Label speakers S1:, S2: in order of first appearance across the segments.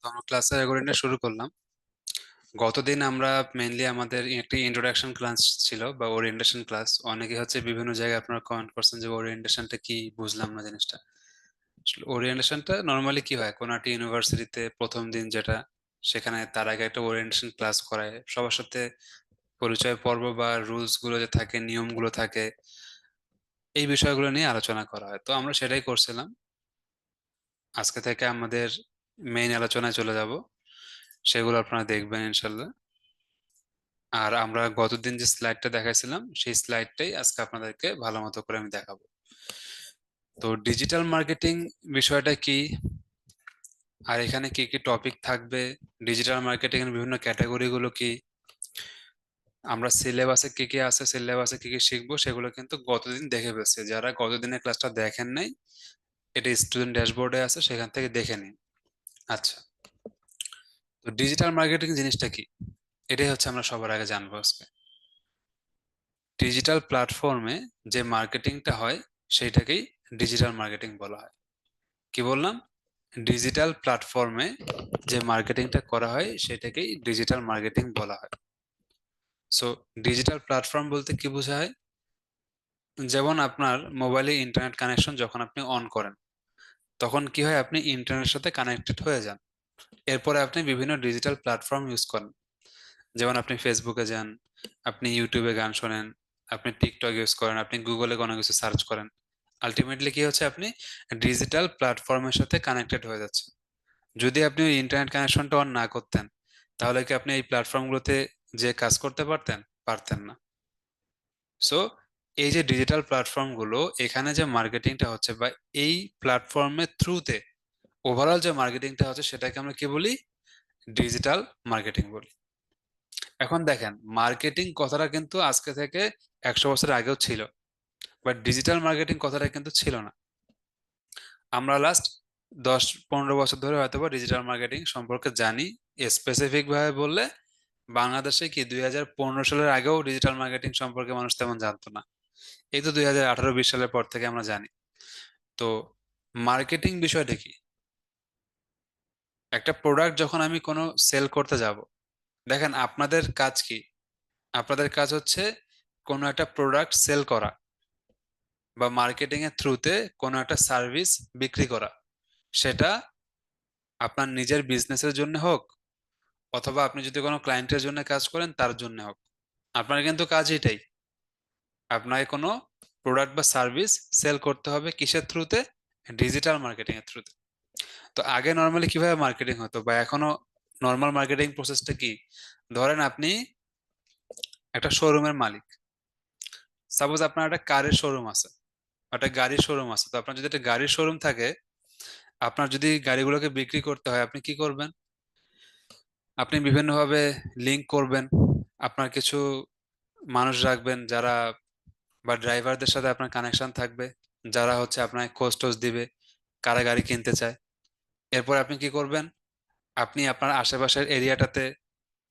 S1: তো আমরা ক্লাসে রেকর্ডিং শুরু করলাম। গতদিন আমরা মেইনলি আমাদের একটি ইন্ট্রোডাকশন ক্লাস ছিল বা ওরিয়েন্টেশন ক্লাস। অনেকে হচ্ছে বিভিন্ন জায়গায় আপনারা কমেন্ট করছেন যে ওরিয়েন্টেশনটা কি, বুঝলাম না জিনিসটা। আসলে ওরিয়েন্টেশনটা নর্মালি কি হয়, কোনো একটা ইউনিভার্সিটিতে প্রথম দিন যেটা, সেখানে তার আগে একটা ওরিয়েন্টেশন ক্লাস করায়, সবার সাথে পরিচয় পর্ব বা রুলস গুলো যে থাকে, নিয়মগুলো থাকে, এই বিষয়গুলো নিয়ে আলোচনা করা হয়। তো আমরা সেটাই করছিলাম। আজকে থেকে আমাদের মেইন আলোচনায় চলে যাব, সেগুলো আপনারা দেখবেন ইনশাল্লাহ। আর আমরা গতদিন যে স্লাইডটা দেখাইছিলাম সেই স্লাইডটাই আজকে আপনাদেরকে ভালো মতো করে আমি দেখাবো। তো ডিজিটাল মার্কেটিং বিষয়টা কি, আর এখানে কি কি টপিক থাকবে, ডিজিটাল মার্কেটিং এর বিভিন্ন ক্যাটাগরি গুলো কি, আমরা সিলেবাসে কি কি আছে, সিলেবাসে কি কি শিখবো, সেগুলো কিন্তু গতদিন দেখে ফেলছি। যারা গতদিনের ক্লাসটা দেখেন নাই, এটা স্টুডেন্ট ড্যাশবোর্ডে আছে, সেখান থেকে দেখে নিন। আচ্ছা, তো ডিজিটাল মার্কেটিং জিনিসটা কি, এটাই হচ্ছে আমরা সবার আগে জানবো আজকে। ডিজিটাল প্ল্যাটফর্মে যে মার্কেটিংটা হয় সেইটাকেই ডিজিটাল মার্কেটিং বলা হয়। কি বললাম? ডিজিটাল প্ল্যাটফর্মে যে মার্কেটিংটা করা হয় সেটাকেই ডিজিটাল মার্কেটিং বলা হয়। সো ডিজিটাল প্ল্যাটফর্ম বলতে কি বোঝায়? যেমন আপনার মোবাইলে ইন্টারনেট কানেকশন যখন আপনি অন করেন, তখন কি হয়, আপনি ইন্টারনেটের সাথে কানেক্টেড হয়ে যান। এরপরে আপনি বিভিন্ন ডিজিটাল প্ল্যাটফর্ম ইউজ করেন। যেমন আপনি ফেসবুকে যান, আপনি ইউটিউবে গান শোনেন, আপনি টিকটক ইউজ করেন, আপনি গুগলে কোনো কিছু সার্চ করেন। আলটিমেটলি কি হচ্ছে, আপনি ডিজিটাল প্ল্যাটফর্মের সাথে কানেক্টেড হয়ে যাচ্ছে। যদি আপনি ওই ইন্টারনেট কানেকশনটা অন না করতেন, তাহলে কি আপনি এই প্ল্যাটফর্মগুলোতে যে কাজ করতে পারতেন? পারতেন না। সো এই যে ডিজিটাল প্ল্যাটফর্মগুলো, এখানে যে মার্কেটিংটা হচ্ছে বা এই প্ল্যাটফর্মের থ্রুতে ওভারঅল যে মার্কেটিংটা হচ্ছে, সেটাকে আমরা কি বলি? ডিজিটাল মার্কেটিং বলি। এখন দেখেন, মার্কেটিং কথাটা কিন্তু আজকে থেকে 100 বছর আগেও ছিল, বাট ডিজিটাল মার্কেটিং কথাটা কিন্তু ছিল না। আমরা লাস্ট 10-15 বছর ধরে হয়তো বা ডিজিটাল মার্কেটিং সম্পর্কে জানি। স্পেসিফিক ভাবে বললে বাংলাদেশে কি 2015 সালের আগেও ডিজিটাল মার্কেটিং সম্পর্কে মানুষ তেমন জানতো না। এই তো 2018-20 সালের পর থেকে আমরা জানি। তো মার্কেটিং বিষয়টা কি? একটা প্রোডাক্ট যখন আমি কোনো সেল করতে যাব, দেখেন আপনাদের কাজ কি? আপনাদের কাজ হচ্ছে কোনো একটা প্রোডাক্ট সেল করা বা মার্কেটিং এর থ্রুতে কোনো একটা সার্ভিস বিক্রি করা। সেটা আপনার নিজের বিজনেসের জন্য হোক, অথবা আপনি যদি কোনো ক্লায়েন্টের জন্য কাজ করেন তার জন্য হোক, আপনার কিন্তু কাজ এটাই। আপনাকে কোনো প্রোডাক্ট বা সার্ভিস সেল করতে হবে, কিসের থ্রুতে? ডিজিটাল মার্কেটিং এর থ্রুতে। তো আগে নর্মালি কিভাবে মার্কেটিং হতো বা এখনো নর্মাল মার্কেটিং প্রসেসটা কি? ধরেন আপনি একটা শোরুমের মালিক। সাপোজ আপনার একটা কারের শোরুম আছে, একটা গাড়ির শোরুম আছে। তো আপনার যদি একটা গাড়ির শোরুম থাকে, আপনার যদি গাড়িগুলোকে বিক্রি করতে হয়, আপনি কি করবেন? আপনি বিভিন্নভাবে লিংক করবেন। আপনার কিছু মানুষ রাখবেন যারা, বা ড্রাইভারদের সাথে আপনার কানেকশন থাকবে, যারা হচ্ছে আপনাকে খোঁজ টোজ দিবে কারা গাড়ি কিনতে চায়। এরপর আপনি কি করবেন? আপনি আপনার আশেপাশের এরিয়াটাতে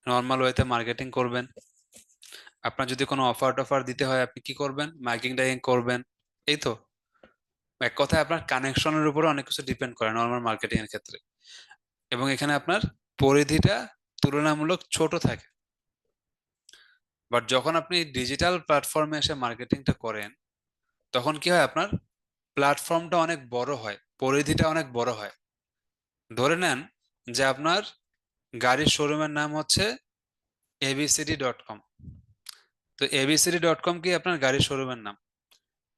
S1: নর্মাল ওয়েতে মার্কেটিং করবেন। আপনার যদি কোনো অফার টফার দিতে হয়, আপনি কি করবেন? মার্কেটিং টাইকিং করবেন। এই তো, এক কথায় আপনার কানেকশনের উপরে অনেক কিছু ডিপেন্ড করে নর্মাল মার্কেটিং এর ক্ষেত্রে। এবং এখানে আপনার পরিধিটা তুলনামূলক ছোট থাকে। বাট যখন আপনি ডিজিটাল প্ল্যাটফর্মে এসে মার্কেটিংটা করেন, তখন কি হয়, আপনার প্ল্যাটফর্মটা অনেক বড় হয়, পরিধিটা অনেক বড় হয়। ধরে নেন যে আপনার গাড়ির শোরুমের নাম হচ্ছে abcd.com। তো abcd.com কি আপনার গাড়ির শোরুমের নাম।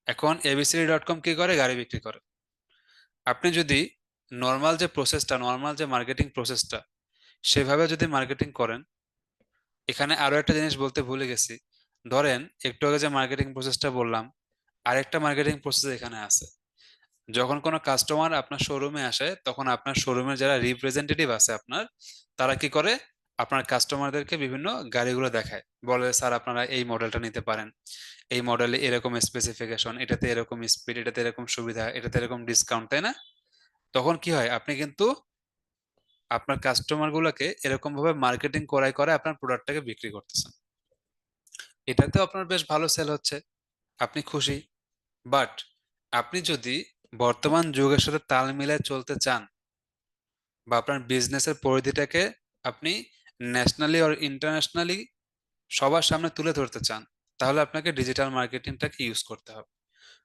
S1: এখন abcd.com কি করে? গাড়ি বিক্রি করে। আপনি যদি নর্মাল যে প্রসেসটা, নর্মাল যে মার্কেটিং প্রসেসটা, সেভাবে যদি মার্কেটিং করেন, এখানে আরো একটা জিনিস বলতে ভুলে গেছি। ধরেন একটু আগে যে মার্কেটিং প্রসেসটা বললাম, আরেকটা মার্কেটিং প্রসেস এখানে আছে। যখন কোনো কাস্টমার আপনার শোরুমে আসে, তখন আপনার শোরুমের যারা রিপ্রেজেন্টেটিভ আছে আপনার, তারা কি করে? আপনার কাস্টমারদেরকে বিভিন্ন গাড়িগুলো দেখায়, বলে স্যার আপনারা এই মডেলটা নিতে পারেন, এই মডেলে এরকম স্পেসিফিকেশন, এটাতে এরকম স্পিড, এটাতে এরকম সুবিধা, এটাতে এরকম ডিসকাউন্ট, তাই না? তখন কি হয়, আপনি কিন্তু আপনার কাস্টমার গুলোকে এরকম ভাবে মার্কেটিং করায় করে আপনার প্রোডাক্টটাকে বিক্রি করতেছেন। এটাতেও আপনার বেশ ভালো সেল হচ্ছে, আপনি খুশি। বাট আপনি যদি বর্তমান যুগের সাথে তাল মিলায় চলতে চান, বা আপনার বিজনেসের পরিধিটাকে আপনি ন্যাশনালি আর ইন্টারন্যাশনালি সবার সামনে তুলে ধরতে চান, তাহলে আপনাকে ডিজিটাল মার্কেটিংটাকে ইউজ করতে হবে।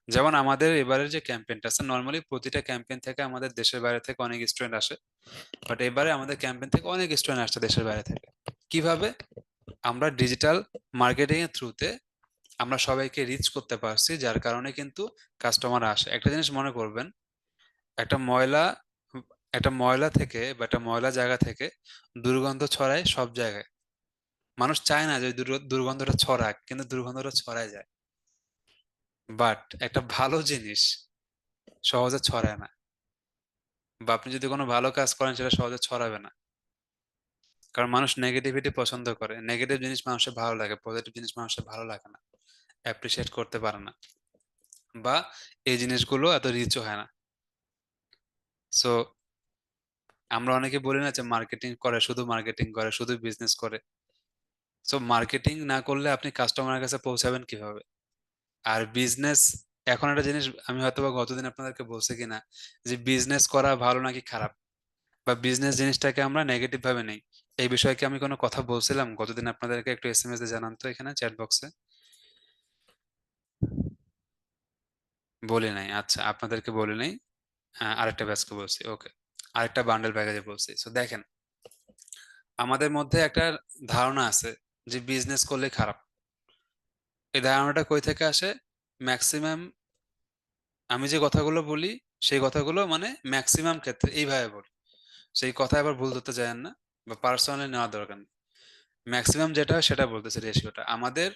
S1: যেমন আমাদের এবারের যে ক্যাম্পেইনটা আছে, নর্মালি প্রতিটা ক্যাম্পেইন থেকে আমাদের দেশের বাইরে থেকে অনেক স্টুডেন্ট আসে, বাট এবারে আমাদের ক্যাম্পেইন থেকে অনেক স্টুডেন্ট আসছে দেশের বাইরে থেকে। কিভাবে? আমরা ডিজিটাল মার্কেটিং এর থ্রুতে আমরা সবাইকে রিচ করতে পারছি, যার কারণে কিন্তু কাস্টমার আসে। একটা জিনিস মনে করবেন, একটা ময়লা একটা ময়লা থেকে বা একটা ময়লা জায়গা থেকে দুর্গন্ধ ছড়ায় সব জায়গায়। মানুষ চায় না যে ওই দুর্গন্ধটা ছড়াক, কিন্তু দুর্গন্ধটা ছড়ায় যায়। বাট একটা ভালো জিনিস সহজে ছড়ায় না, বা আপনি যদি কোনো ভালো কাজ করেন সেটা সহজে ছড়াবে না। কারণ মানুষ নেগেটিভিটি পছন্দ করে, নেগেটিভ জিনিস মানুষের ভালো লাগে, পজিটিভ জিনিস মানুষের ভালো লাগে না, অ্যাপ্রিসিয়েট করতে পারে না, বা এই জিনিসগুলো এত রিচও হয় না। সো আমরা অনেকে বলি না যে মার্কেটিং করে, শুধু মার্কেটিং করে, শুধু বিজনেস করে। সো মার্কেটিং না করলে আপনি কাস্টমারের কাছে পৌঁছাবেন কিভাবে? আর বিজনেস, এখন একটা জিনিস আমি হয়তোবা গতদিন আপনাদেরকে বলছি কিনা, যে বিজনেস করা ভালো নাকি খারাপ, বা বিজনেস জিনিসটাকে আমরা নেগেটিভ ভাবে নেই, এই বিষয়ে কি আমি কোনো কথা বলছিলাম গতদিন? আপনাদেরকে একটু এসএমএস দিয়ে জানান তো এখানে চ্যাট বক্সে। বলি নাই? আচ্ছা, আপনাদেরকে বলি নাই। আরেকটা ব্যাচকে বলছি, ওকে। আরেকটা বান্ডেল প্যাকেজে বলছি। সো দেখেন, আমাদের মধ্যে একটা ধারণা আছে যে বিজনেস করলে খারাপ। এই ধারণাটা কই থেকে আসে? ম্যাক্সিমাম আমি যে কথাগুলো বলি, সেই কথাগুলো মানে ম্যাক্সিমাম ক্ষেত্রে এইভাবে বলি। সেই কথা আবার ভুল ধরতে যায়েন না, বা পার্সোনালি নেওয়ার দরকার নেই। ম্যাক্সিমাম যেটা হয় সেটা বলতেছে, রেশিওটা। আমাদের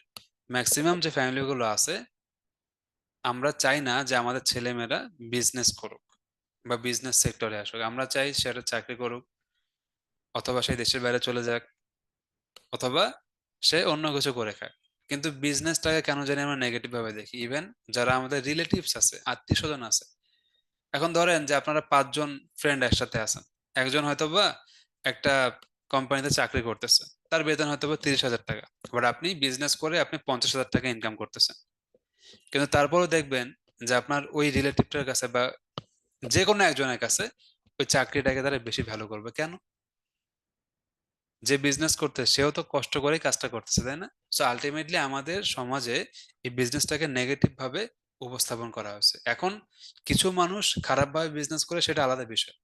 S1: ম্যাক্সিমাম যে ফ্যামিলিগুলো আছে, আমরা চাই না যে আমাদের ছেলেমেয়েরা বিজনেস করুক বা বিজনেস সেক্টরে আসুক। আমরা চাই সেটা চাকরি করুক, অথবা সে দেশের বাইরে চলে যাক, অথবা সে অন্য কিছু করে খায়। কিন্তু বিজনেসটাকে কেন জানি আমরা নেগেটিভ ভাবে দেখি। ইভেন যারা আমাদের রিলেটিভস আছে, আত্মীয় স্বজন আছে, এখন ধরেন যে আপনারা 5 জন ফ্রেন্ড একসাথে আছেন, একজন হয়তোবা একটা কোম্পানিতে চাকরি করতেছে, তার বেতন হয়তোবা 30,000 টাকা, বাট আপনি বিজনেস করে আপনি 50,000 টাকা ইনকাম করতেছেন। কিন্তু তারপরেও দেখবেন যে আপনার ওই রিলেটিভটার কাছে বা যে কোনো একজনের কাছে ওই চাকরিটাকে তারা বেশি ভ্যালু করবে। কেন? যে বিজনেস করতে সেও তো কষ্ট করেই কাজটা করতেছে, তাই না? সো আলটিমেটলি আমাদের সমাজে এই বিজনেসটাকে নেগেটিভ ভাবে উপস্থাপন করা হয়েছে। এখন কিছু মানুষ খারাপ ভাবে বিজনেস করে, সেটা আলাদা বিষয়,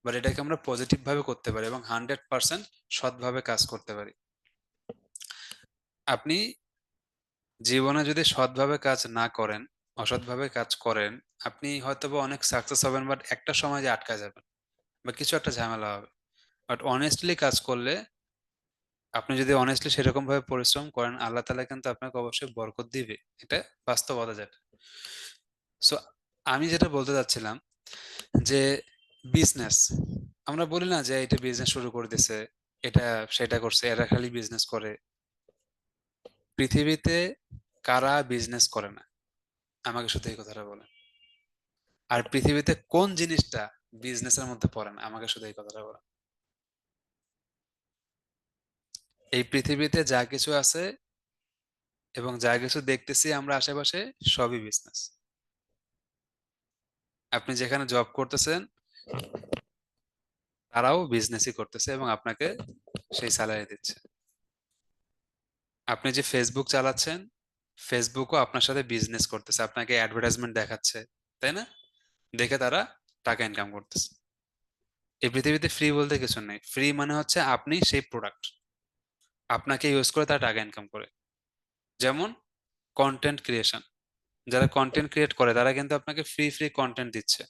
S1: বাট এটাকে আমরা পজিটিভ ভাবে করতে পারি এবং 100% সৎভাবে কাজ করতে পারি। আপনি জীবনে যদি সৎভাবে কাজ না করেন, অসৎভাবে কাজ করেন, আপনি হয়তোবা অনেক সাকসেস হবেন, বাট একটা সময় যে আটকা যাবেন বা কিছু একটা ঝামেলা হবে। বাট অনেস্টলি কাজ করলে, আপনি যদি অনেস্টলি সেরকম ভাবে পরিশ্রম করেন, আল্লাহ তাআলা কিন্তু আপনাকে অবশ্যই বরকত দিবে। এটা বাস্তবতা যেটা। সো আমি যেটা বলতে চাচ্ছিলাম, যে বিজনেস, আমরা বলি না যে এটা বিজনেস শুরু করে দিছে, এটা সেটা করছে, এরা খালি বিজনেস করে। পৃথিবীতে কারা বিজনেস করে না? আমাকে শুধু এই কথাটা বলেন। আর পৃথিবীতে কোন জিনিসটা বিজনেসের মধ্যে পড়ে না? আমাকে শুধু এই কথাটা বলেন। এই পৃথিবীতে যা কিছু আছে এবং যা কিছু দেখতেছি আমরা আশেপাশে, সবই বিজনেস। আপনি যেখানে জব করতেছেন, তারাও বিজনেসই করতেছে এবং আপনাকে সেই স্যালারি দিচ্ছে। আপনি যে ফেসবুক চালাচ্ছেন, ফেসবুকও আপনার সাথে বিজনেস করতেছে, আপনাকে অ্যাডভার্টাইজমেন্ট দেখাচ্ছে, তাই না? দেখে তারা টাকা ইনকাম করতেছে। এই পৃথিবীতে ফ্রি বলতে কিছু নেই। ফ্রি মানে হচ্ছে আপনি সেই প্রোডাক্ট, আপনাকে ইউজ করে তারা টাকা ইনকাম করে। যেমন কন্টেন্ট ক্রিয়েশন, যারা কন্টেন্ট ক্রিয়েট করে তারা কিন্তু আপনাকে ফ্রি ফ্রি কন্টেন্ট দিচ্ছে।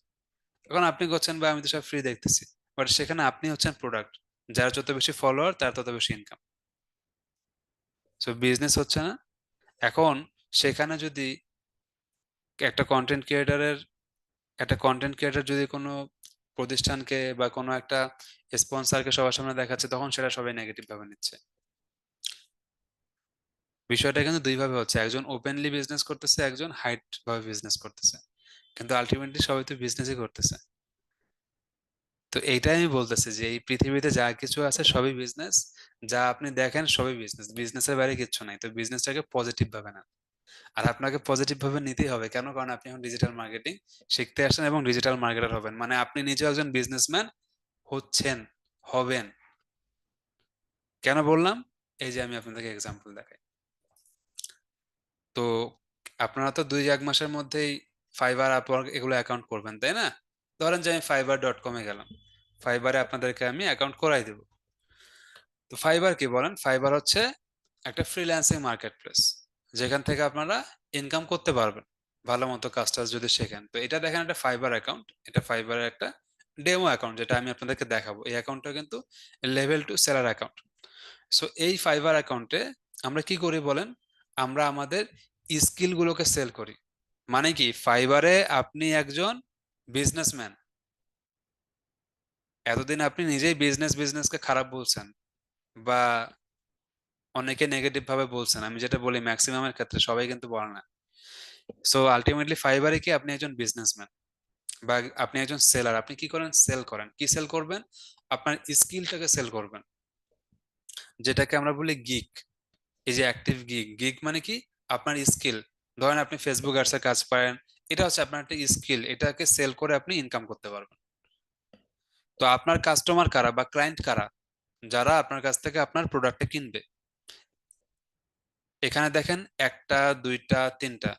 S1: এখন আপনি করছেন বা আমি তো সব ফ্রি দেখতেছি, বাট সেখানে আপনি হচ্ছেন প্রোডাক্ট। যার যত বেশি ফলোয়ার তার তত বেশি ইনকাম। সো বিজনেস হচ্ছে না। এখন সেখানে যদি একটা কন্টেন্ট ক্রিয়েটারের একটা কন্টেন্ট ক্রিয়েটর যদি কোনো প্রতিষ্ঠানকে বা কোনো একটা স্পন্সরকে সবার সামনে দেখাচ্ছে, তখন সেটা সবাই নেগেটিভ ভাবে নিচ্ছে। বিষয়টা কিন্তু দুই ভাবে হচ্ছে, একজন ওপেনলি বিজনেস করতেছে, একজন হাইড ভাবে বিজনেস করতেছে, কিন্তু আলটিমেটলি সবাই তো বিজনেসই করতেছে। তো এইটাই আমি বলতেছি যে এই পৃথিবীতে যা কিছু আছে সবই বিজনেস। যা আপনি দেখেন সবই বিজনেস, বিজনেসের বাইরে কিচ্ছু নাই। তো বিজনেসটাকে পজিটিভ ভাবে না। আর আপনাকে পজিটিভ ভাবে নিতেই হবে। কেন? কারণ আপনি এখন ডিজিটাল মার্কেটিং শিখতে আসছেন এবং ডিজিটাল মার্কেটার হবেন, মানে আপনি নিজেও একজন বিজনেসম্যান হচ্ছেন, হবেন। কেন বললাম? এই যে আমি আপনাদেরকে এক্সাম্পল দেখাই। তো আপনারা তো 2-1 মাসের মধ্যেই ফাইবার, আপওয়ার্ক এগুলো অ্যাকাউন্ট করবেন, তাই না? ধরেন যে আমি fiverr.com-এ গেলাম, ফাইবারে আপনাদেরকে আমি অ্যাকাউন্ট করাই দেব। তো ফাইবার কি বলেন? ফাইবার হচ্ছে একটা ফ্রিল্যান্সিং মার্কেট প্লেস, যেখান থেকে আপনারা ইনকাম করতে পারবেন ভালো মতো কাজ টাজ যদি শেখেন। তো এটা দেখেন একটা ফাইবার অ্যাকাউন্ট, এটা ফাইবারের একটা ডেমো অ্যাকাউন্ট যেটা আমি আপনাদেরকে দেখাবো। এই অ্যাকাউন্টটা কিন্তু লেভেল 2 সেলার অ্যাকাউন্ট। সো এই ফাইবার অ্যাকাউন্টে আমরা কি করি বলেন? আমরা আমাদের স্কিল গুলোকে সেল করি। মানে কি, ফাইবারে আপনি একজন বিজনেসম্যান, এতদিন আপনি নিজেই বিজনেস বিজনেসকে খারাপ বলছেন বা অনেকে নেগেটিভ ভাবে বলছেন, আমি যেটা বলি ম্যাক্সিমামের ক্ষেত্রে, সবাই কিন্তু বলে না। সো আলটিমেটলি ফাইবারে কি, আপনি একজন বিজনেসম্যান বা আপনি একজন সেলার। আপনি কি করেন? সেল করেন। কি সেল করবেন? আপনার স্কিলটাকে সেল করবেন, যেটাকে আমরা বলি গিগ। এই যে অ্যাক্টিভ গিগ, গিগ মানে কি? আপনার স্কিল। ধরেন আপনি ফেসবুক অ্যাডসে কাজ পারেন, এটা হচ্ছে আপনার একটা স্কিল, এটাকে সেল করে আপনি ইনকাম করতে পারবেন। তো আপনার কাস্টমার কারা বা ক্লায়েন্ট কারা? যারা আপনার কাছ থেকে আপনার প্রোডাক্টটা কিনবে। এখানে দেখেন, একটা, দুইটা, তিনটা,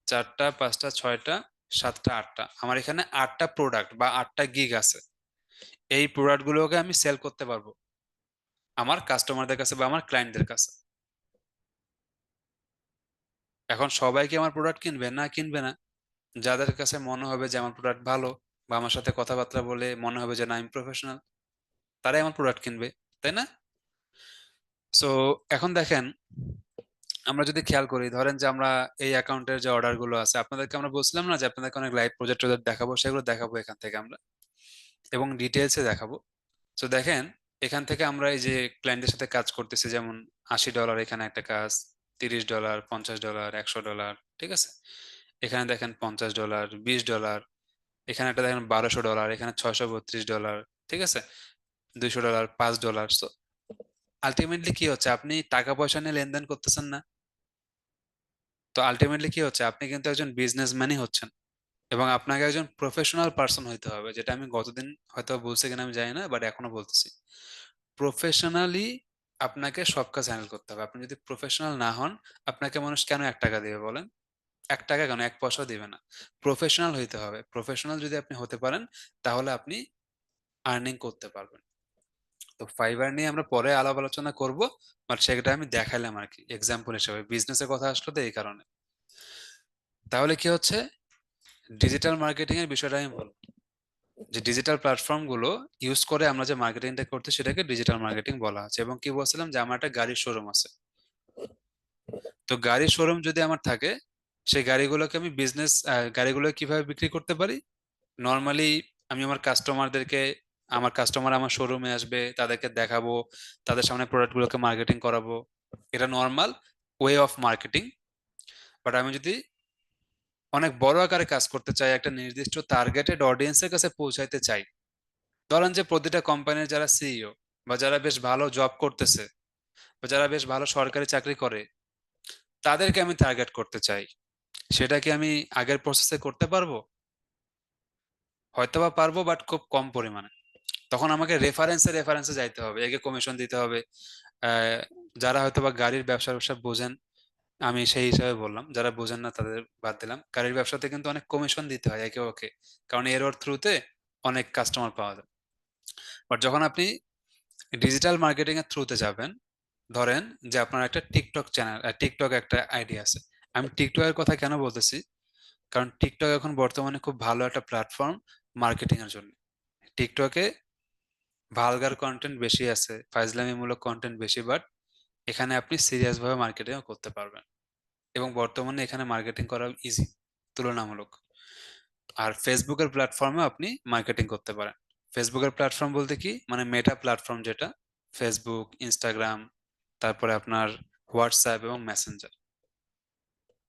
S1: চারটা, পাঁচটা, ছয়টা, সাতটা, আটটা, আমার এখানে 8টা প্রোডাক্ট বা 8টা গিগ আছে। এই প্রোডাক্ট গুলোকে আমি সেল করতে পারবো আমার কাস্টমারদের কাছে বা আমার ক্লায়েন্টদের কাছে। এখন সবাই কি আমার প্রোডাক্ট কিনবে? না, কিনবে না। যাদের কাছে মনে হবে যে আমার প্রোডাক্ট ভালো বা আমার সাথে কথাবার্তা বলে মনে হবে যে না, আমি প্রফেশনাল, তারাই আমার প্রোডাক্ট কিনবে, তাই না? সো এখন দেখেন, আমরা যদি খেয়াল করি, ধরেন যে আমরা এই অ্যাকাউন্টের যে অর্ডার গুলো আছে, আপনাদেরকে আমরা বলছিলাম না যে আপনাদেরকে অনেক লাইভ প্রজেক্ট দেখাবো, সেগুলো দেখাবো এখান থেকে আমরা, এবং ডিটেলসে দেখাবো। তো দেখেন, এখান থেকে আমরা এই যে ক্লায়েন্টের সাথে কাজ করতেছি, যেমন $80 এখানে একটা কাজ, $30, $50, $100, ঠিক আছে? এখানে দেখেন $50, $20, এখানে একটা দেখেন $1200, এখানে $632, ঠিক আছে? $200, $5। তো আলটিমেটলি কি হচ্ছে, আপনি টাকা পয়সা নিয়ে লেনদেন করতেছেন না। তো আলটিমেটলি কি হচ্ছে, আপনি কিন্তু একজন বিজনেসম্যানই হচ্ছেন, এবং আপনাকে একজন প্রফেশনাল পার্সন হইতে হবে, যেটা আমি গতদিন হয়তো বলছি কিনা আমি জানি না, বাট এখনো বলতেছি। প্রফেশনালি আপনাকে সব কাজ হ্যান্ডেল করতে হবে। আপনি যদি প্রফেশনাল না হন, আপনাকে মানুষ কেন ৳1 দিবে বলেন? ৳1 কেন, ১ পয়সাও দিবে না। প্রফেশনাল হইতে হবে। প্রফেশনাল যদি আপনি হতে পারেন, তাহলে আপনি আর্নিং করতে পারবেন। তো ফাইবার নিয়ে আমরা পরে আলাপ আলোচনা করব। বাট সেটা আমি দেখাইলাম আরকি এক্সাম্পল হিসেবে। বিজনেসের কথা আসলো তো এই কারণে। তাহলে কি হচ্ছে? ডিজিটাল মার্কেটিং এর বিষয়টা আমি বলব। যে ডিজিটাল প্ল্যাটফর্ম গুলো ইউজ করে আমরা যে মার্কেটিংটা করতে, সেটাকে ডিজিটাল মার্কেটিং বলা হচ্ছে। এবং কি বলছিলাম, যে আমার একটা গাড়ির শোরুম আছে। তো গাড়ির শোরুম যদি আমার থাকে, সেই গাড়িগুলোকে আমি গাড়িগুলো কিভাবে বিক্রি করতে পারি? নরমালি আমি আমার কাস্টমার আমার শোরুমে আসবে, তাদেরকে দেখাবো, তাদের সামনে প্রোডাক্ট গুলোকে মার্কেটিং করাবো। এটা normal way of marketing. But আমি যদি অনেক বড় আকারে কাজ করতে চাই, একটা নির্দিষ্ট টার্গেটেড অডিয়েন্সের কাছে পৌঁছাইতে চাই, ধরেন যে প্রতিটা কোম্পানির যারা সিইও বা যারা বেশ ভালো জব করতেছে বা যারা বেশ ভালো সরকারি চাকরি করে, তাদেরকে আমি টার্গেট করতে চাই, সেটা কি আমি আগের প্রসেসে করতে পারবো? হয়তোবা পারবো, বাট খুব কম পরিমাণে। তখন আমাকে রেফারেন্সে যাইতে হবে, একে কমিশন দিতে হবে। আহ, যারা হয়তোবা গাড়ির ব্যবসা বোঝেন, আমি সেই হিসাবে বললাম, যারা বোঝেন না তাদের বাদ দিলাম। গাড়ির ব্যবসাতে কিন্তু অনেক কমিশন দিতে হয় একে ওকে, কারণ এর ওর থ্রুতে অনেক কাস্টমার পাওয়া যায়। বাট যখন আপনি ডিজিটাল মার্কেটিং এর থ্রুতে যাবেন, ধরেন যে আপনার একটা টিকটক চ্যানেল, টিকটক একটা আইডি আছে। আমি টিকটকের কথা কেন বলতেছি? কারণ টিকটক এখন বর্তমানে খুব ভালো একটা প্ল্যাটফর্ম মার্কেটিং এর জন্য। টিকটকে ভালগার কন্টেন্ট বেশি আছে, ফাইজলামিমূলক কন্টেন্ট বেশি, বাট এখানে আপনি সিরিয়াস ভাবে মার্কেটিংও করতে পারবেন, এবং বর্তমানে এখানে মার্কেটিং করা ইজি তুলনামূলক। আর ফেসবুকের প্ল্যাটফর্মে আপনি মার্কেটিং করতে পারেন। ফেসবুকের প্ল্যাটফর্ম বলতে কি, মানে মেটা প্ল্যাটফর্ম, যেটা ফেসবুক, ইনস্টাগ্রাম, তারপরে আপনার হোয়াটসঅ্যাপ এবং মেসেঞ্জার,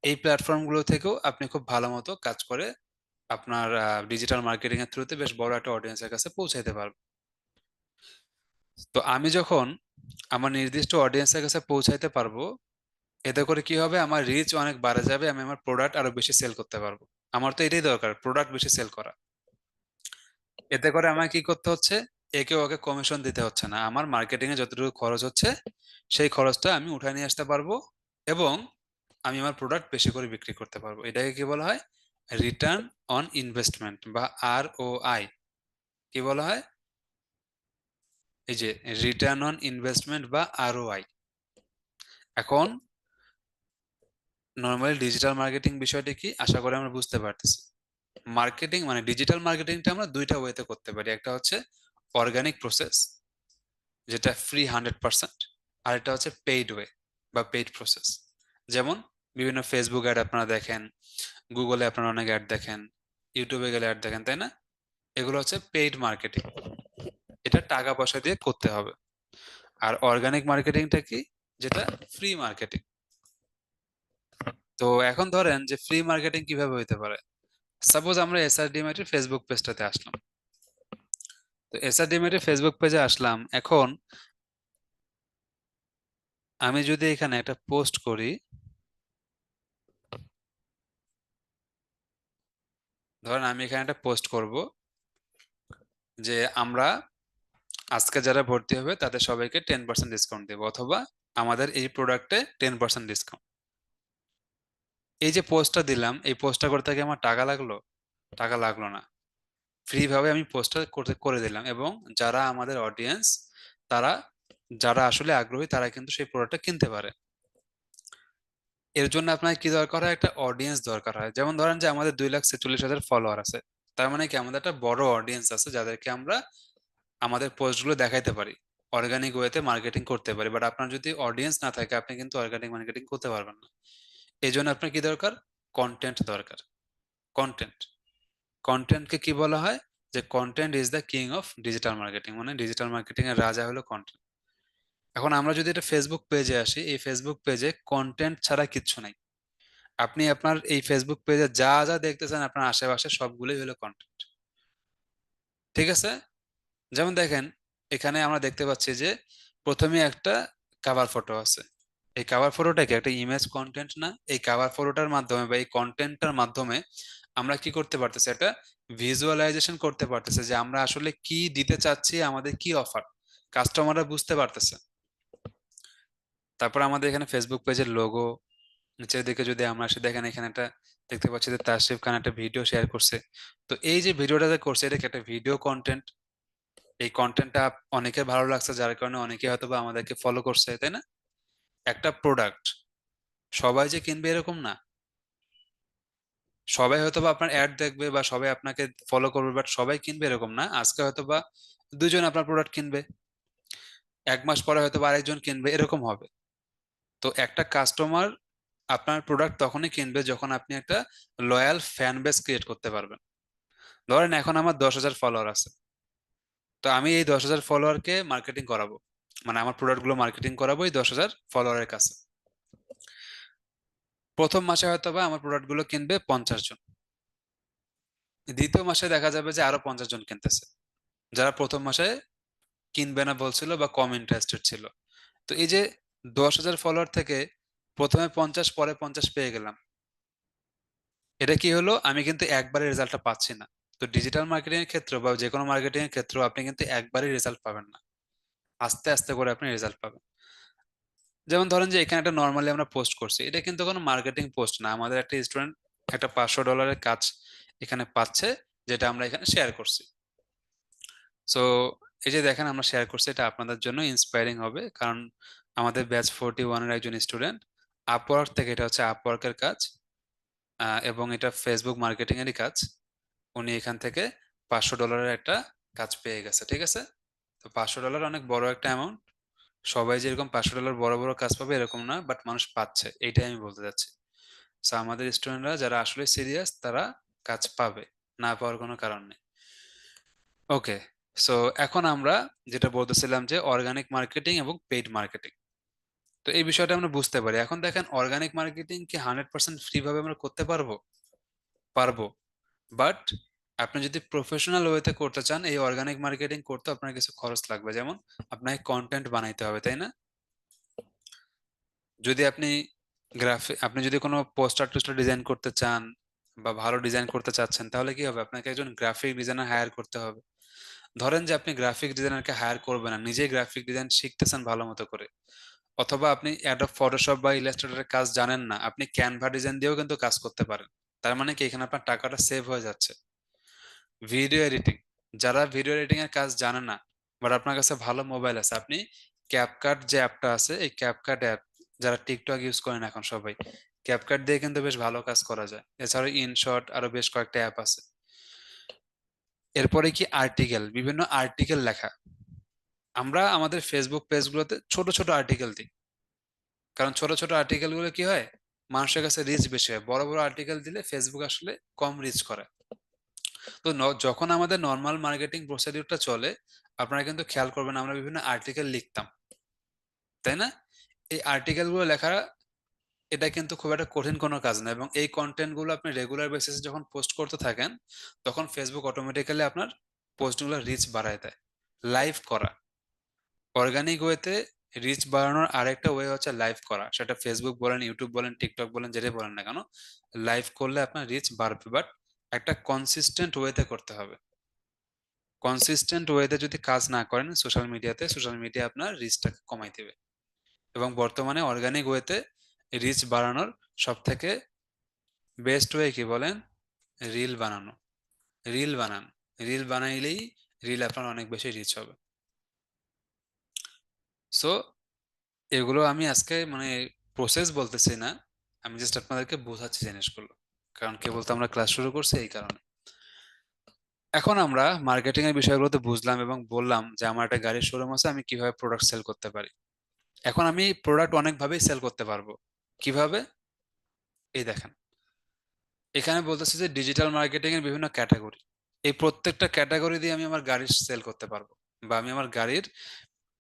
S1: এই প্ল্যাটফর্ম গুলো থেকেও আপনি খুব ভালো মতো কাজ করে আপনার ডিজিটাল মার্কেটিং এর থ্রুতে বেশ বড় একটা অডিয়েন্সের কাছে পৌঁছাইতে পারবেন। তো আমি যখন আমার নির্দিষ্ট অডিয়েন্সের কাছে পৌঁছাইতে পারবো, এতে করে কি হবে, আমার রিচ অনেক বাড়ে যাবে, আমি আমার প্রোডাক্ট আরো বেশি সেল করতে পারবো। আমার তো এটাই দরকার, প্রোডাক্ট বেশি সেল করা। এতে করে আমাকে কি করতে হচ্ছে, একে ওকে কমিশন দিতে হচ্ছে না, আমার মার্কেটিং এ যতটুকু খরচ হচ্ছে সেই খরচটা আমি উঠায় নিয়ে আসতে পারবো, এবং আমি আমার প্রোডাক্ট বেশি করে বিক্রি করতে পারবো। এটাকে কি বলা হয়? রিটার্ন অন ইনভেস্টমেন্ট বা ROI। কি বলা হয়? এই যে রিটার্ন অন ইনভেস্টমেন্ট বা ROI। এখন নর্মালি ডিজিটাল মার্কেটিং বিষয়টা কি আশা করি আমরা বুঝতে পারতেছি। মার্কেটিং মানে ডিজিটাল মার্কেটিংটা আমরা দুইটা ওয়েতে করতে পারি। একটা হচ্ছে অর্গানিক প্রসেস, যেটা ফ্রি 100%, আর এটা হচ্ছে পেইড ওয়ে বা পেইড প্রসেস। যেমন বিভিন্ন ফেসবুক অ্যাড আপনারা দেখেন, গুগলে আপনারা অনেক অ্যাড দেখেন, ইউটিউবে গেলে অ্যাড দেখেন, তাই না? এগুলো হচ্ছে পেইড মার্কেটিং, এটা টাকা পয়সা দিয়ে করতে হবে। আর অর্গানিক মার্কেটিংটা কি? যেটা ফ্রি মার্কেটিং। তো এখন ধরেন যে ফ্রি মার্কেটিং কিভাবে হইতে পারে। সাপোজ আমরা এসআরডিএম এর ফেসবুক পেজটাতে আসলাম। তো এসআরডিএম এর ফেসবুক পেজে আসলাম, এখন আমি যদি এখানে একটা পোস্ট করি, ধরেন আমি এখানে একটা পোস্ট করব যে আমরা আজকে যারা ভর্তি হবে তাদের সবাইকে 10% ডিসকাউন্ট দেবো, অথবা আমাদের এই প্রোডাক্টে 10% ডিসকাউন্ট। এই যে পোস্টটা দিলাম, এই পোস্টটা করতে কি আমার টাকা লাগলো? টাকা লাগলো না। ফ্রি ভাবে আমি পোস্টটা করতে করে দিলাম, এবং যারা আমাদের অডিয়েন্স, তারা যারা আসলে আগ্রহী তারা কিন্তু সেই প্রোডাক্টটা কিনতে পারে। এর জন্য আপনার কি দরকার হয়? একটা অডিয়েন্স দরকার হয়। যেমন ধরেন যে আমাদের 2,46,000 ফলোয়ার আছে, তার মানে কি আমাদের একটা বড় অডিয়েন্স আছে যাদেরকে আমরা আমাদের পোস্টগুলো দেখাইতে পারি, অর্গানিক ওয়েতে মার্কেটিং করতে পারি। বাট আপনার যদি অডিয়েন্স না থাকে, আপনি কিন্তু অর্গানিক মার্কেটিং করতে পারবেন না। এই জন্য আপনার কি দরকার? কন্টেন্ট দরকার। কন্টেন্ট, কন্টেন্টকে কি বলা হয়? যে content is the king of digital marketing, মানে ডিজিটাল মার্কেটিং এর রাজা হলো কন্টেন্ট। এখন আমরা যদি এটা ফেসবুক পেজে আসি, এই ফেসবুক পেজে কন্টেন্ট ছাড়া কিচ্ছু নাই। আপনি আপনার এই ফেসবুক পেজে যা যা দেখতেছেন আপনার আশেপাশে সবগুলোই হলো কন্টেন্ট। ঠিক আছে? যেমন দেখেন, এখানে আমরা দেখতে পাচ্ছি যে প্রথমে একটা কাভার ফটো আছে। এই কাভার ফটোটা কি একটা ইমেজ কন্টেন্ট না? এই কাভার ফটোটার মাধ্যমে বা এই কন্টেন্টটার মাধ্যমে আমরা কি করতে পারতেছি? একটা ভিজুয়ালাইজেশন করতে পারতেছে যে আমরা আসলে কি দিতে চাচ্ছি, আমাদের কি অফার, কাস্টমাররা বুঝতে পারতেছে। তারপর আমাদের এখানে ফেসবুক পেজের লোগো, নিচের দিকে যদি আমরা আসি, দেখেন এখানে একটা দেখতে পাচ্ছি যে তাশরিফ খান একটা ভিডিও শেয়ার করছে। তো এই যে ভিডিওটা যে করছে, এটা কি একটা ভিডিও কন্টেন্ট? এই কন্টেন্টটা অনেকের ভালো লাগছে, যার কারণে অনেকে হয়তো বা আমাদেরকে ফলো করছে, তাই না? একটা প্রোডাক্ট সবাই যে কিনবে এরকম না। সবাই হয়তো বা আপনার অ্যাড দেখবে বা সবাই আপনাকে ফলো করবে, বাট সবাই কিনবে এরকম না। আজকে হয়তো বা দুজন আপনার প্রোডাক্ট কিনবে, 1 মাস পরে হয়তো বা আরেকজন কিনবে, এরকম হবে। তো একটা কাস্টমার আপনার প্রোডাক্ট তখনই কিনবে যখন আপনি একটা লয়াল ফ্যান বেস ক্রিয়েট করতে পারবেন। ধরেন এখন আমার 10,000 ফলোয়ার আছে, তো আমি এই 10,000 ফলোয়ারকে মার্কেটিং করাবো, মানে আমার প্রোডাক্ট গুলো মার্কেটিং করাবো এই 10,000 ফলোয়ারের কাছে। প্রথম মাসে হয়তো বা আমার প্রোডাক্ট গুলো কিনবে 50 জন, দ্বিতীয় মাসে দেখা যাবে যে আরো 50 জন কিনতেছে, যারা প্রথম মাসে কিনবে না বলছিল বা কম ইন্টারেস্টেড ছিল। তো এই যে 10,000 ফলোয়ার থেকে প্রথমে 50, পরে 50 পেয়ে গেলাম, এটা কি হলো? আমি কিন্তু একবারে রেজাল্টটা পাচ্ছি না। তো ডিজিটাল মার্কেটিং এর ক্ষেত্রে বা যে কোনো মার্কেটিং এর ক্ষেত্রে আপনি কিন্তু একবারে রেজাল্ট পাবেন না, আস্তে আস্তে করে আপনি রেজাল্ট পাবেন। যেমন ধরেন যে এখানে একটা নর্মালি আমরা পোস্ট করছি, এটা কিন্তু কোনো মার্কেটিং পোস্ট না, আমাদের একটা স্টুডেন্ট একটা $500 কাজ এখানে পাচ্ছে, যেটা আমরা এখানে শেয়ার করছি। সো এই যে দেখেন আমরা শেয়ার করছি, এটা আপনাদের জন্য ইন্সপায়ারিং হবে, কারণ আমাদের ব্যাচ 41 এর একজন স্টুডেন্ট আপওয়ার্ক থেকে, এটা হচ্ছে আপওয়ার্কের কাজ, এবং এটা ফেসবুক মার্কেটিং এরই কাজ। উনি এখান থেকে $500 একটা কাজ পেয়ে গেছে। ঠিক আছে? তো $500 অনেক বড় একটা অ্যামাউন্ট। সবাই যেরকম $500 বড় বড় কাজ পাবে এরকম না, বাট মানুষ পাচ্ছে, এইটাই আমি বলতে চাচ্ছি। সো আমাদের স্টুডেন্টরা যারা আসলে সিরিয়াস তারা কাজ পাবে, না পাওয়ার কোনো কারণ নেই। ওকে, সো এখন আমরা যেটা বলতেছিলাম যে অর্গানিক মার্কেটিং এবং পেইড মার্কেটিং, তো এই বিষয়টা আমরা বুঝতে পারি। এখন দেখেন অর্গানিক মার্কেটিং কি 100% ফ্রি ভাবে আমরা করতে পারবো? পারবো। বাট আপনি যদি প্রফেশনাল ওয়েতে করতে চান, এই অর্গানিক মার্কেটিং করতে আপনার কিছু খরচ লাগবে। যেমন আপনাকে কন্টেন্ট বানাইতে হবে, তাই না? যদি আপনি আপনি যদি কোনো পোস্টার টোস্টার ডিজাইন করতে চান বা ভালো ডিজাইন করতে চাচ্ছেন, তাহলে কি হবে? আপনাকে একজন গ্রাফিক ডিজাইনার হায়ার করতে হবে। ধরেন যে আপনি গ্রাফিক ডিজাইনারকে হায়ার করবেন না, নিজেই গ্রাফিক ডিজাইন শিখতেছেন ভালো মতো করে, অথবা আপনি অ্যাডোব ফটোশপ বা ইলাস্ট্রেটরের কাজ জানেন না, আপনি ক্যানভা ডিজাইন দিয়েও কিন্তু কাজ করতে পারেন। তার মানে কি এখানে আপনার টাকাটা সেভ হয়ে যাচ্ছে। ভিডিও এডিটিং, যারা ভিডিও এডিটিং এর কাজ জানে না বাট আপনার কাছে ভালো মোবাইল আছে, আপনি ক্যাপকাট যে অ্যাপটা আছে, এই ক্যাপকাট অ্যাপ, যারা টিকটক ইউজ করেন এখন সবাই, ক্যাপকাট দিয়ে কিন্তু বেশ ভালো কাজ করা যায়। এছাড়াও ইনশট আরো বেশ কয়েকটা অ্যাপ আছে। এরপরে কি আর্টিকেল, বিভিন্ন আর্টিকেল লেখা, আমরা আমাদের ফেসবুক পেজগুলোতে ছোট ছোট আর্টিকেল দিই, কারণ ছোট ছোট আর্টিকেল গুলো কি হয়, মানুষের কাছে রিচ বেশি হয়। বড় বড় আর্টিকেল দিলে ফেসবুক আসলে কম রিচ করে। তো যখন আমাদের নর্মাল মার্কেটিং প্রসিডিউরটা চলে, আপনারা কিন্তু খেয়াল করবেন আমরা বিভিন্ন আর্টিকেল লিখতাম, তাই না? এই আর্টিকেল গুলো লেখা, এটা কিন্তু খুব একটা কঠিন কোনো কাজ না, এবং এই কন্টেন্ট গুলো আপনি রেগুলার বেসিসে যখন পোস্ট করতে থাকেন, তখন ফেসবুক অটোমেটিক্যালি আপনার পোস্টগুলো রিচ বাড়ায় দেয়। লাইভ করা, অর্গানিক ওয়েতে রিচ বাড়ানোর আরেকটা ওয়ে হচ্ছে লাইভ করা, সেটা ফেসবুক বলেন, ইউটিউব বলেন, টিকটক বলেন, যেটাই বলেন না কেন, লাইভ করলে আপনার রিচ বাড়বে, বাট একটা কনসিস্টেন্ট ওয়েতে করতে হবে। কনসিস্টেন্ট ওয়েতে যদি কাজ না করেন সোশ্যাল মিডিয়াতে, সোশ্যাল মিডিয়া আপনার রিচটাকে কমাই দেবে। এবং বর্তমানে অর্গানিক ওয়েতে রিচ বাড়ানোর সব থেকে বেস্ট ওয়ে কি বলেন? রিল বানানো। রিল বানান, রিল বানাইলেই রিল আপনার অনেক বেশি রিচ হবে। সো এগুলো আমি আজকে মানে প্রসেস বলতেছি না, আমি জাস্ট আপনাদেরকে বোঝাচ্ছি জিনিসগুলো, কারণ কেবল তো আমরা ক্লাস শুরু করছি এই কারণে। এখন আমরা মার্কেটিং এর বিষয়গুলোতে বুঝলাম এবং বললাম যে আমার একটা গাড়ির শোরুম আছে, আমি কিভাবে প্রোডাক্ট সেল করতে পারি। এখন আমি প্রোডাক্ট অনেক ভাবেই সেল করতে পারবো। কিভাবে? এই দেখেন, এখানে বলতেছে যে ডিজিটাল মার্কেটিং এর বিভিন্ন ক্যাটাগরি, এই প্রত্যেকটা ক্যাটাগরি দিয়ে আমি আমার গাড়ি সেল করতে পারবো, বা আমি আমার গাড়ির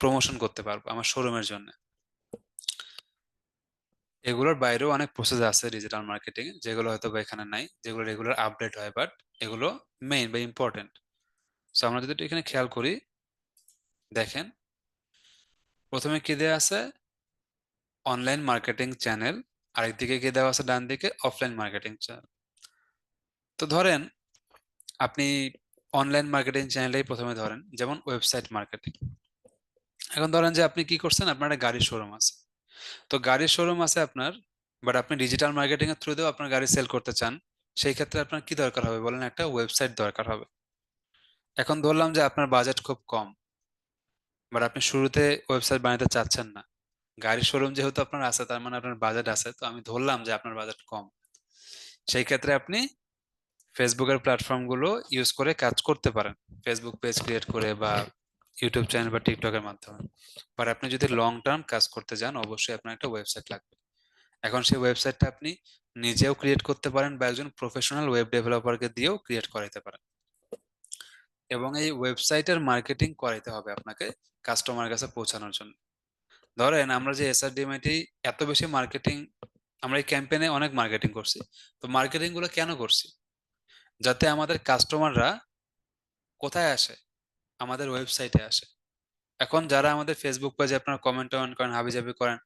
S1: প্রমোশন করতে পারবো আমার শোরুমের জন্য। এগুলোর বাইরেও অনেক প্রসেস আছে ডিজিটাল মার্কেটিং এ, যেগুলো হয়তো বা এখানে নাই, যেগুলো রেগুলার আপডেট হয়, বাট এগুলো মেইন বা ইম্পর্টেন্ট। সো আমরা যদি একটু এখানে খেয়াল করি, দেখেন প্রথমে কি দেওয়া আছে, অনলাইন মার্কেটিং চ্যানেল, আরেকদিকে কি দেওয়া আছে ডান দিকে, অফলাইন মার্কেটিং চ্যানেল। তো ধরেন আপনি অনলাইন মার্কেটিং চ্যানেলেই প্রথমে ধরেন, যেমন ওয়েবসাইট মার্কেটিং। এখন ধরেন যে আপনি কি করছেন, আপনার একটা গাড়ির শোরুম আছে, তো গাড়ির শোরুম আছে আপনার, বাট আপনি ডিজিটাল মার্কেটিং এর থ্রুতেও আপনার গাড়ি সেল করতে চান। সেই ক্ষেত্রে আপনার কি দরকার হবে বলেন? একটা ওয়েবসাইট দরকার হবে। এখন ধরলাম যে আপনার বাজেট খুব কম, বাট আপনি শুরুতে ওয়েবসাইট বানাতে চাচ্ছেন না। গাড়ির শোরুম যেহেতু আপনার আছে, তার মানে আপনার বাজেট আছে, তো আমি ধরলাম যে আপনার বাজেট কম। সেই ক্ষেত্রে আপনি ফেসবুকের প্ল্যাটফর্ম গুলো ইউজ করে কাজ করতে পারেন, ফেসবুক পেজ ক্রিয়েট করে বা ইউটিউব চ্যানেল বা টিকটকের মাধ্যমে। বাট আপনি যদি লং টার্ম কাজ করতে চান, অবশ্যই আপনার একটা ওয়েবসাইট লাগবে। এখন সেই ওয়েবসাইটটা আপনি নিজেও ক্রিয়েট করতে পারেন, বা একজন প্রফেশনাল ওয়েব ডেভেলপারকে দিয়েও ক্রিয়েট করাইতে পারেন। এবং এই ওয়েবসাইটের মার্কেটিং করাইতে হবে আপনাকে কাস্টমার কাছে পৌঁছানোর জন্য। ধরেন আমরা যে এসআরডিএমআইটি এত বেশি মার্কেটিং, আমরা এই ক্যাম্পেইনে অনেক মার্কেটিং করছি। তো মার্কেটিং গুলো কেন করছি? যাতে আমাদের কাস্টমাররা কোথায় আসে? আমাদের ওয়েবসাইটে আসে। এখন যারা আমাদের ফেসবুক পেজে আপনারা কমেন্ট টমেন্ট করেন, হাবিজাবি করেন,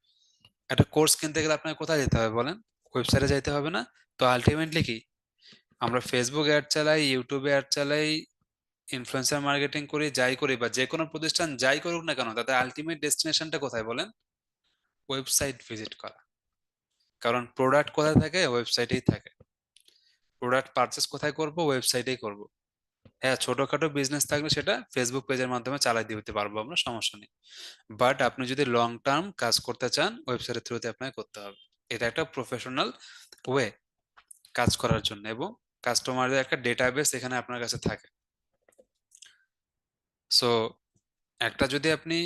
S1: একটা কোর্স কিনতে গেলে আপনাকে কোথায় যেতে হবে বলেন? ওয়েবসাইটে যাইতে হবে না? তো আলটিমেটলি কি, আমরা ফেসবুক অ্যাড চালাই, ইউটিউবে অ্যাড চালাই, ইনফ্লুয়েন্সার মার্কেটিং করি, যাই করি, বা যে কোনো প্রতিষ্ঠান যাই করুক না কেন, তাদের আলটিমেট ডেস্টিনেশনটা কোথায় বলেন? ওয়েবসাইট ভিজিট করা। কারণ প্রোডাক্ট কোথায় থাকে? ওয়েবসাইটেই থাকে। প্রোডাক্ট পারচেস কোথায় করব? ওয়েবসাইটেই করব। হ্যাঁ, ছোটখাটো বিজনেস থাকলে সেটা ফেসবুক পেজের মাধ্যমে চালাই দিতে পারবো আমরা, সমস্যা নেই। বাট আপনি যদি লং টার্ম কাজ করতে চান, ওয়েবসাইটের থ্রুতে আপনাকে করতে হবে। এটা একটা প্রফেশনাল ওয়ে কাজ করার জন্য, এবং কাস্টমারদের একটা ডেটাবেস এখানে আপনার কাছে থাকে। সো একটা যদি আপনি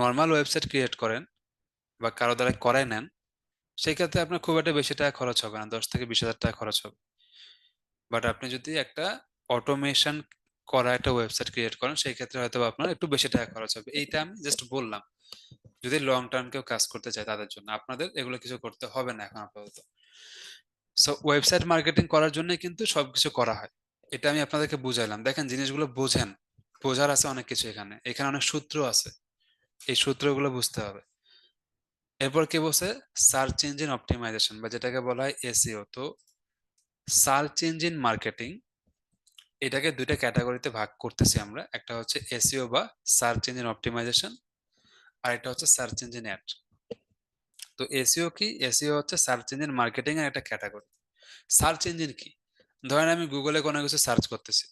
S1: নর্মাল ওয়েবসাইট ক্রিয়েট করেন বা কারো দ্বারা করায় নেন, সেই ক্ষেত্রে আপনার খুব একটা বেশি টাকা খরচ হবে না, 10 থেকে 20 হাজার টাকা খরচ হবে। বাট আপনি যদি একটা অটোমেশন করা একটা ওয়েবসাইট ক্রিয়েট করেন, সেই ক্ষেত্রে হয়তো আপনার একটু বেশি টাকা খরচ হবে। এইটা আমি জাস্ট বললাম, যদি লং টার্ম কেউ কাজ করতে চায় তাদের জন্য। আপনাদের এগুলো কিছু করতে হবে না এখন আপাতত। সো ওয়েবসাইট মার্কেটিং করার জন্য কিন্তু সবকিছু করা হয়, এটা আমি আপনাদেরকে বুঝাইলাম। দেখেন জিনিসগুলো বোঝেন, বোঝার আছে অনেক কিছু, এখানে এখানে অনেক সূত্র আছে, এই সূত্রগুলো বুঝতে হবে। এরপর কি বলছে? সার্চ ইঞ্জিন অপটিমাইজেশন, বা যেটাকে বলা হয় এসইও। তো সার্চ ইঞ্জিন মার্কেটিং এটাকে দুইটা ক্যাটাগরিতে ভাগ করতেছি আমরা, একটা হচ্ছে এসইও বা সার্চ ইঞ্জিন অপটিমাইজেশন, আর একটা হচ্ছে সার্চ ইঞ্জিন অ্যাড। তো এসইও কি? এসইও হচ্ছে সার্চ ইঞ্জিন মার্কেটিং এর একটা ক্যাটাগরি। সার্চ ইঞ্জিন কি? ধরেন আমি গুগলে কোনো কিছু সার্চ করতেছি,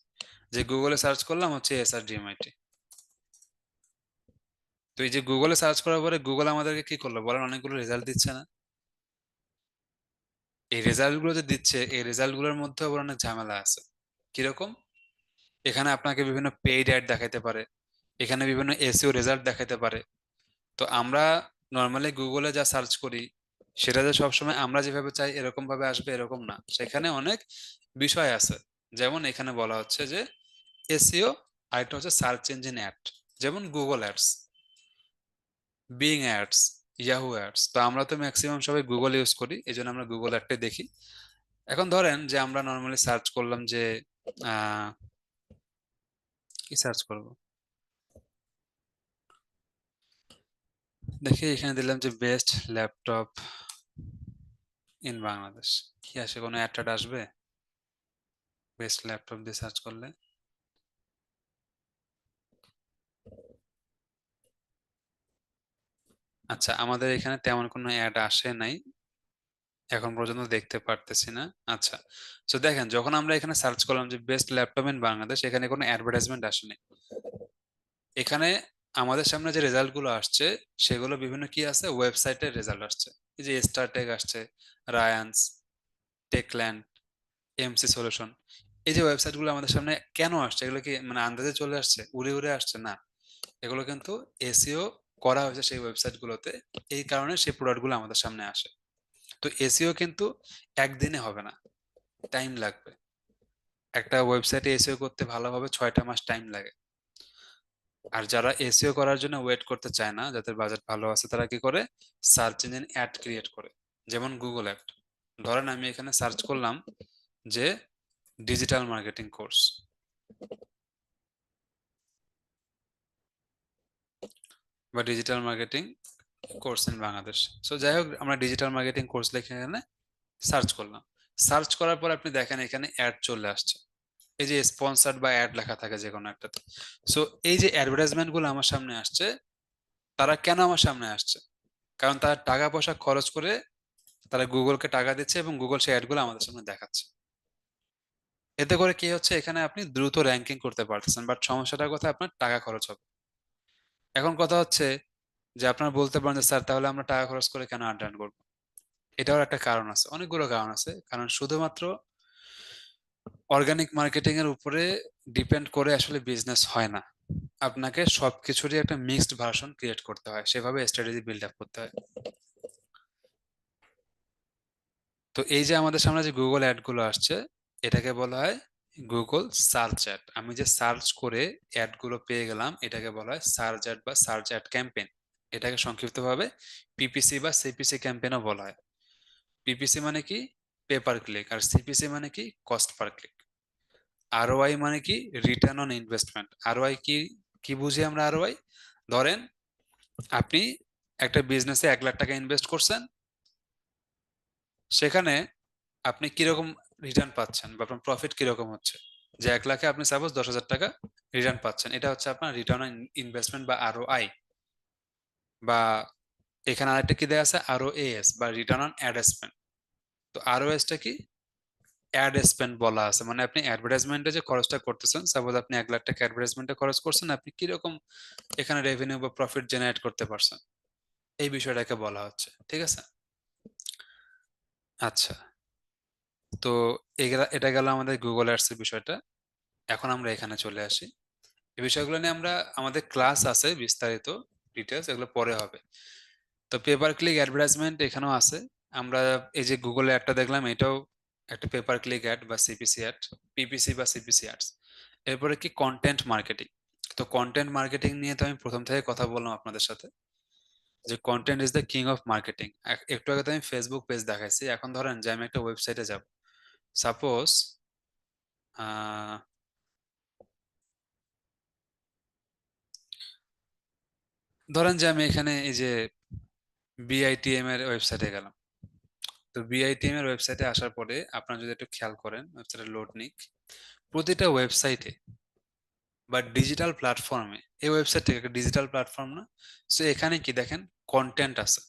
S1: যে গুগলে সার্চ করলাম হচ্ছে এসআরডিএমআইটি। তো এই যে গুগলে সার্চ করার পরে গুগল আমাদেরকে কি করলো বলেন, অনেকগুলো রেজাল্ট দিচ্ছে না? এই রেজাল্ট গুলো যে দিচ্ছে, এই রেজাল্ট গুলোর মধ্যে আবার অনেক ঝামেলা আছে। কিরকম? এখানে আপনাকে বিভিন্ন পেইড অ্যাড দেখাইতে পারে, এখানে বিভিন্ন এসইও রেজাল্ট দেখাইতে পারে। তো আমরা নর্মালি গুগলে যা সার্চ করি, সেটা যে সবসময় আমরা যেভাবে চাই এরকম ভাবে আসবে এরকম না, সেখানে অনেক বিষয় আছে। যেমন এখানে বলা হচ্ছে যে এসইও, আরেকটা হচ্ছে সার্চ ইঞ্জিন অ্যাড, যেমন Google ads, being ads, Yahoo ads. তো আমরা তো ম্যাক্সিমাম সবাই গুগল ইউজ করি, এই জন্য আমরা গুগল অ্যাডটাই দেখি। এখন ধরেন যে আমরা নর্মালি সার্চ করলাম যে আহ কি সার্চ করব, দেখি এখানে দিলাম যে বেস্ট ল্যাপটপ ইন বাংলাদেশ। কি আসে, কোনো অ্যাড আসবে? বেস্ট ল্যাপটপ দিয়ে সার্চ করলে? আচ্ছা, আমাদের এখানে তেমন কোনো অ্যাড আসে নাই, এখন পর্যন্ত দেখতে পারতেছি না। আচ্ছা, তো দেখেন যখন আমরা এখানে সার্চ করলাম যে বেস্ট ল্যাপটপ ইন বাংলাদেশ, এখানে কোনো অ্যাডভার্টাইজমেন্ট আসেনি। এখানে আমাদের সামনে যে রেজাল্ট গুলো আসছে, সেগুলো বিভিন্ন কি আছে, ওয়েবসাইটের রেজাল্ট আসছে। এই যে স্টারটেক আসছে, রায়ান্স, টেকল্যান্ড, এমসি সলিউশন। এই যে ওয়েবসাইট গুলো আমাদের সামনে কেন আসছে, এগুলো কি মানে আন্দাজে চলে আসছে, উড়ে উড়ে আসছে? না, এগুলো কিন্তু এসইও করা হয়েছে সেই ওয়েবসাইট গুলোতে, এই কারণে সেই প্রোডাক্ট গুলো আমাদের সামনে আসে। তো এসইও কিন্তু একদিনে হবে না, টাইম লাগবে। একটা ওয়েবসাইটে এসইও করতে ভালোভাবে 6টা মাস টাইম লাগে। আর যারা এসইও করার জন্য ওয়েট করতে চায় না, যাদের বাজেট ভালো আছে, তারা কি করে, সার্চ ইঞ্জিন অ্যাড ক্রিয়েট করে, যেমন গুগল অ্যাড। ধরেন আমি এখানে সার্চ করলাম যে ডিজিটাল মার্কেটিং কোর্স, বা digital marketing course in Bangladesh. So যাই হোক, আমরা ডিজিটাল মার্কেটিং কোর্স লিখে এখানে সার্চ করলাম। সার্চ করার পর আপনি দেখেন এখানে অ্যাড চলে আসছে, এই যে স্পন্সার্ড বা অ্যাড লেখা থাকে যে কোনো একটাতে। সো এই যে অ্যাডভার্টাইজমেন্ট গুলো আমার সামনে আসছে, তারা কেন আমার সামনে আসছে? কারণ তারা টাকা পয়সা খরচ করে তারা গুগলকে টাকা দিচ্ছে, এবং গুগল সেই অ্যাড গুলো আমাদের সামনে দেখাচ্ছে। এতে করে কি হচ্ছে, এখানে আপনি দ্রুত র্যাঙ্কিং করতে পারতেছেন, বাট সমস্যাটা কোথায়, আপনার টাকা খরচ হবে। এখন কথা হচ্ছে যে আপনারা বলতে পারেন যে স্যার তাহলে আমরা টাকা খরচ করে কেন আর্ন করবো? এটাও একটা কারণ আছে, অনেকগুলো কারণ আছে। কারণ শুধুমাত্র অর্গানিক মার্কেটিং এর উপরে ডিপেন্ড করে আসলে বিজনেস হয় না। আপনাকে সবকিছুরই একটা মিক্সড ভার্সন ক্রিয়েট করতে হয়, সেভাবে স্ট্র্যাটেজি বিল্ড আপ করতে হয়। তো এই যে আমাদের সামনে যে গুগল অ্যাড গুলো আসছে, এটাকে বলা হয় গুগল সার্চ অ্যাড। আমি যে সার্চ করে অ্যাড গুলো পেয়ে গেলাম, এটাকে বলা হয় সার্চ অ্যাড বা সার্চ অ্যাড ক্যাম্পেইন। এটাকে সংক্ষিপ্তভাবে পিপিসি বা সিপিসি ক্যাম্পেইনও বলা হয়। পিপিসি মানে কি, পেপার ক্লিক, আর সিপিসি মানে কি, কস্ট পার ক্লিক। আরওআই মানে কি, রিটার্ন অন ইনভেস্টমেন্ট। আরওআই কি, কি বুঝি আমরা আরওআই? ধরেন আপনি একটা বিজনেসে 1 লাখ টাকা ইনভেস্ট করছেন, সেখানে আপনি কিরকম রিটার্ন পাচ্ছেন, বা আপনার প্রফিট কিরকম হচ্ছে। যে 1 লাখে আপনি সাপোজ 10,000 টাকা রিটার্ন পাচ্ছেন, এটা হচ্ছে আপনার রিটার্ন অন ইনভেস্টমেন্ট বা আরওআই। বা এখানে আরেকটা কি দেয়া আছে, আরওএএস বা রিটার্ন অন অ্যাড স্পেন্ড। তো আরওএস টা কি, অ্যাড স্পেন্ড বলা আছে, মানে আপনি অ্যাডভার্টাইজমেন্টে যে খরচটা করতেছেন, সাপোজ আপনি 1 লাখ টাকা অ্যাডভার্টাইজমেন্টে খরচ করছেন, আপনি কিরকম এখানে রেভিনিউ বা প্রফিট জেনারেট করতে পারছেন, এই বিষয়টাকে বলা হচ্ছে। ঠিক আছে? আচ্ছা, তো এটা গেল আমাদের গুগল অ্যাডস এর বিষয়টা। এখন আমরা এখানে চলে আসি। এই বিষয়গুলো নিয়ে আমরা, আমাদের ক্লাস আছে বিস্তারিত, ডিটেলস, এগুলো পরে হবে। তো পেপার ক্লিক অ্যাডভার্টাইজমেন্ট এখানেও আছে। আমরা এই যে গুগলে অ্যাডটা দেখলাম, এটাও একটা পেপার ক্লিক অ্যাড বা সিপিসি অ্যাড, পিপিসি বা সিপিসি অ্যাডস। এরপরে কি, কন্টেন্ট মার্কেটিং। তো কন্টেন্ট মার্কেটিং নিয়ে তো আমি প্রথম থেকে কথা বললাম আপনাদের সাথে, যে content is the king of marketing. একটু আগে তো আমি ফেসবুক পেজ দেখাইছি, এখন ধরেন যে আমি একটা ওয়েবসাইটে যাব, সাপোজ আহ ধরেন যে আমি এখানে এই যে বিআইটিএম এর ওয়েবসাইটে গেলাম। তো বিআইটিএম এর ওয়েবসাইটে আসার পরে আপনারা যদি একটু খেয়াল করেন, ওয়েবসাইটে লোড নিক। প্রতিটা ওয়েবসাইটে বা ডিজিটাল প্ল্যাটফর্মে, এই ওয়েবসাইটটা একটা ডিজিটাল প্ল্যাটফর্ম না? সো এখানে কি দেখেন, কন্টেন্ট আছে।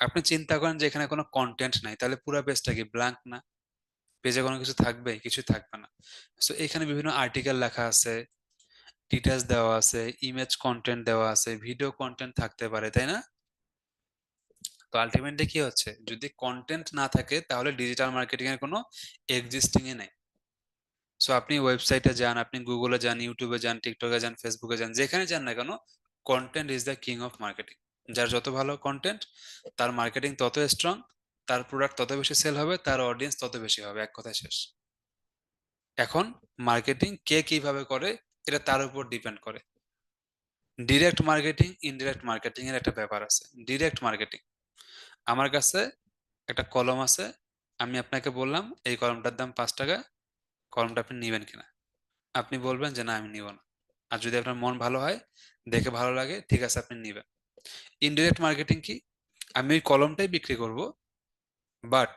S1: আপনি চিন্তা করেন যে এখানে কোনো কন্টেন্ট নাই, তাহলে পুরো পেজটা কি ব্ল্যাঙ্ক না? পেজে কোনো কিছু থাকবে? কিছুই থাকবে না। সো এখানে বিভিন্ন আর্টিকেল লেখা আছে, ডিটেলস দেওয়া আছে, ইমেজ কন্টেন্ট দেওয়া আছে, ভিডিও কন্টেন্ট থাকতে পারে, তাই না? তো আলটিমেটলি কি হচ্ছে, যদি কন্টেন্ট না থাকে তাহলে ডিজিটাল মার্কেটিং এর কোনো এক্সিস্টিং এ নেই। সো আপনি ওয়েবসাইটে যান, আপনি গুগলে যান, ইউটিউবে যান, টিকটকে যান, ফেসবুকে যান, যেখানে যান না কেন, content is the king of marketing. যার যত ভালো কন্টেন্ট, তার মার্কেটিং তত স্ট্রং, তার প্রোডাক্ট তত বেশি সেল হবে, তার অডিয়েন্স তত বেশি হবে, এক কথায় শেষ। এখন মার্কেটিং কে কিভাবে করে, এটা তার উপর ডিপেন্ড করে। ডিরেক্ট মার্কেটিং, ইনডিরেক্ট মার্কেটিং এর একটা ব্যাপার আছে। ডিরেক্ট মার্কেটিং, আমার কাছে একটা কলম আছে, আমি আপনাকে বললাম এই কলমটার দাম 5 টাকা, কলমটা আপনি নিবেন কিনা? আপনি বলবেন যে না আমি নিব না। আর যদি আপনার মন ভালো হয়, দেখে ভালো লাগে, ঠিক আছে আপনি নিবেন। ইনডিরেক্ট মার্কেটিং কি, আমি ওই কলমটাই বিক্রি করব, বাট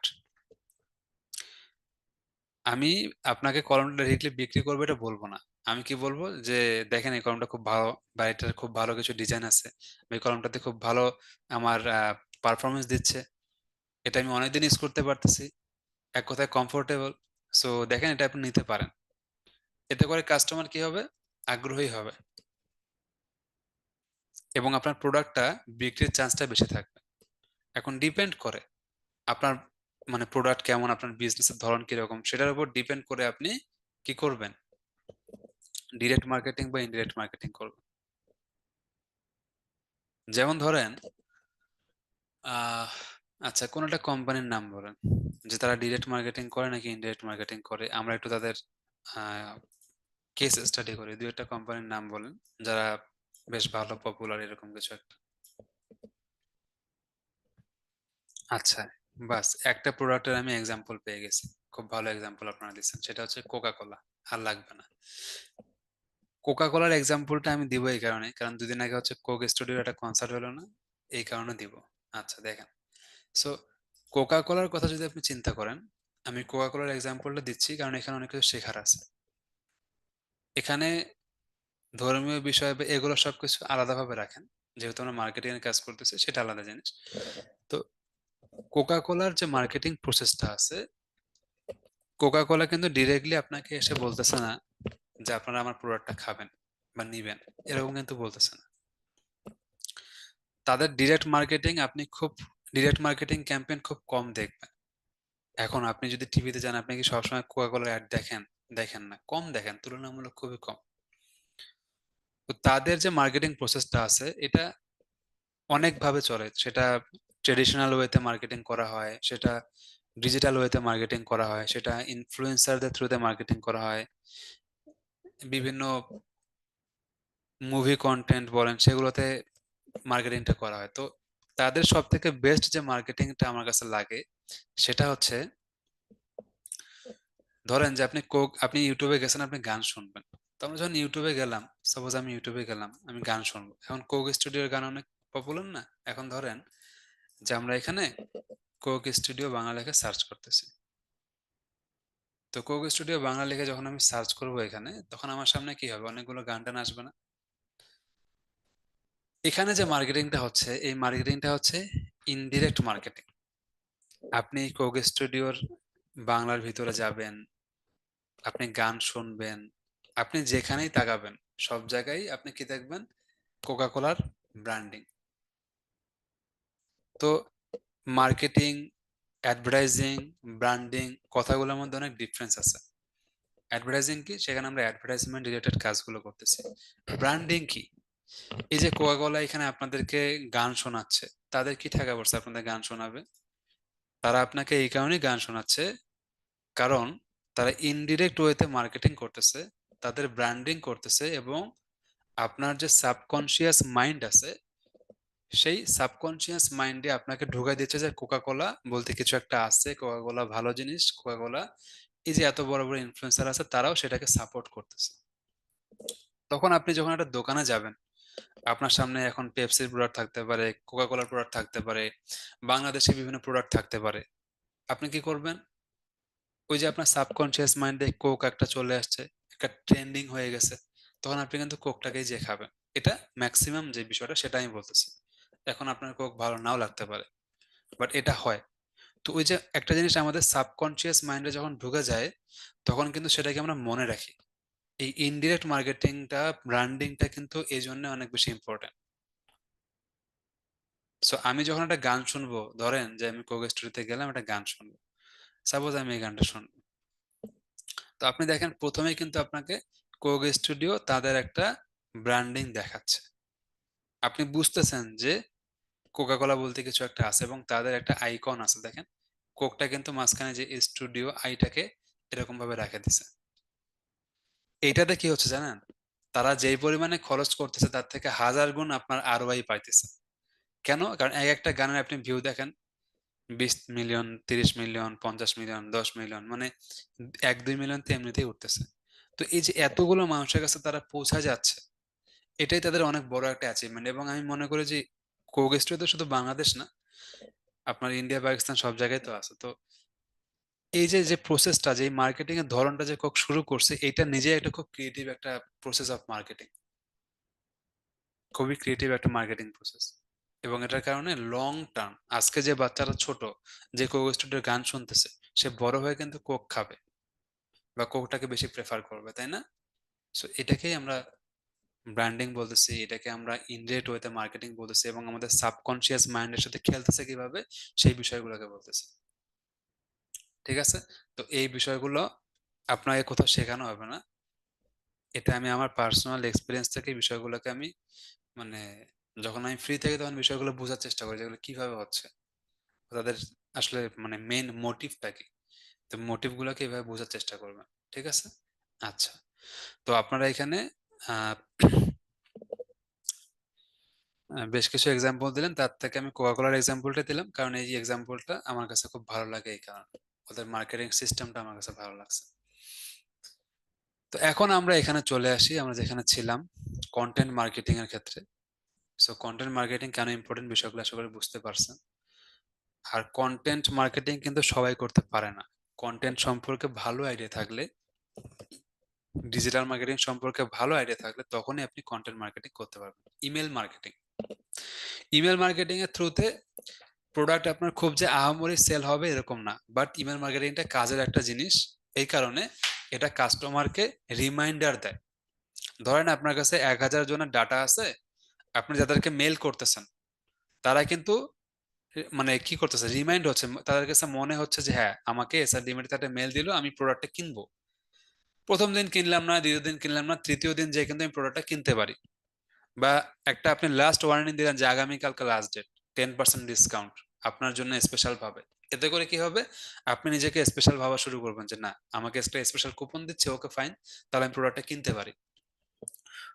S1: আমি আপনাকে কলমটা ডিরেক্টলি বিক্রি করবো এটা বলবো না। আমি কি বলবো যে দেখেন এই কলমটা খুব ভালো, বা এটার খুব ভালো কিছু ডিজাইন আছে, এই কলমটাতে খুব ভালো আমার পারফরমেন্স দিচ্ছে, এটা আমি অনেকদিন ইউজ করতে পারতেছি, এক কথায় কমফোর্টেবল। সো দেখেন এটা আপনি নিতে পারেন। এতে করে কাস্টমার কি হবে, আগ্রহী হবে, এবং আপনার প্রোডাক্টটা বিক্রির চান্সটা বেশি থাকবে। এখন ডিপেন্ড করে আপনার মানে প্রোডাক্ট কেমন, আপনার বিজনেসের ধরন কিরকম, সেটার উপর ডিপেন্ড করে আপনি কি করবেন, ডিরেক্ট মার্কেটিং বা ইনডিরেক্ট মার্কেটিং করবেন। যেমন ধরেন আহ আচ্ছা, কোন একটা কোম্পানির নাম বলেন যে তারা ডিরেক্ট মার্কেটিং করে নাকি ইনডিরেক্ট মার্কেটিং করে, আমরা একটু তাদের কেস স্টাডি করি। দুই একটা কোম্পানির নাম বলেন যারা বেশ ভালো, পপুলার, এরকম কিছু একটা। আচ্ছা, বাস একটা প্রোডাক্টের আমি এক্সাম্পল পেয়ে গেছি, খুব ভালো এক্সাম্পল আপনারা দিচ্ছেন, সেটা হচ্ছে কোকা কোলা। আর লাগবে না। কোকা কোলার এক্সাম্পলটা আমি দিব এই কারণে, কারণ দুদিন আগে হচ্ছে কোক স্টুডিওর একটা কনসার্ট হলো না, এই কারণে দিব। আচ্ছা দেখেন, সো কোকা কোলার কথা যদি আপনি চিন্তা করেন, আমি কোকা কোলার এক্সাম্পলটা দিচ্ছি কারণ এখানে অনেক কিছু শেখার আছে। এখানে ধর্মীয় বিষয় বা এগুলো সবকিছু আলাদাভাবে রাখেন, যেহেতু আমরা মার্কেটিং এর কাজ করতেছি, সেটা আলাদা জিনিস। তো কোকা কোলার যে মার্কেটিং প্রসেসটা আছে, কোকা কোলা কিন্তু ডিরেক্টলি আপনাকে এসে বলতেছে না যে আপনারা আমার প্রোডাক্টটা খাবেন বা নিবেন, এরকম কিন্তু বলতেছে না। তাদের ডিরেক্ট মার্কেটিং আপনি খুব, ডিরেক্ট মার্কেটিং ক্যাম্পেইন খুব কম দেখবেন। এখন আপনি যদি টিভিতে যান, আপনি কি সবসময় কোকা কোলার অ্যাড দেখেন? দেখেন না, কম দেখেন, তুলনামূলক খুবই কম। তো তাদের যে মার্কেটিং প্রসেসটা আছে, এটা অনেক ভাবে চলে। সেটা ট্রেডিশনাল ওয়েতে মার্কেটিং করা হয়, সেটা ডিজিটাল ওয়েতে মার্কেটিং করা হয়, সেটা ইনফ্লুয়েন্সারদের থ্রুতে মার্কেটিং করা হয়, বিভিন্ন মুভি কন্টেন্ট বলেন সেগুলোতে মার্কেটিংটা করা হয়। তো তাদের সব থেকে বেস্ট যে মার্কেটিংটা আমার কাছে লাগে, সেটা হচ্ছে, ধরেন যে আপনি ইউটিউবে গেছেন, আপনি গান শুনবেন। তো আমরা যখন ইউটিউবে গেলাম, সাপোজ আমি ইউটিউবে গেলাম, আমি গান শুনবো, এখন কোক স্টুডিওর গান অনেক পপুলার না? এখন ধরেন যে আমরা এখানে কোক স্টুডিও বাংলা লেখে সার্চ করতেছি। তো কোক স্টুডিও বাংলা লিখে যখন আমি সার্চ করব এখানে, তখন আমার সামনে কি হবে, অনেকগুলো গান টান আসবে না? এখানে যে মার্কেটিংটা হচ্ছে, এই মার্কেটিংটা হচ্ছে ইনডিরেক্ট মার্কেটিং। আপনি কোক স্টুডিওর বাংলার ভিতরে যাবেন, আপনি গান শুনবেন, আপনি যেখানেই তাকাবেন, সব জায়গায় আপনি কি দেখবেন, কোকা কোলার ব্র্যান্ডিং। তো মার্কেটিং, অ্যাডভার্টাইজিং, ব্র্যান্ডিং, কথাগুলোর মধ্যে অনেক ডিফারেন্স আছে। অ্যাডভার্টাইজিং কি, সেখানে আমরা অ্যাডভার্টাইজমেন্ট রিলেটেড কাজগুলো করতেছি। ব্র্যান্ডিং কি, এই যে কোকা কোলা এখানে আপনাদেরকে গান শোনাচ্ছে, তাদের কি টাকা পড়ছে আপনাদের গান শোনাবে? তারা আপনাকে এই কারণেই গান শোনাচ্ছে, কারণ তারা ইনডিরেক্ট ওয়েতে মার্কেটিং করতেছে, তাদের ব্র্যান্ডিং করতেছে, এবং আপনার যে সাবকনশিয়াস মাইন্ড আছে, সেই সাবকনশিয়াস মাইন্ডে আপনাকে ঢোকাই দিচ্ছে যে কোকা কোলা বলতে কিছু একটা আছে, কোকা কোলা ভালো জিনিস, কোকা কোলা, এই যে এত বড় বড় ইনফ্লুয়েন্সার আছে তারাও সেটাকে সাপোর্ট করতেছে। তখন আপনি যখন একটা দোকানে যাবেন, আপনার সামনে এখন পেপসির প্রোডাক্ট থাকতে পারে, কোকা কোলার প্রোডাক্ট থাকতে পারে, বাংলাদেশে বিভিন্ন প্রোডাক্ট থাকতে পারে, আপনি কি করবেন, ওই যে আপনার সাবকনসিয়াস মাইন্ডে কোক একটা চলে আসছে, একটা ট্রেন্ডিং হয়ে গেছে, তখন আপনি কিন্তু কোকটাকেই যে খাবেন। এটা ম্যাক্সিমাম যে বিষয়টা সেটা আমি বলতেছি। এখন আপনার কোক ভালো নাও লাগতে পারে, বাট এটা হয়। তো ওই যে একটা জিনিস আমাদের সাবকনসিয়াস মাইন্ডে যখন ঢুকে যায়, তখন কিন্তু সেটাকে আমরা মনে রাখি। এই ইনডিরেক্ট মার্কেটিংটা, ব্র্যান্ডিংটা কিন্তু এই জন্য অনেক বেশি ইম্পর্টেন্ট। সো আমি যখন একটা গান শুনবো, ধরেন যে আমি কোক স্টোরিতে গেলাম একটা গান শুনবো, সাপোজ আমি এই গানটা শুনবো, তো আপনি দেখেন প্রথমেই কিন্তু আপনাকে কোক স্টুডিও তাদের একটা ব্র্যান্ডিং দেখাচ্ছে। আপনি বুঝতেছেন যে কোকা কোলা বলতে কিছু একটা আছে এবং তাদের একটা আইকন আছে, দেখেন কোকটা কিন্তু মাঝখানে যে স্টুডিও আইটাকে এরকম ভাবে রেখে দিছে। এইটাতে কি হচ্ছে জানেন, তারা যেই পরিমাণে খরচ করতেছে তার থেকে হাজার গুণ আপনার আরওআই পাইতেছে। কেন? কারণ এক একটা গানের আপনি ভিউ দেখেন, 20 মিলিয়ন, 30 মিলিয়ন, 50 মিলিয়ন, 10 মিলিয়ন, মানে 1-2 মিলিয়ন তো এমনিতেই উঠতেছে। তো এই যে এতগুলো মানুষের কাছে তারা পৌঁছা যাচ্ছে, এটাই তাদের অনেক বড় একটা অ্যাচিভমেন্ট। এবং আমি মনে করি যে কোক স্টোরি তো শুধু বাংলাদেশ না, আপনার ইন্ডিয়া পাকিস্তান সব জায়গায় তো আছে। তো এই যে যে প্রসেসটা, যে মার্কেটিং এর ধরনটা যে কোক শুরু করছে, এটা নিজে একটা খুব ক্রিয়েটিভ একটা প্রসেস অফ মার্কেটিং, খুবই ক্রিয়েটিভ একটা মার্কেটিং প্রসেস। এবং এটার কারণে লং টার্ম, আজকে যে বাচ্চারা ছোট, যে কোক স্টুডিওর গান শুনতেছে, সে বড় হয়ে কিন্তু কোক খাবে বা কোকটাকে বেশি প্রেফার করবে, তাই না? সো এটাকেই আমরা ব্র্যান্ডিং বলতেছি, এটাকে আমরা ইনডিরেক্ট ওয়েতে মার্কেটিং বলতেছি, এবং আমাদের সাবকনসিয়াস মাইন্ডের সাথে খেলতেছে কিভাবে, সেই বিষয়গুলোকে বলতেছি। ঠিক আছে? তো এই বিষয়গুলো আপনাকে কোথাও শেখানো হবে না, এটা আমি আমার পার্সোনাল এক্সপিরিয়েন্স থেকে এই বিষয়গুলোকে আমি, মানে যখন আমি ফ্রি থাকি তখন বিষয়গুলো বোঝার চেষ্টা করি যেগুলো কিভাবে হচ্ছে, তাদের আসলে মানে মেইন মোটিভটা কি। তো মোটিভ গুলোকে এভাবে বোঝার চেষ্টা করবেন। ঠিক আছে? আচ্ছা। তো আপনারা এখানে আহ বেশ কিছু এক্সাম্পল দিলেন, তার থেকে আমি কোকা কোলার এক্সাম্পলটা দিলাম কারণ এই এক্সাম্পলটা আমার কাছে খুব ভালো লাগে, এই কারণে ওদের মার্কেটিং সিস্টেমটা আমার কাছে ভালো লাগছে। তো এখন আমরা এখানে চলে আসি, আমরা যেখানে ছিলাম, কন্টেন্ট মার্কেটিং এর ক্ষেত্রে। সো কন্টেন্ট মার্কেটিং কেন ইম্পর্টেন্ট, বিষয়গুলো আশা করি বুঝতে পারছেন। আর কন্টেন্ট মার্কেটিং কিন্তু সবাই করতে পারে না। কন্টেন্ট সম্পর্কে ভালো আইডিয়া থাকলে, ডিজিটাল মার্কেটিং সম্পর্কে ভালো আইডিয়া থাকলে, তখনই আপনি কন্টেন্ট মার্কেটিং করতে পারবেন। ইমেল মার্কেটিং, ইমেল মার্কেটিং এর থ্রুতে প্রোডাক্ট আপনার খুব যে আহামরি সেল হবে এরকম না, বাট ইমেল মার্কেটিংটা কাজের একটা জিনিস। এই কারণে এটা কাস্টমারকে রিমাইন্ডার দেয়। ধরেন আপনার কাছে 1000 জনের ডাটা আছে, আপনি যাদেরকে মেল করতেছেন, তারা কিন্তু মানে কি করতেছে, রিমাইন্ড হচ্ছে, তাদের কাছে মনে হচ্ছে যে হ্যাঁ আমাকে এসআর লিমিটেড একটা মেল দিল, আমি প্রোডাক্টটা কিনবো। প্রথম দিন কিনলাম না, দ্বিতীয় দিন কিনলাম না, তৃতীয় দিন যে কিন্তু আমি প্রোডাক্টটা কিনতে পারি। বা একটা আপনি লাস্ট ওয়ার্নিং দিলেন যে আগামীকালকে লাস্ট ডেট, 10% ডিসকাউন্ট আপনার জন্য স্পেশাল ভাবে। এতে করে কি হবে, আপনি নিজেকে স্পেশাল ভাবা শুরু করবেন যে না, আমাকে একটা স্পেশাল কুপন দিচ্ছে, ওকে ফাইন, তাহলে আমি প্রোডাক্টটা কিনতে পারি।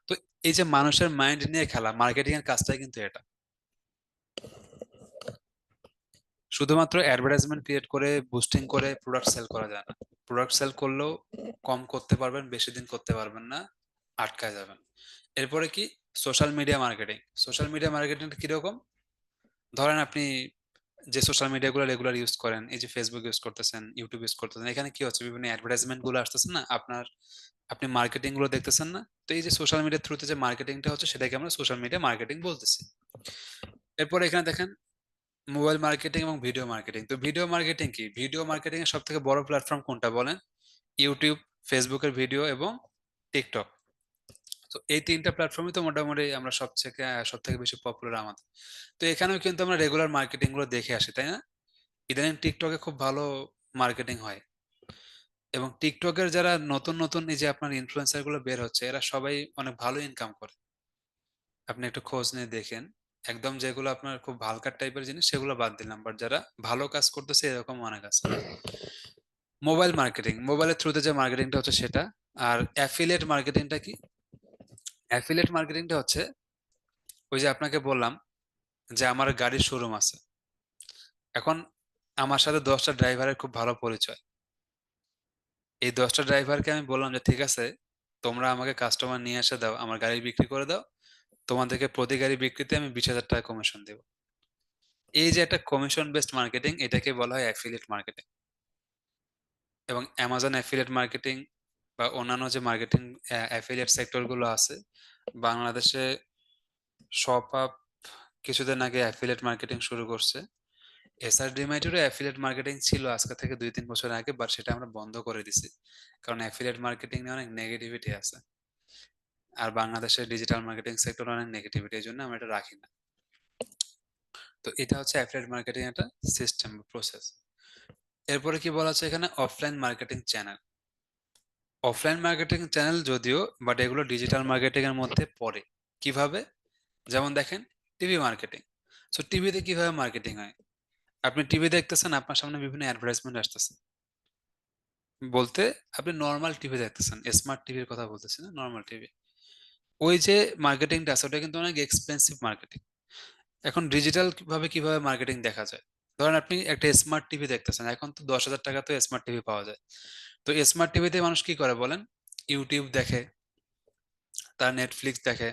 S1: তো এই যে মানুষের মাইন্ড নিয়ে খেলা, মার্কেটিং এর কাজটাই কিন্তু এটা। শুধুমাত্র অ্যাডভার্টাইজমেন্ট ক্রিয়েট করে, বুস্টিং করে প্রোডাক্ট সেল করা যায় না। প্রোডাক্ট সেল করলেও কম করতে পারবেন, বেশি দিন করতে পারবেন না, আটকায় যাবেন। এরপরে কি, social media marketing. Social media marketing কিরকম, ধরেন আপনি যে সোশ্যাল মিডিয়া গুলো রেগুলার ইউজ করেন, এই যে ফেসবুক ইউজ করতেছেন, ইউটিউব ইউজ করতেছেন, এখানে কি হচ্ছে, বিভিন্ন অ্যাডভার্টাইজমেন্ট গুলো আসতেছে না আপনার, আপনি মার্কেটিং গুলো দেখতেছেন না। তো এই যে সোশ্যাল মিডিয়ার থ্রুতে যে মার্কেটিংটা হচ্ছে, সেটাকে আমরা সোশ্যাল মিডিয়া মার্কেটিং বলতেছি। এরপরে এখানে দেখেন মোবাইল মার্কেটিং এবং ভিডিও মার্কেটিং। তো ভিডিও মার্কেটিং কি, ভিডিও মার্কেটিং এর সব থেকে বড় প্ল্যাটফর্ম কোনটা বলেন? ইউটিউব, ফেসবুকের ভিডিও এবং টিকটক। তো এই তিনটা প্ল্যাটফর্মই তো মোটামুটি আমরা সব থেকে বেশি পপুলার আমাদের। তো এখানেও কিন্তু আমরা রেগুলার মার্কেটিং গুলো দেখে আসি, তাই না? ইদানিং টিকটকে খুব ভালো মার্কেটিং হয়। এবং টিকটকের যারা নতুন নতুন এই যে আপনার ইনফ্লুয়েন্সার গুলো বের হচ্ছে, এরা সবাই অনেক ভালো ইনকাম করে। আপনি একটু খোঁজ নিয়ে দেখেন। একদম যেগুলো আপনার খুব ভালকার টাইপের জিনিস সেগুলো বাদ দিলাম, বাট যারা ভালো কাজ করতেছে এরকম অনেক আছে। মোবাইল মার্কেটিং, মোবাইলের থ্রুতে যে মার্কেটিংটা হচ্ছে সেটা। আর অ্যাফিলিয়েট মার্কেটিংটা কি? অ্যাফিলিয়েট মার্কেটিংটা হচ্ছে ওই যে আপনাকে বললাম যে আমার গাড়ির শোরুম আছে, এখন আমার সাথে 10টা ড্রাইভারের খুব ভালো পরিচয়। এই 10টা ড্রাইভারকে আমি বললাম যে ঠিক আছে, তোমরা আমাকে কাস্টমার নিয়ে এসে দাও, আমার গাড়ি বিক্রি করে দাও, তোমাদেরকে প্রতি গাড়ি বিক্রিতে আমি 20,000 টাকা কমিশন দেবো। এই যে একটা কমিশন বেসড মার্কেটিং, এটাকে বলা হয় অ্যাফিলিয়েট মার্কেটিং। এবং অ্যামাজন অ্যাফিলিয়েট মার্কেটিং বা অন্যান্য যে মার্কেটিং অ্যাফিলিয়েট সেক্টর গুলো আছে বাংলাদেশে, শপআপ কিছুদিন আগে অ্যাফিলিয়েট মার্কেটিং শুরু করছে। এসআর ডিমার্টেরও অ্যাফিলিয়েট মার্কেটিং ছিল আজকে থেকে 2-3 বছর আগে, বাট সেটা আমরা বন্ধ করে দিছি, কারণ অ্যাফিলিয়েট মার্কেটিং নিয়ে অনেক নেগেটিভিটি আছে। আর বাংলাদেশের ডিজিটাল মার্কেটিং সেক্টরে অনেক নেগেটিভিটি, এই জন্য আমরা এটা রাখি না। তো এটা হচ্ছে অ্যাফিলিয়েট মার্কেটিং একটা সিস্টেম বা প্রসেস। এরপরে কি বলা আছে এখানে, offline marketing channel. Offline marketing channel যদিও, বাট এগুলো ডিজিটাল মার্কেটিং এর মধ্যে পড়ে। কিভাবে? যেমন দেখেন, টিভি মার্কেটিং। সো টিভিতে কিভাবে মার্কেটিং হয়? আপনি টিভি দেখতেছেন, আপনার সামনে বিভিন্ন অ্যাডভার্টাইজমেন্ট আসতেছে, বলতে আপনি নর্মাল টিভি দেখতেছেন, স্মার্ট টিভির কথা বলতেছি না, নর্মাল টিভি। ওই যে মার্কেটিংটা আছে ওটা কিন্তু অনেক এক্সপেন্সিভ মার্কেটিং। এখন ডিজিটাল ভাবে কিভাবে মার্কেটিং দেখা যায়? ধরেন আপনি একটা স্মার্ট টিভি দেখতেছেন, এখন তো 10,000 টাকা তো স্মার্ট টিভি পাওয়া যায়। তো স্মার্ট টিভিতে মানুষ কি করে বলেন? ইউটিউব দেখে, তারা নেটফ্লিক্স দেখে,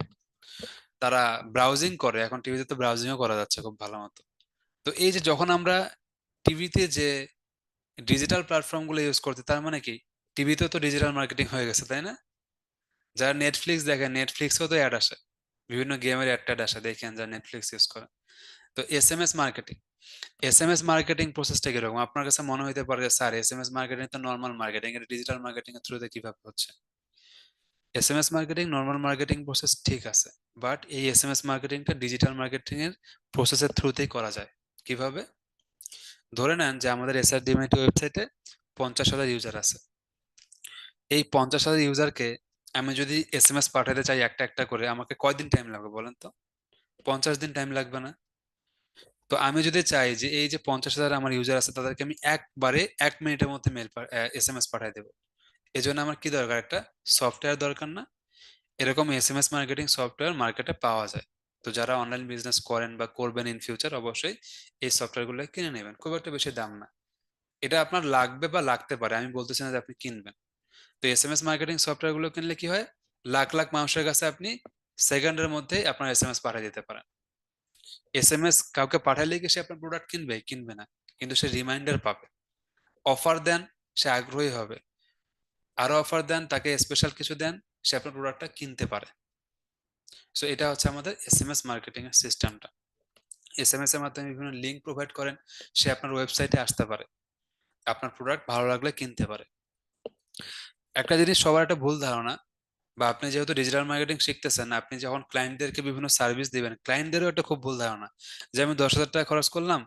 S1: তারা ব্রাউজিং করে। এখন টিভিতে তো ব্রাউজিংও করা যাচ্ছে খুব ভালো মতো। তো এই যে যখন আমরা টিভিতে যে ডিজিটাল প্ল্যাটফর্ম গুলো ইউজ করতে, তার মানে কি টিভিতেও তো ডিজিটাল মার্কেটিং হয়ে গেছে, তাই না? যারা নেটফ্লিক্স দেখে, নেটফ্লিক্সও তো অ্যাড আসে, বিভিন্ন গেমের অ্যাড ট্যাড আসে, দেখেন যারা নেটফ্লিক্স ইউজ করে। তো এসএমএস মার্কেটিং, এসএমএস মার্কেটিং প্রসেসটা কিরকম? আপনার কাছে মনে হইতে পারে যে, স্যার এসএমএস মার্কেটিং তো নর্মাল মার্কেটিং, এটা ডিজিটাল মার্কেটিং এর থ্রুতে কিভাবে হচ্ছে? SMS marketing normal marketing process ঠিক আছে, বাট এই এসএমএস মার্কেটিংটা ডিজিটাল মার্কেটিং এর প্রসেসের থ্রুতেই করা যায়। কিভাবে? ধরে নেন যে আমাদের এসআরডিএমআইটি ওয়েবসাইটে 50,000 ইউজার আছে। এই 50,000 ইউজারকে আমি যদি এসএমএস পাঠাতে চাই একটা একটা করে, আমাকে কয়দিন টাইম লাগবে বলেন তো? 50 দিন টাইম লাগবে না? তো আমি যদি চাই যে এই যে 50,000 আমার ইউজার আছে তাদেরকে আমি একবারে 1 মিনিটের মধ্যে এসএমএস পাঠিয়ে দেবো, এই জন্য আমার কি দরকার? একটা সফটওয়্যার দরকার না? এরকম এসএমএস মার্কেটিং সফটওয়্যার মার্কেটে পাওয়া যায়। তো যারা অনলাইন বিজনেস করেন বা করবেন ইন ফিউচার, অবশ্যই এই সফটওয়্যার গুলো কিনে নেবেন, খুব একটা বেশি দাম না। এটা আপনার লাগবে বা লাগতে পারে, আমি বলতেছি না যে আপনি কিনবেন। তো এসএমএস মার্কেটিং সফটওয়্যার গুলো কিনলে কি হয়, লাখ লাখ মানুষের কাছে আপনি সেকেন্ডের মধ্যেই আপনার এসএমএস পাঠিয়ে দিতে পারেন। এসএমএস কাউকে পাঠালে কি সে আপনার প্রোডাক্ট কিনবে? কিনবে না, কিন্তু সে রিমাইন্ডার পাবে। অফার দেন, সে আগ্রহী হবে। আরো অফার দেন, তাকে স্পেশাল কিছু দেন, সে আপনার প্রোডাক্টটা কিনতে পারে। সো এটা হচ্ছে আমাদের এসএমএস মার্কেটিং এর সিস্টেমটা। এসএমএস এর মাধ্যমে বিভিন্ন লিঙ্ক প্রোভাইড করেন, সে আপনার ওয়েবসাইটে আসতে পারে, আপনার প্রোডাক্ট ভালো লাগলে কিনতে পারে। একটা জিনিস সবার একটা ভুল ধারণা, বা আপনি যেহেতু ডিজিটাল মার্কেটিং শিখতেছেন, আপনি যখন ক্লায়েন্টদেরকে বিভিন্ন সার্ভিস দিবেন, ক্লায়েন্টদেরও একটা খুব ভুল ধারণা যে আমি 10,000 টাকা খরচ করলাম,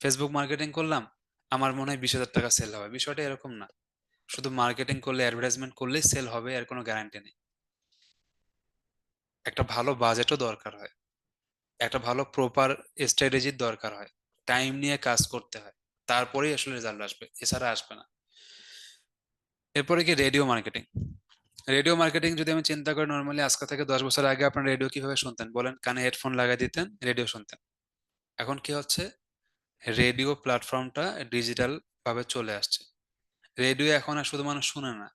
S1: ফেসবুক মার্কেটিং করলাম, আমার মনে হয় 20,000 টাকা সেল হবে। বিষয়টা এরকম না। শুধু মার্কেটিং করলে, অ্যাডভার্টাইজমেন্ট করলেই সেল হবে এর কোনো গ্যারান্টি নেই। একটা ভালো বাজেটও দরকার হয়, একটা ভালো প্রপার স্ট্র্যাটেজির দরকার হয়, টাইম নিয়ে কাজ করতে হয়, তারপরেই আসলে রেজাল্ট আসবে, এছাড়া আসবে না। এরপরে কি রেডিও মার্কেটিং। রেডিও মার্কেটিং যদি আমি চিন্তা করি, নর্মালি আজকে থেকে 10 বছর আগে আপনার রেডিও কিভাবে শুনতেন বলেন? কানে হেডফোন লাগাই দিতেন, রেডিও শুনতেন। এখন কি হচ্ছে, রেডিও প্ল্যাটফর্মটা ডিজিটাল ভাবে চলে আসছে। রেডিও এখন আর শুধু মানুষ শুনে না,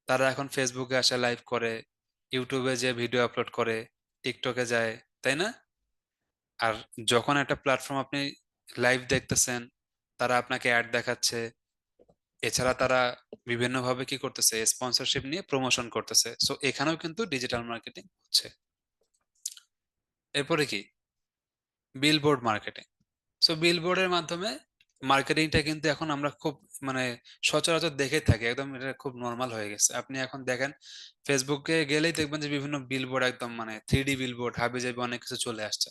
S1: তারা এখন ফেসবুকে আসে লাইভ করে, ইউটিউবে যে ভিডিও আপলোড করে, টিকটকে যায়, তাই না? আর যখন একটা প্ল্যাটফর্ম আপনি লাইভ দেখতেছেন, তারা আপনাকে অ্যাড দেখাচ্ছে, এছাড়া তারা বিভিন্নভাবে কি করতেছে, স্পন্সরশিপ নিয়ে প্রমোশন করতেছে। সো এখানেও কিন্তু ডিজিটাল মার্কেটিং হচ্ছে। এরপরে কি, বিলবোর্ড মার্কেটিং। সো বিলবোর্ডের মাধ্যমে মার্কেটিংটা কিন্তু এখন আমরা খুব মানে সচরাচর দেখে থাকি, একদম এটা খুব নর্মাল হয়ে গেছে। আপনি এখন দেখেন, ফেসবুকে গেলেই দেখবেন যে বিভিন্ন বিলবোর্ড, একদম মানে 3D বিলবোর্ড, হাবি জাবি অনেক কিছু চলে আসছে।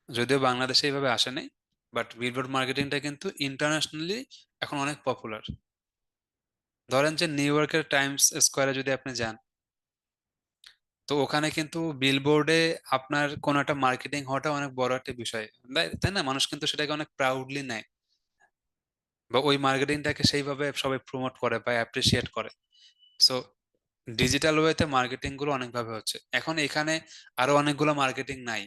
S1: যদিও বাংলাদেশে এইভাবে আসে নাই, বাট বিলবোর্ড মার্কেটিংটা কিন্তু ইন্টারন্যাশনালি এখন অনেক পপুলার। ধরেন যে নিউ ইয়র্কের টাইমস স্কোয়ারে যদি আপনি যান, তো ওখানে কিন্তু বিলবোর্ডে আপনার কোন একটা মার্কেটিং হওয়াটা অনেক বড় একটা বিষয়, তাই না? মানুষ কিন্তু সেটাকে অনেক প্রাউডলি নেয়, বা ওই মার্কেটিংটাকে সেইভাবে সবাই প্রমোট করে বা অ্যাপ্রিসিয়েট করে। সো ডিজিটাল ওয়েতে মার্কেটিং গুলো অনেকভাবে হচ্ছে। এখন এখানে আরো অনেকগুলো মার্কেটিং নাই।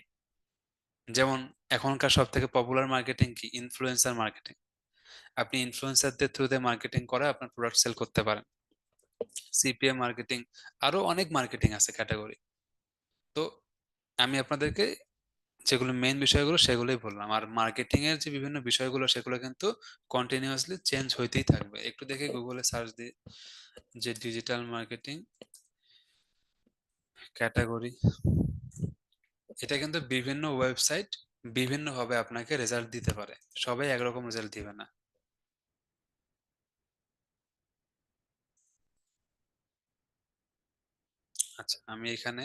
S1: যেমন এখনকার সব থেকে পপুলার মার্কেটিং কি? Influencer marketing. আপনি ইনফ্লুয়েন্সারদের থ্রুতে মার্কেটিং করে আপনার প্রোডাক্ট সেল করতে পারেন। সিপিএ মার্কেটিং, আরো অনেক মার্কেটিং আছে ক্যাটাগরি। তো আমি আপনাদেরকে যেগুলো মেইন বিষয়গুলো সেগুলোই বললাম, আর মার্কেটিং এর যে বিভিন্ন বিষয়গুলো সেগুলো কিন্তু কন্টিনিউয়াসলি চেঞ্জ হইতেই থাকবে। একটু দেখে গুগলে সার্চ দিয়ে, যে ডিজিটাল মার্কেটিং ক্যাটাগরি, এটা কিন্তু বিভিন্ন ওয়েবসাইট বিভিন্ন ভাবে আপনাকে রেজাল্ট দিতে পারে, সবাই একরকম রেজাল্ট দিবে না। আচ্ছা, আমি এখানে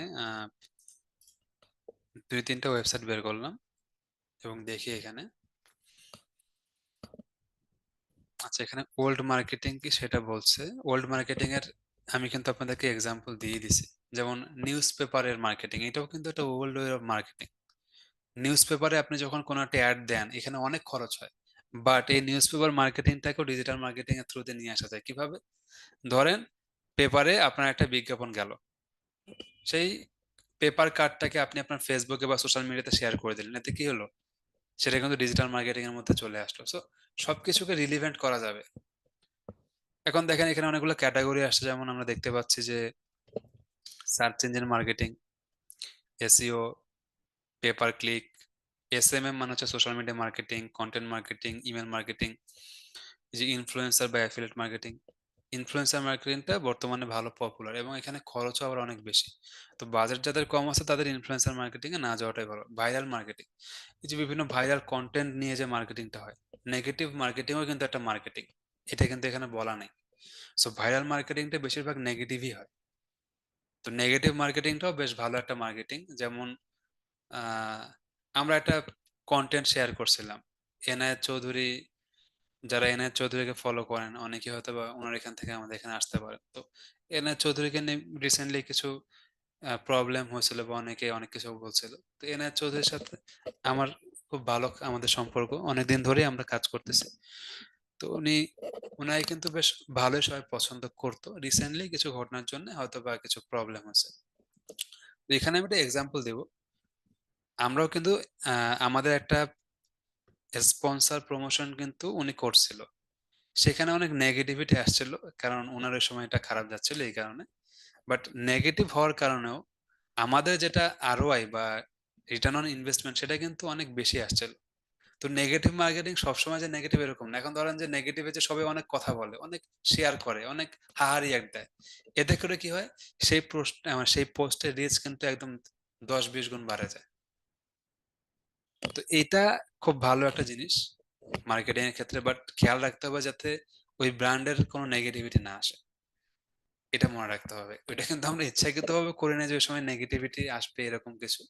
S1: দুই তিনটা ওয়েবসাইট বের করলাম এবং দেখি এখানে। আচ্ছা, এখানে ওল্ড মার্কেটিং কি সেটা বলছে। ওল্ড মার্কেটিং এর আমি কিন্তু আপনাদেরকে এক্সাম্পল দিয়ে দিছি। যেমন নিউজ পেপারের মার্কেটিং, এটাও কিন্তু একটা old way of marketing. News পেপারে আপনি যখন কোনো একটা অ্যাড দেন, এখানে অনেক খরচ হয়, বাট এই নিউজ পেপার মার্কেটিংটাকেও ডিজিটাল মার্কেটিং এর থ্রুতে নিয়ে আসা যায়। কিভাবে? ধরেন পেপারে আপনার একটা বিজ্ঞাপন গেল, সেই পেপার কার্ডটাকে আপনি আপনার ফেসবুকে বা সোশ্যাল মিডিয়াতে শেয়ার করে দিলেন, এতে কি হলো? সেটা কিন্তু ডিজিটাল মার্কেটিং এর মধ্যে চলে আসলো। সো সবকিছুকে রিলিভেন্ট করা যাবে। এখন দেখেন এখানে অনেকগুলো ক্যাটাগরি আসছে, যেমন আমরা দেখতে পাচ্ছি যে search engine marketing, SEO, paper click, SMM মানে হচ্ছে social media marketing, content marketing, email marketing, যে ইনফ্লুয়েন্সার বা অ্যাফিলিয়েট মার্কেটিং। ইনফ্লুয়েন্সার মার্কেটিংটা বর্তমানে ভালো পপুলার এবং এখানে খরচও আবার অনেক বেশি। তো বাজেট যাদের কম আছে তাদের ইনফ্লুয়েন্সার মার্কেটিং এ না যাওয়াটাই ভালো। ভাইরাল মার্কেটিং, এই যে বিভিন্ন ভাইরাল কন্টেন্ট নিয়ে যে মার্কেটিংটা হয়, নেগেটিভ মার্কেটিংও কিন্তু একটা মার্কেটিং, এটা কিন্তু এখানে বলা নেই। সো ভাইরাল মার্কেটিংটা বেশিরভাগ নেগেটিভই হয়। তো নেগেটিভ মার্কেটিংটাও বেশ ভালো একটা মার্কেটিং। যেমন আহ, আমরা একটা কন্টেন্ট শেয়ার করছিলাম, এনায়েত চৌধুরী, যারা এনএচ চৌধুরীকে ফলো করেন অনেকে হয়তো বা ওনার এখান থেকে আমাদের এখানে আসতে পারেন। তো এনএচ চৌধুরীকে নিয়ে রিসেন্টলি কিছু প্রবলেম হয়েছিল বা অনেকে অনেক কিছু বলছিল। তো এনএচ চৌধুরীর সাথে আমার খুব ভালো আমাদের সম্পর্ক, অনেকদিন ধরেই আমরা কাজ করতেছি। তো উনাই কিন্তু বেশ ভালোই সবাই পছন্দ করতো, রিসেন্টলি কিছু ঘটনার জন্য হয়তো বা কিছু প্রবলেম হয়েছে। তো এখানে আমি একটা এক্সাম্পল দেব। আমরাও কিন্তু আমাদের একটা স্পন্সর প্রমোশন কিন্তু উনি করছিল, সেখানে অনেক নেগেটিভিটি আসছিল, কারণ ওনার ওই সময়টা খারাপ যাচ্ছিল এই কারণে। বাট নেগেটিভ হওয়ার কারণেও আমাদের যেটা আরওআই বা রিটার্ন অন ইনভেস্টমেন্ট সেটা কিন্তু অনেক বেশি আসছিল। তো নেগেটিভ মার্কেটিং সবসময় যে নেগেটিভ এরকম না। এখন ধরেন যে নেগেটিভে যে সবাই অনেক কথা বলে, অনেক শেয়ার করে, অনেক হাহারি এক দেয়, এতে করে কি হয়, সেই পোস্ট আমার সেই পোস্টের রিচ কিন্তু একদম 10-20 গুণ বাড়ে যায়। তো এটা খুব ভালো একটা জিনিস মার্কেটিং এর ক্ষেত্রে, বাট খেয়াল রাখতে হবে যাতে ওই ব্র্যান্ডের কোনো নেগেটিভিটি না আসে, এটা মনে রাখতে হবে। ওইটা কিন্তু আমরা ইচ্ছাকৃত ভাবে করি না যে ওই সময় নেগেটিভিটি আসবে এরকম কিছু।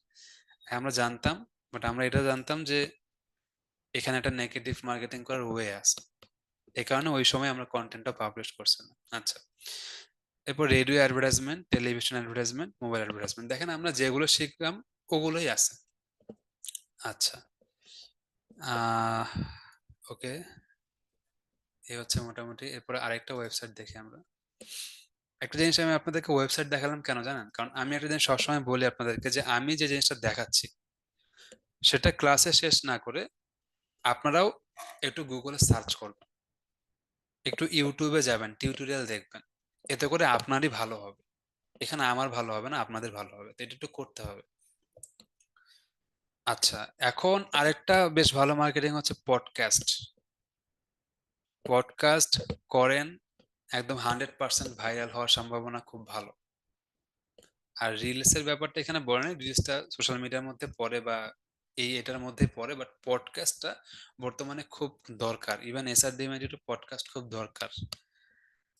S1: হ্যাঁ, আমরা জানতাম, বাট আমরা এটা জানতাম যে এখানে একটা নেগেটিভ মার্কেটিং করার ওয়ে আছে, এই কারণে ওই সময় আমরা কন্টেন্টটা পাবলিশ করছি না। আচ্ছা, এরপর radio advertisement, television advertisement, mobile advertisement, দেখেন আমরা যেগুলো শিখলাম ওগুলোই আছে। আচ্ছা, আহ ওকে, এই হচ্ছে মোটামুটি। এরপরে আরেকটা ওয়েবসাইট দেখি আমরা। একটা জিনিস আমি আপনাদেরকে ওয়েবসাইট দেখালাম কেন জানেন? কারণ আমি একটা জিনিস সবসময় বলি আপনাদেরকে, যে আমি যে জিনিসটা দেখাচ্ছি সেটা ক্লাসে শেষ না করে আপনারাও একটু গুগলে সার্চ করবেন, একটু ইউটিউবে যাবেন, টিউটোরিয়াল দেখবেন, এতে করে আপনারই ভালো হবে। এখানে আমার ভালো হবে না, আপনাদের ভালো হবে, তো এটা একটু করতে হবে। আচ্ছা, এখন আরেকটা বেশ ভালো মার্কেটিং হচ্ছে পডকাস্ট। পডকাস্ট করেন, একদম 100% ভাইরাল হওয়ার সম্ভাবনা খুব ভালো। আর রিলস এর ব্যাপারটা এখানে বলে নাই, রিলসটা সোশ্যাল মিডিয়ার মধ্যে পড়ে বা এটার মধ্যে পড়ে, বাট পডকাস্টটা বর্তমানে খুব দরকার। ইভেন এসআর পডকাস্ট খুব দরকার,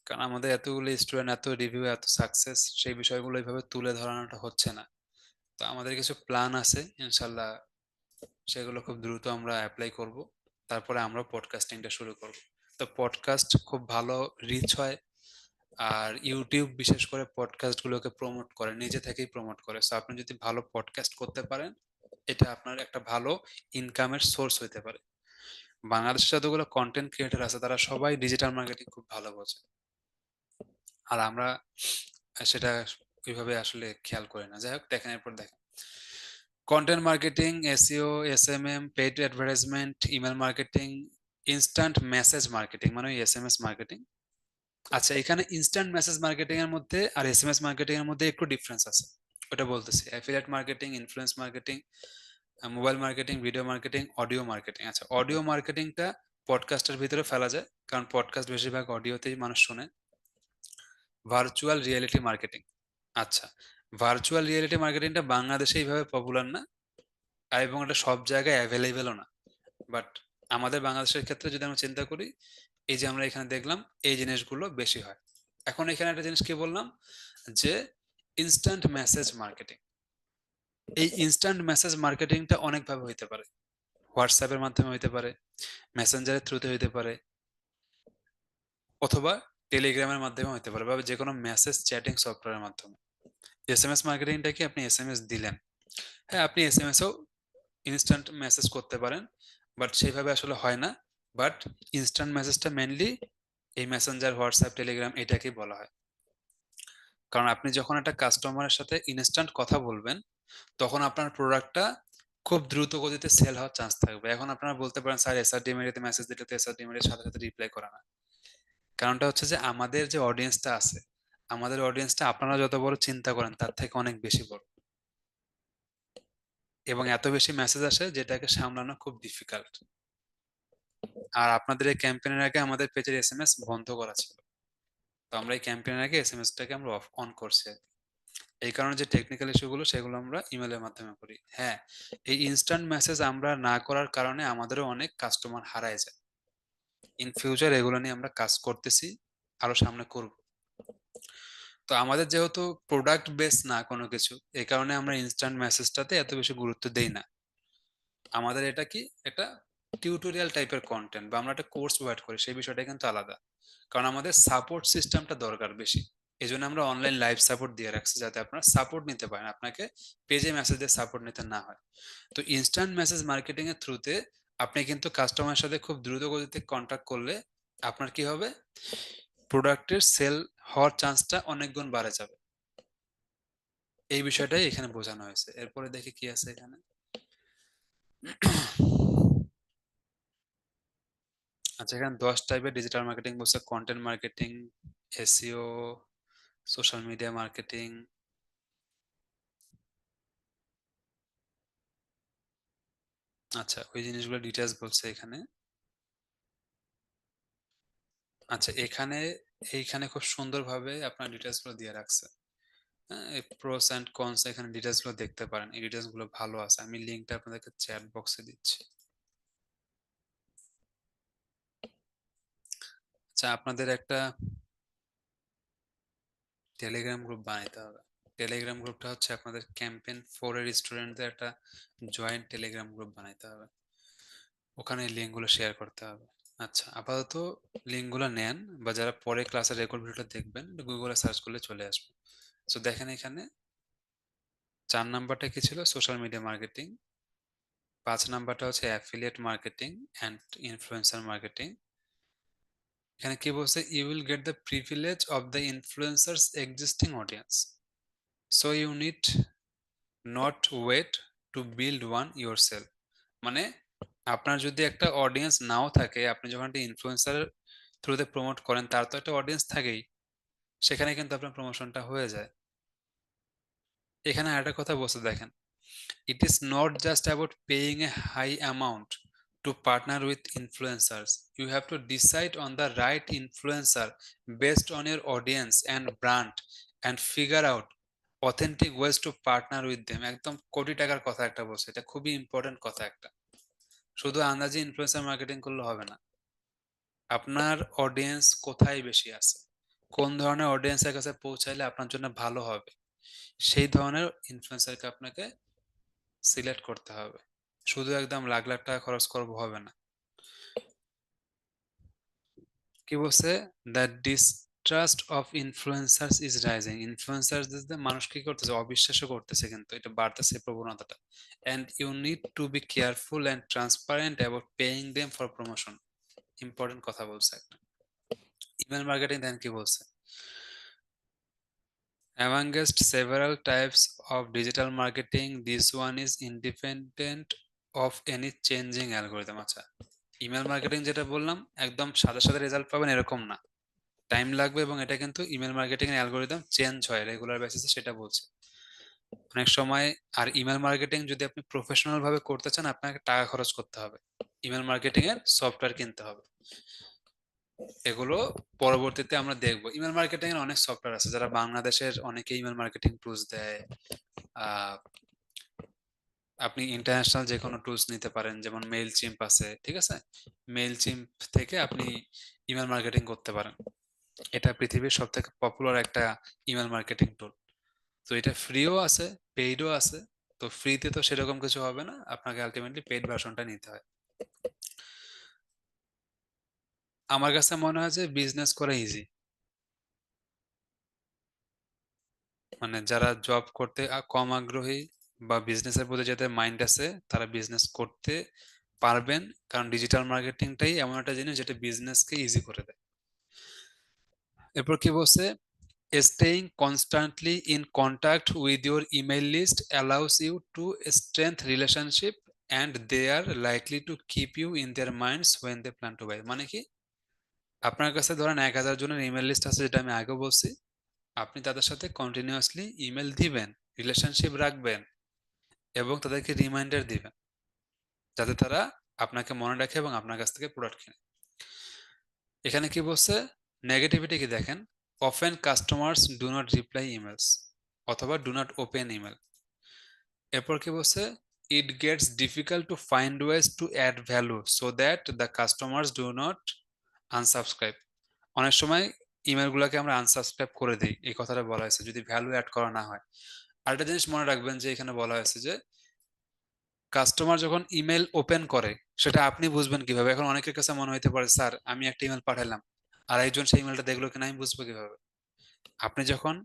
S1: কারণ আমাদের এতগুলো স্টুডেন্ট, এত রিভিউ, এত সাকসেস, সেই বিষয়গুলো এইভাবে তুলে ধরানোটা হচ্ছে না। তো আমাদের কিছু প্ল্যান আছে ইনশাল্লাহ, সেগুলো খুব দ্রুত আমরা অ্যাপ্লাই করব। তারপরে আমরা পডকাস্টিংটা শুরু করব। তো পডকাস্ট খুব ভালো রিচ হয়। আর ইউটিউব বিশেষ করে পডকাস্ট গুলোকে প্রমোট করে, নিজে থেকেই প্রমোট করে। সো আপনি যদি ভালো পডকাস্ট করতে পারেন, এটা আপনার একটা ভালো ইনকামের সোর্স হইতে পারে। বাংলাদেশে যতগুলো কন্টেন্ট ক্রিয়েটর আছে তারা সবাই ডিজিটাল মার্কেটিং খুব ভালো বোঝে, আর আমরা সেটা ওইভাবে আসলে খেয়াল করি না। যাই হোক, দেখেন এরপর দেখেন, content marketing, SEO, SMM, paid advertisement, email marketing, instant message marketing মানে এসএমএস মার্কেটিং। আচ্ছা, এখানে ইনস্ট্যান্ট মেসেজ মার্কেটিং এর মধ্যে আর এসএমএস মার্কেটিং এর মধ্যে একটু ডিফারেন্স আছে, ওটা বলতেছি। Affiliate marketing, influence marketing, mobile marketing, video marketing, audio marketing. আচ্ছা, অডিও মার্কেটিংটা পডকাস্টের ভিতরে ফেলা যায়, কারণ পডকাস্ট বেশিরভাগ অডিওতেই মানুষ শোনে। Virtual reality marketing. আচ্ছা, ভার্চুয়াল রিয়েলিটি মার্কেটিংটা বাংলাদেশে এইভাবে পপুলার না, আর এবং এটা সব জায়গায় অ্যাভেলেবেলও না। বাট আমাদের বাংলাদেশের ক্ষেত্রে যদি আমরা চিন্তা করি, এই যে আমরা এখানে দেখলাম, এই জিনিসগুলো বেশি হয়। এখন এখানে একটা জিনিস কি বললাম, যে ইনস্ট্যান্ট মেসেজ মার্কেটিং। এই ইনস্ট্যান্ট মেসেজ মার্কেটিংটা অনেকভাবে হইতে পারে। হোয়াটসঅ্যাপের মাধ্যমে হইতে পারে, মেসেঞ্জারের থ্রুতে হইতে পারে, অথবা টেলিগ্রামের মাধ্যমে হইতে পারে, বা যে কোনো মেসেজ চ্যাটিং সফটওয়্যারের মাধ্যমে। এসএমএস মার্কেটিংটা কি, আপনি এসএমএস দিলেন, হ্যাঁ আপনি এসএমএসও ইনস্ট্যান্ট মেসেজ করতে পারেন, বাট সেইভাবে আসলে হয় না। বাট ইনস্ট্যান্ট মেসেজটা মেনলি এই মেসেঞ্জার, হোয়াটসঅ্যাপ, টেলিগ্রাম এটাকেই বলা হয়। কারণ আপনি যখন একটা কাস্টমারের সাথে ইনস্ট্যান্ট কথা বলবেন, তখন আপনার প্রোডাক্টটা খুব দ্রুত গতিতে সেল হওয়ার চান্স থাকবে। এখন আপনারা বলতে পারেন, স্যার এসআরডিএমএ মেসেজ দিলে তো এসআরডিএমএ সাথে সাথে রিপ্লাই করে না। কারণটা হচ্ছে যে আমাদের যে অডিয়েন্সটা আছে, আমাদের অডিয়েন্সটা আপনারা যত বড় চিন্তা করেন তার থেকে অনেক বেশি বড়, এবং এত বেশি মেসেজ আসে যেটাকে সামলানো খুব ডিফিকাল্ট। আর আপনাদের এই ক্যাম্পেইনের আগে আমাদের পেজের এসএমএস বন্ধ করা ছিল, তো আমরা এই ক্যাম্পেইনের আগে এসএমএসটাকে আমরা অফ অন করছি আর কি। এই কারণে যে টেকনিক্যাল ইস্যুগুলো সেগুলো আমরা ইমেলের মাধ্যমে করি। হ্যাঁ, এই ইনস্ট্যান্ট মেসেজ আমরা না করার কারণে আমাদেরও অনেক কাস্টমার হারায় যায়। ইন ফিউচার এগুলো নিয়ে আমরা কাজ করতেছি, আরো সামনে করব। তো আমাদের যেহেতু প্রোডাক্ট বেস না কোনো কিছু, এই কারণে আমরা ইনস্ট্যান্ট মেসেজটাতে এত বেশি গুরুত্ব দেই না। আমাদের এটা কি, একটা টিউটোরিয়াল টাইপের কন্টেন্ট, বা আমরা একটা কোর্স প্রোভাইড করি, সেই বিষয়টা কিন্তু আলাদা। কারণ আমাদের সাপোর্ট সিস্টেমটা দরকার বেশি, এই জন্য আমরা অনলাইন লাইভ সাপোর্ট দিয়ে রাখছি, যাতে আপনারা সাপোর্ট নিতে পারেন, আপনাকে পেজে মেসেজ দিয়ে সাপোর্ট নিতে না হয়। তো ইনস্ট্যান্ট মেসেজ মার্কেটিং এর থ্রুতে আপনি কিন্তু কাস্টমারের সাথে খুব দ্রুত গতিতে কন্ট্যাক্ট করলে আপনার কি হবে, প্রোডাক্টের সেল হওয়ার চান্সটা অনেক গুণ বাড়ে যাবে। এই বিষয়টাই এখানে বোঝানো হয়েছে। এরপরে দেখি কি আছে এখানে। আচ্ছা, এখানে 10 টাইপের ডিজিটাল মার্কেটিং বলছে: content marketing, SEO, social media marketing. আচ্ছা, ওই জিনিসগুলো ডিটেলস বলছে এখানে। আচ্ছা, এইখানে খুব সুন্দরভাবে আপনার ডিটেলস গুলো দিয়ে রাখছে। হ্যাঁ, প্রোস এন্ড কনস, এখানে ডিটেলস গুলো দেখতে পারেন, এই ডিটেলস গুলো ভালো আছে। আমি লিঙ্কটা আপনাদেরকে চ্যাট বক্সে দিচ্ছি। আচ্ছা, আপনাদের একটা টেলিগ্রাম গ্রুপ বানাইতে হবে। টেলিগ্রাম গ্রুপটা হচ্ছে আপনাদের ক্যাম্পেইন 4 এর স্টুডেন্টদের একটা জয়েন্ট টেলিগ্রাম গ্রুপ বানাইতে হবে, ওখানে লিঙ্ক গুলো শেয়ার করতে হবে। আচ্ছা, আপাতত লিঙ্ক গুলো নেন, বা যারা পরে ক্লাসের রেকর্ড ভিডিওটা দেখবেন গুগলে সার্চ করলে চলে আসবে। তো দেখেন এখানে 4 নাম্বারটা কি ছিল, সোশ্যাল মিডিয়া মার্কেটিং। 5 নাম্বারটা হচ্ছে affiliate marketing and influencer marketing. এখানে কি বলছে, you will get the privilege of the influencers existing audience, so you need not wait to build one yourself. মানে আপনার যদি একটা অডিয়েন্স নাও থাকে, আপনি যখন একটা ইনফ্লুয়েন্সার থ্রুতে প্রমোট করেন, তার তো একটা অডিয়েন্স থাকেই, সেখানে কিন্তু আপনার প্রমোশনটা হয়ে যায়। এখানে আরেকটা কথা বলতে দেখেন, it is not just about paying a high amount to partner with influencers. You have to decide on the right influencer based on your audience and brand, and figure out authentic ways to partner with them. একদম কোটি টাকার কথা একটা বলছে, এটা খুবই important কথা একটা। শুধু আন্দাজে ইনফ্লুয়েন্সার মার্কেটিং করলে হবে না। আপনার অডিয়েন্স কোথায় বেশি আছে, কোন ধরনের অডিয়েন্সের কাছে পৌঁছাইলে আপনার জন্য ভালো হবে, সেই ধরনের ইনফ্লুয়েন্সারকে আপনাকে সিলেক্ট করতে হবে। শুধু একদম লাখ লাখ টাকা খরচ করবো হবে না। কি বলছে, the distrust of influencers is rising. ইনফ্লুয়েন্সারদের মানুষ কি করতেছে, অবিশ্বাসও করতেছে, কিন্তু এটা বাড়তেছে প্রবণতাটা। And you need to be careful and transparent about paying them for promotion. Important কথা বলছে একটা। ইমেল মার্কেটিং দেন কি বলছে, amongst several types of digital marketing, this one is independent of any changing algorithm. আচ্ছা, ইমেল মার্কেটিং যেটা বললাম, একদম সাথে সাথে রেজাল্ট পাবেন এরকম না, টাইম লাগবে, এবং এটা কিন্তু ইমেল মার্কেটিং এর অ্যালগোরিদম চেঞ্জ হয় রেগুলার বেসিসে, সেটা বলছে। অনেক সময় আর ইমেল মার্কেটিং যদি আপনি প্রফেশনাল ভাবে করতে চান আপনাকে টাকা খরচ করতে হবে, ইমেল মার্কেটিং এর সফটওয়্যার কিনতে হবে। এগুলো পরবর্তীতে আমরা দেখবো। ইমেল মার্কেটিং এর অনেক সফটওয়্যার আছে, যারা বাংলাদেশের অনেকে ইমেল মার্কেটিং টুলস দেয়। আহ আপনি ইন্টারন্যাশনাল যে কোনো টুলস নিতে পারেন, যেমন মেইল চিম্প আছে, ঠিক আছে? মেইল চিম্প থেকে আপনি ইমেল মার্কেটিং করতে পারেন। এটা পৃথিবীর সব থেকে পপুলার একটা ইমেল মার্কেটিং টুল। তো এটা ফ্রিও আছে, পেইডও আছে। তো ফ্রিতে তো সেরকম কিছু হবে না, আপনাকে আলটিমেটলি পেইড ভার্সনটা নিতে হয়। আমার কাছে মনে হয় যে বিজনেস করা ইজি, মানে যারা জব করতে কম আগ্রহী বা বিজনেসের প্রতি যাদের মাইন্ড আছে তারা বিজনেস করতে পারবেন। কারণ ডিজিটাল মার্কেটিংটাই এমন একটা জিনিস যেটা বিজনেসকে ইজি করে দেয়। এরপর কি বলছে, staying constantly in contact with your email list allows you to strengthen relationship and they are likely to keep you in their minds when they plan to buy। মানে কি, আপনার কাছে ধরেন 1000 জনের ইমেল লিস্ট আছে, যেটা আমি আগে বলছি, আপনি তাদের সাথে কন্টিনিউয়াসলি ইমেল দিবেন, রিলেশনশিপ রাখবেন এবং তাদেরকে রিমাইন্ডার দিবেন যাতে তারা আপনাকে মনে রাখে এবং আপনার কাছ থেকে প্রোডাক্ট কিনে। এখানে কি বলছে, নেগেটিভিটি কি দেখেন, often customers do not reply emails অথবা ডু নট ওপেন ইমেল। এরপর কি বলছে, it gets difficult to find ways to add value so that the customers do not unsubscribe. অনেক সময় ইমেলগুলোকে আমরা আনসাবস্ক্রাইব করে দিই, এই কথাটা বলা হয়েছে যদি ভ্যালু অ্যাড করা না হয়। আরেকটা জিনিস মনে রাখবেন যে এখানে বলা হয়েছে যে কাস্টমার যখন ইমেল ওপেন করে সেটা আপনি বুঝবেন কিভাবে? এখন অনেকের কাছে মনে হইতে পারে, স্যার আমি একটা ইমেল পাঠালাম আর একজন সেই ইমেলটা দেখলো কিনা আমি বুঝবো কিভাবে? আপনি যখন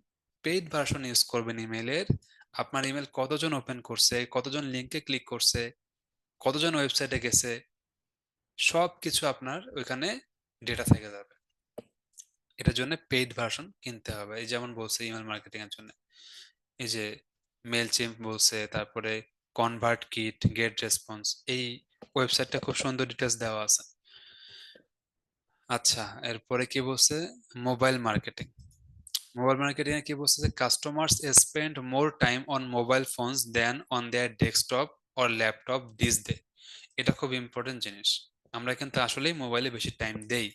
S1: পেইড ভার্সন ইউজ করবেন ইমেলের, আপনার ইমেল কতজন ওপেন করছে, কতজন লিংকে ক্লিক করছে, কতজন ওয়েবসাইটে গেছে, সবকিছু আপনার ওইখানে ডেটা থেকে যাবে। এটার জন্য পেইড ভার্সন কিনতে হবে। এই যেমন বলছে ইমেল মার্কেটিং এর জন্য, এই যে মেল চিম্প বলছে, তারপরে কনভার্ট কিট, গেট রেসপন্স, এই ওয়েবসাইটটা খুব সুন্দর ডিটেলস দেওয়া আছে। আচ্ছা, এরপরে কি বলছে, মোবাইল মার্কেটিং। মোবাইল মার্কেটিং এ কি বলছে যে customers spend more time on mobile phones than on their desktop or laptop this day. এটা খুব ইম্পর্টেন্ট জিনিস, আমরা কিন্তু আসলেই মোবাইলে বেশি টাইম দেই।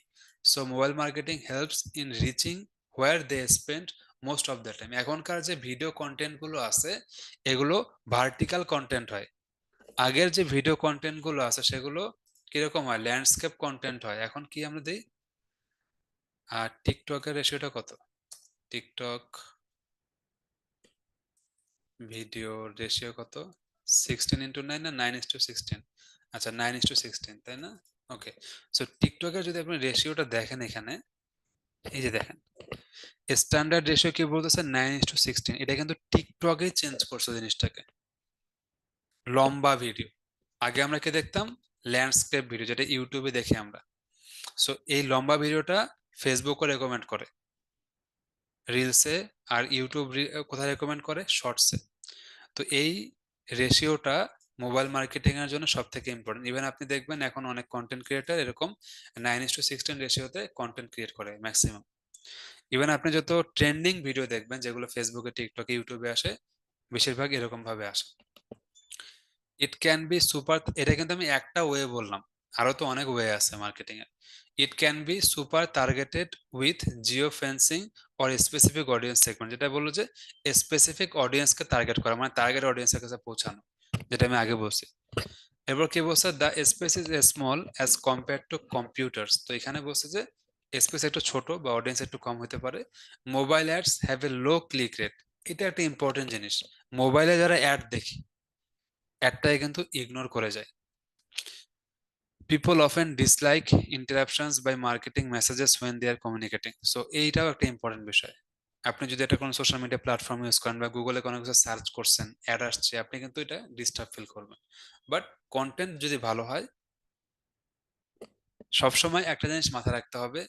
S1: So mobile marketing helps in reaching where they spend most of the time. এখনকার যে ভিডিও কন্টেন্ট গুলো আছে এগুলো ভার্টিক্যাল কন্টেন্ট হয়। আগের যে ভিডিও কন্টেন্ট গুলো আছে সেগুলো কিরকম হয়, ল্যান্ডস্কেপ কন্টেন্ট হয়। এখন কি আমরা দিই, আর টিকটকের রেশিওটা কত, টিকটক ভিডিও রেশিও কত, 16:9 না 9:16? আচ্ছা 9:16, তাই না? ওকে। সো টিকটকের যদি আপনি রেশিওটা দেখেন এখানে, এই যে দেখেন স্ট্যান্ডার্ড রেশিও কি বলতেছে, 9:16। এটা কিন্তু টিকটকে চেঞ্জ করছে জিনিসটাকে। লম্বা ভিডিও, আগে আমরা কি দেখতাম, ল্যান্ডস্কেপ ভিডিও, যেটা ইউটিউবে দেখি আমরা। সো এই লম্বা ভিডিওটা ফেসবুকও রেকমেন্ড করে রিলসে, আর ইউটিউব কোথায় রেকমেন্ড করে, শর্টসে। তো এই রেশিওটা মোবাইল মার্কেটিং এর জন্য সব থেকে ইম্পর্টেন্ট। ইভেন আপনি দেখবেন এখন অনেক কন্টেন্ট ক্রিয়েটার এরকম 9:16 রেশিওতে কন্টেন্ট ক্রিয়েট করে ম্যাক্সিমাম। ইভেন আপনি যত ট্রেন্ডিং ভিডিও দেখবেন যেগুলো ফেসবুকে, টিকটকে, ইউটিউবে আসে, বেশিরভাগ এরকম ভাবে আসে। ইট ক্যান বি সুপার, এটা কিন্তু আমি একটা ওয়ে বললাম, আরো তো অনেক ওয়ে আছে মার্কেটিং এর। ইট can be super targeted with Jio fencing or specific audience segment, যেটা বললো যে স্পেসিফিক অডিয়েন্সকে টার্গেট করা, মানে টার্গেট অডিয়েন্সের কাছে পৌঁছানো, যেটা আমি আগে বলছি। এরপর কি বলছে, the space is small as compare to computers. তো এখানে বলছে যে স্পেস একটু ছোট বা অডিয়েন্স একটু কম হতে পারে। Mobile ads have a low click rate. এটা একটা ইম্পর্টেন্ট জিনিস, মোবাইলে যারা অ্যাড দেখি অ্যাডটাই কিন্তু ইগনোর করে যায়। People often dislike interruptions by marketing messages when they are communicating. So এইটাও একটা ইম্পর্টেন্ট বিষয়। আপনি যদি এটা কোনো সোশ্যাল মিডিয়া প্ল্যাটফর্ম ইউজ করেন বা গুগলে কোনো কিছু সার্চ করছেন, অ্যাড আসছে, আপনি কিন্তু এটা ডিস্টার্ব ফিল করবেন। বাট কন্টেন্ট যদি ভালো হয়, সবসময় একটা জিনিস মাথায় রাখতে হবে,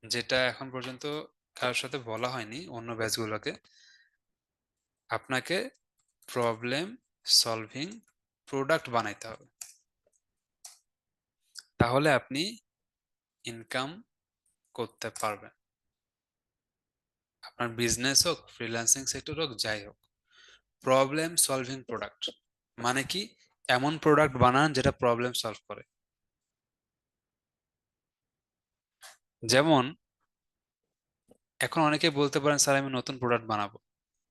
S1: যেটা এখন পর্যন্ত কারোর সাথে বলা হয়নি অন্য ব্যাচগুলোকে, আপনাকে প্রবলেম সলভিং প্রোডাক্ট বানাইতে হবে, তাহলে আপনি ইনকাম করতে পারবেন। আপনার বিজনেস হোক, ফ্রিল্যান্সিং সেক্টর হোক, যাই হোক। প্রবলেম সলভিং প্রোডাক্ট মানে কি, এমন প্রোডাক্ট বানান যেটা প্রবলেম সলভ করে। যেমন এখন অনেকে বলতে পারেন স্যার আমি নতুন প্রোডাক্ট বানাবো,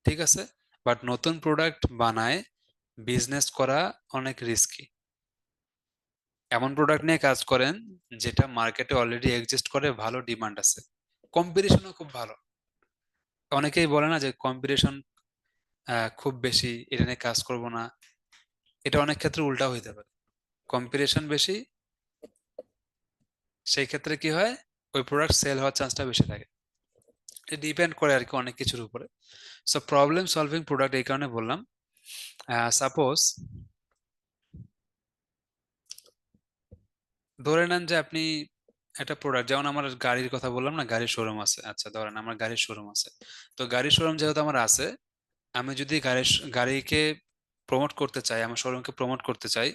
S1: ঠিক আছে, বাট নতুন প্রোডাক্ট বানায় বিজনেস করা অনেক রিস্কি। এমন প্রোডাক্ট নিয়ে কাজ করেন যেটা মার্কেটে অলরেডি এক্সিস্ট করে, ভালো ডিমান্ড আছে, কম্পিটিশনও খুব ভালো। অনেকেই বলে না যে কম্পিটিশন খুব বেশি, এটা নিয়ে কাজ করব না। এটা অনেক ক্ষেত্রে উল্টা হইতে পারে, কম্পিটিশন বেশি, সেই ক্ষেত্রে কি হয়, ওই প্রোডাক্ট সেল হওয়ার চান্সটা বেশি থাকে। এটা ডিপেন্ড করে আর কি অনেক কিছুর উপরে। সো প্রবলেম সলভিং প্রোডাক্ট এই কারণে বললাম, সাপোজ ধরে নেন যে আপনি একটা প্রোডাক্ট, যেমন আমার গাড়ির কথা বললাম না, গাড়ির শোরুম আছে, আচ্ছা ধরেন আমার গাড়ির শোরুম আছে। তো গাড়ির শোরুম যেহেতু আমার আছে, আমি যদি গাড়িকে প্রমোট করতে চাই, আমার শোরুমকে প্রমোট করতে চাই,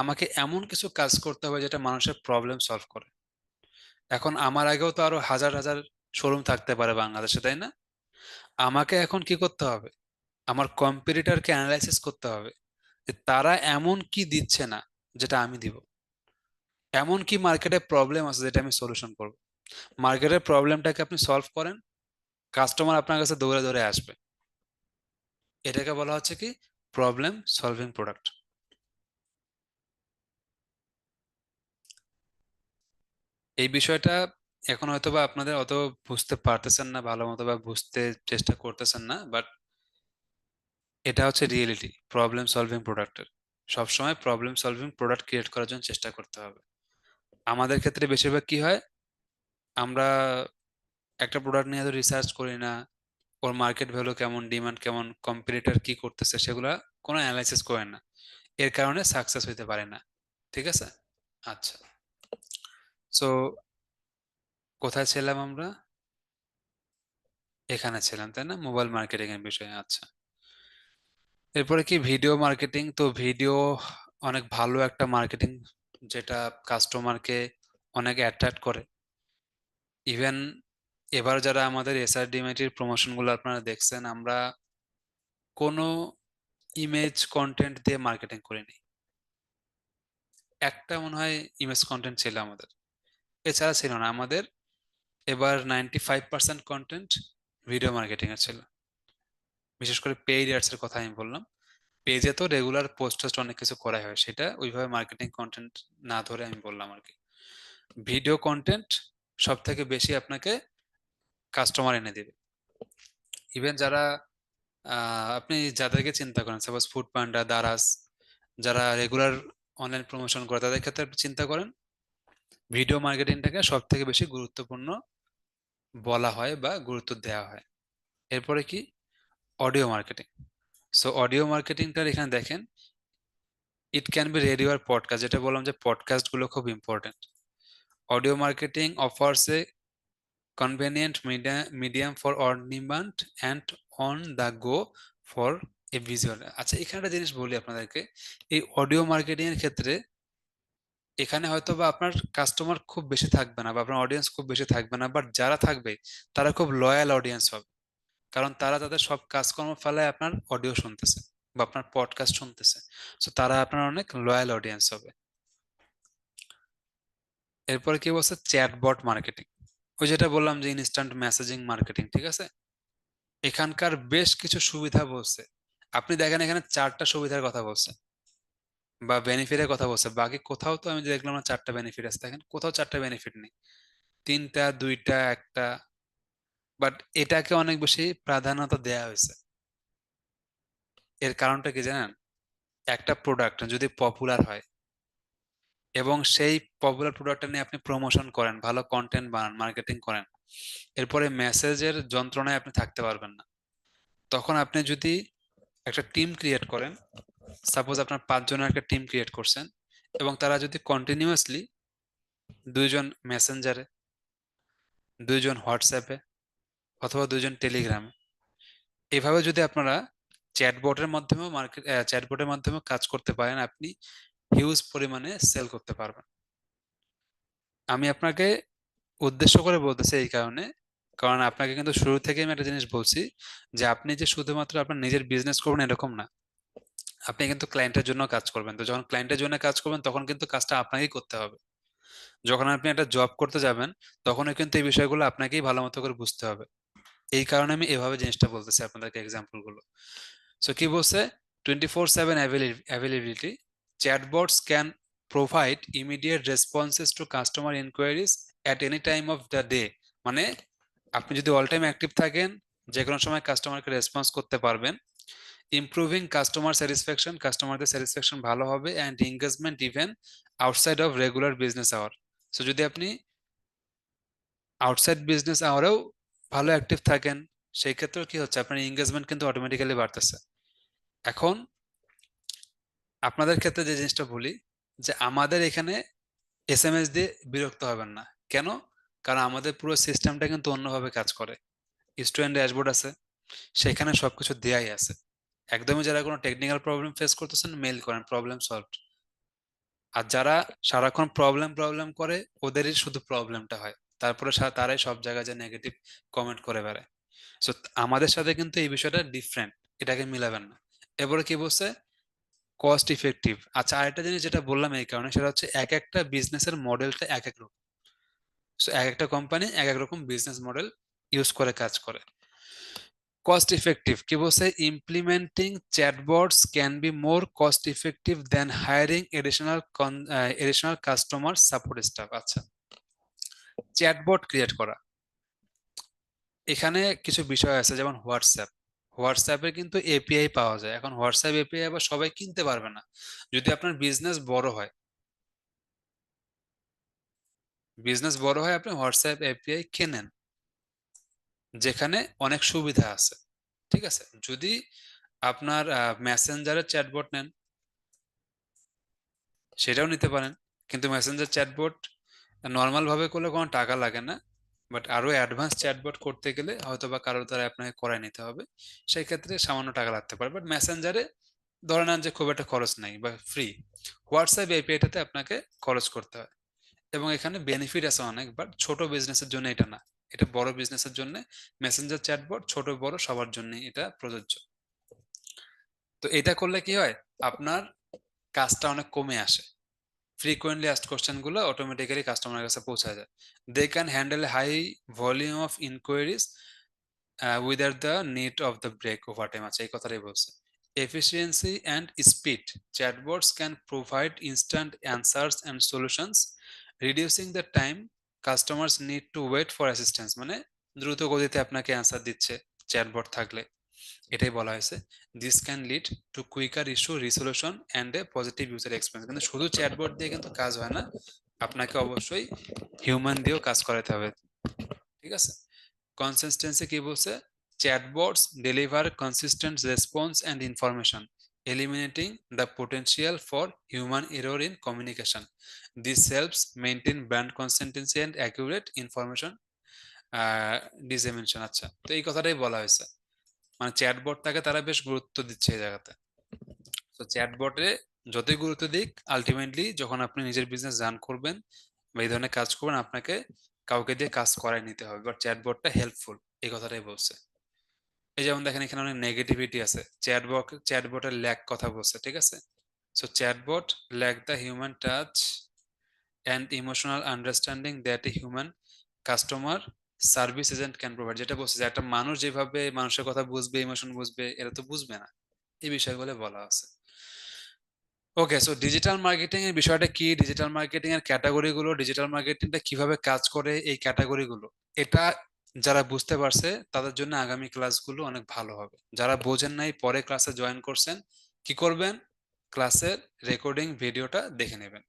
S1: আমাকে এমন কিছু কাজ করতে হবে যেটা মানুষের প্রবলেম সলভ করে। এখন আমার আগেও তো আরো হাজার হাজার শোরুম থাকতে পারে বাংলাদেশে, তাই না? আমাকে এখন কি করতে হবে, আমার কম্পিটিটরকে অ্যানালাইসিস করতে হবে যে তারা এমন কি দিচ্ছে না যেটা আমি দিব, এমন কি মার্কেটে প্রবলেম আছে যেটা আমি সলিউশন করব। মার্কেটের প্রবলেমটাকে আপনি সলভ করেন, কাস্টমার আপনার কাছে দৌড়ে দৌড়ে আসবে। এটাকে বলা হচ্ছে কি, প্রবলেম সলভিং প্রোডাক্ট। এই বিষয়টা এখন হয়তোবা আপনাদের অত বুঝতে পারতেছেন না ভালো মতো, বা বুঝতে চেষ্টা করতেছেন না, বাট এটা হচ্ছে রিয়েলিটি প্রবলেম সলভিং প্রোডাক্টের। সবসময় প্রবলেম সলভিং প্রোডাক্ট ক্রিয়েট করার জন্য চেষ্টা করতে হবে। আমাদের ক্ষেত্রে বেশিরভাগ কি হয়, আমরা একটা প্রোডাক্ট নিয়ে এত রিসার্চ করি না, ওর মার্কেট ভ্যালু কেমন, ডিমান্ড কেমন, কম্পিটিটর কি করতেছে, সেগুলা কোনো অ্যানালাইসিস করেন না। এর কারণে সাকসেস হইতে পারে না। ঠিক আছে, আচ্ছা। সো কোথায় ছিলাম আমরা? এখানে ছিলাম তাই না, মোবাইল মার্কেটিং এর বিষয়ে, আচ্ছা। এরপরে কি ভিডিও মার্কেটিং, তো ভিডিও অনেক ভালো একটা মার্কেটিং, যেটা কাস্টমারকে অনেক অ্যাট্রাক্ট করে। ইভেন এবার যারা আমাদের এসআরডিএমআইটির প্রমোশন গুলো আপনারা দেখছেন, আমরা কোনো ইমেজ কন্টেন্ট দিয়ে মার্কেটিং করিনি। একটা মনে হয় ইমেজ কন্টেন্ট ছিল আমাদের, এছাড়া ছিল না আমাদের। এবার 95% কন্টেন্ট ভিডিও মার্কেটিং এর ছিল। বিশেষ করে পেইড অ্যাডস এর কথা আমি বললাম। পেজে তো রেগুলার পোস্ট টোস্ট অনেক কিছু করাই হয়, সেটা ওইভাবে মার্কেটিং কন্টেন্ট না ধরে আমি বললাম আর কি। ভিডিও কন্টেন্ট সব থেকে বেশি আপনাকে কাস্টমার এনে দিবে। ইভেন যারা আপনি যাদেরকে চিন্তা করেন, সাপোজ ফুড পান্ডা, দারাস, যারা রেগুলার অনলাইন প্রমোশন করে, তাদের ক্ষেত্রে আপনি চিন্তা করেন, ভিডিও মার্কেটিংটাকে সব থেকে বেশি গুরুত্বপূর্ণ বলা হয় বা গুরুত্ব দেওয়া হয়। এরপরে কি, অডিও মার্কেটিং। সো অডিও মার্কেটিংটার এখানে দেখেন, ইট ক্যান বি রেডিও আর পডকাস্ট, যেটা বললাম যে পডকাস্ট গুলো খুব important. Audio marketing offers a convenient medium for on demand and on the go for a visual. আচ্ছা, এখানে একটা জিনিস বলি আপনাদেরকে, এই অডিও মার্কেটিং এর ক্ষেত্রে এখানে হয়তো বা আপনার কাস্টমার খুব বেশি থাকবে না, বা আপনার অডিয়েন্স খুব বেশি থাকবে না, বাট যারা থাকবে তারা খুব লয়াল অডিয়েন্স হবে। কারণ তারা তাদের সব কাজকর্ম ফেলায় আপনার অডিও শুনতেছে বা আপনার পডকাস্ট শুনতেছে। তো তারা আপনার অনেক লয়াল অডিয়েন্স হবে। এরপরে কি বলছে, চ্যাটবট মার্কেটিং। ওই যেটা বললাম যে ইনস্ট্যান্ট মেসেজিং মার্কেটিং, ঠিক আছে। এখানকার বেশ কিছু সুবিধা বলছে, আপনি দেখেন এখানে চারটা সুবিধার কথা বলছে বা বেনিফিটের কথা বলছে, বাকি কোথাও তো আমি দেখলাম না চারটা বেনিফিট আছে, দেখেন কোথাও চারটা বেনিফিট নেই, তিনটা, দুইটা, একটা। বাট এটাকে অনেক বেশি প্রাধান্যতা দেওয়া হয়েছে। এর কারণটা কি জানেন, একটা প্রোডাক্ট যদি পপুলার হয় এবং সেই পপুলার প্রোডাক্টটা নিয়ে আপনি প্রমোশন করেন, ভালো কন্টেন্ট বানান, মার্কেটিং করেন, এরপরে মেসেজের যন্ত্রণায় আপনি থাকতে পারবেন না। তখন আপনি যদি একটা টিম ক্রিয়েট করেন, সাপোজ আপনার 5 জনের একটা টিম ক্রিয়েট করছেন, এবং তারা যদি কন্টিনিউয়াসলি 2 জন মেসেঞ্জারে, 2 জন হোয়াটসঅ্যাপে, অথবা 2 জন টেলিগ্রামে, এভাবে যদি আপনারা চ্যাটবটের মাধ্যমেও কাজ করতে পারেন, আপনি হিউজ পরিমাণে সেল করতে পারবেন। আমি আপনাকে উদ্দেশ্য করে বলতেছি এই কারণে, কারণ আপনাকে কিন্তু শুরু থেকেই আমি একটা জিনিস বলছি যে আপনি যে শুধুমাত্র আপনার নিজের বিজনেস করবেন এরকম না, আপনি কিন্তু ক্লায়েন্টের জন্য কাজ করবেন। তো যখন ক্লায়েন্টের জন্য কাজ করবেন তখন কিন্তু কাজটা আপনাকেই করতে হবে। যখন আপনি একটা জব করতে যাবেন তখনও কিন্তু এই বিষয়গুলো আপনাকেই ভালো মতো করে বুঝতে হবে। এই কারণে আমি এভাবে জিনিসটা বলতেছি আপনাদেরকে এক্সাম্পল গুলো। সো কি বলছে, 24/7 availability, chatbots can provide immediate responses to customer inquiries at any time of the day। মানে আপনি যদি অল টাইম অ্যাক্টিভ থাকেন, যে কোনো সময় কাস্টমারকে রেসপন্স করতে পারবেন। ইমপ্রুভিং কাস্টমার স্যাটিসফ্যাকশন, কাস্টমারদের স্যাটিসফ্যাকশন ভালো হবে, and engagement even outside of regular business hour. So যদি আপনি আউটসাইড বিজনেস আওয়ারেও ভালো অ্যাক্টিভ থাকেন, সেই ক্ষেত্রেও কি হচ্ছে, আপনার এঙ্গেজমেন্ট কিন্তু অটোমেটিক্যালি বাড়তেছে। এখন আপনাদের ক্ষেত্রে যে জিনিসটা বলি, যে আমাদের এখানে এসএমএস দিয়ে বিরক্ত হবেন না। কেন? কারণ আমাদের পুরো সিস্টেমটা কিন্তু অন্যভাবে কাজ করে। স্টুডেন্ট ড্যাশবোর্ড আছে, সেখানে সবকিছু দেয়াই আছে। একদমই যারা কোনো টেকনিক্যাল প্রবলেম ফেস করতেছেন, মেইল করেন, প্রবলেম সলভড। আর যারা সারাক্ষণ প্রবলেম প্রবলেম করে, ওদেরই শুধু প্রবলেমটা হয়। তারপরে তারাই সব জায়গায় যে নেগেটিভ কমেন্ট করে বেড়ায়। সো আমাদের সাথে কিন্তু এই বিষয়টা ডিফারেন্ট, এটাকে মিলাবেন না। এবারে কি বলছে, কস্ট ইফেক্টিভ। আচ্ছা, আরেকটা জিনিস যেটা বললাম এই কারণে, সেটা হচ্ছে এক একটা বিজনেসের মডেলটা এক এক রকম। সো এক একটা কোম্পানি এক এক রকম বিজনেস মডেল ইউজ করে কাজ করে। কস্ট ইফেক্টিভ কি বলছে, implementing chatbots can be more cost effective than hiring additional customer support staff. আচ্ছা, চ্যাটবট ক্রিয়েট করা, এখানে কিছু বিষয় আছে, যেমন হোয়াটসঅ্যাপে কিন্তু এপিআই পাওয়া যায়। এখন হোয়াটসঅ্যাপ এপিআই আবার সবাই কিনতে পারবে না। যদি আপনার বিজনেস বড় হয়, আপনি হোয়াটসঅ্যাপ এপিআই কেনেন, যেখানে অনেক সুবিধা আছে। ঠিক আছে, যদি আপনার মেসেঞ্জারের চ্যাটবট নেন, সেটাও নিতে পারেন। কিন্তু মেসেঞ্জার চ্যাটবট নর্মাল ভাবে করলে কোনো টাকা লাগে না, বাট আরো অ্যাডভান্স চ্যাটবট করতে গেলে হয়তো বা কারোর দ্বারা আপনাকে করাই নিতে হবে, সেই ক্ষেত্রে সামান্য টাকা লাগতে পারে। বাট মেসেঞ্জারে ধরে নেন যে খুব একটা খরচ নাই বা ফ্রি। হোয়াটসঅ্যাপ এপিআইটাতে আপনাকে খরচ করতে হয়, এবং এখানে বেনিফিট আছে অনেক, বাট ছোট বিজনেসের জন্য এটা না। এটা বড় বিজনেসের জন্য মেসেঞ্জার চ্যাটবট, ছোট বড় সবার জন্য এটা প্রযোজ্য। তো এটা করলে কি হয়, আপনার কাজটা অনেক কমে আসে। ফ্রিকোয়েন্টলি আস্কড কোশ্চেন গুলো অটোমেটিক্যালি কাস্টমারের কাছে পৌঁছা যায়। They can handle high volume of inquiries without the need of the break over time. আচ্ছা, এই কথাটাই বলছে। Efficiency and speed, chatbots can provide instant answers and solutions, reducing the time customers need to wait for assistance. মানে দ্রুত গতিতে আপনাকে answer দিচ্ছে chatbot থাকলে, এটাই বলা হয়েছে। This can lead to quicker issue resolution and a positive user experience. কিন্তু শুধু চ্যাটবট দিয়ে কিন্তু কাজ হয় না, আপনাকে অবশ্যই হিউম্যান দিয়েও কাজ করাতে হবে। ঠিক আছে, কনসিস্টেন্সি কি বলছে, chatbots deliver consistent response and information, eliminating the potential for human error in communication. This helps maintain brand consistency and accurate information dissemination। আচ্ছা, তো এই কথাটাই বলা হয়েছে, মানে চ্যাটবটটাকে তারা বেশ গুরুত্ব দিচ্ছে এই জায়গাতে। তো চ্যাটবটে যতই গুরুত্ব দিক, আলটিমেটলি যখন আপনি নিজের বিজনেস রান করবেন বা এই ধরনের কাজ করবেন, আপনাকে কাউকে দিয়ে কাজ করাই নিতে হবে। বাট চ্যাটবটটা হেল্পফুল, এই কথাটাই বলছে। এই যেমন দেখেন, এখানে অনেক নেগেটিভিটি আছে। চ্যাটবটের ল্যাক কথা বলছে, ঠিক আছে। So chatbot lack the human touch and emotional understanding that a human customer service agent can provide. যেটা বলছে যে একটা মানুষ যেভাবে মানুষের কথা বুঝবে, ইমোশন বুঝবে, এরা তো বুঝবে না। এই বিষয়গুলো বলা আছে। ওকে, সো ডিজিটাল মার্কেটিং এর বিষয়টা কি, ডিজিটাল মার্কেটিং এর ক্যাটাগরি গুলো, ডিজিটাল মার্কেটিংটা কিভাবে কাজ করে, এই ক্যাটাগরি গুলো, এটা যারা বুঝতে পারছে তাদের জন্য আগামী ক্লাসগুলো অনেক ভালো হবে। যারা বোঝেন নাই, পরে ক্লাসে জয়েন করছেন, কি করবেন, ক্লাসের রেকর্ডিং ভিডিওটা দেখে নেবেন।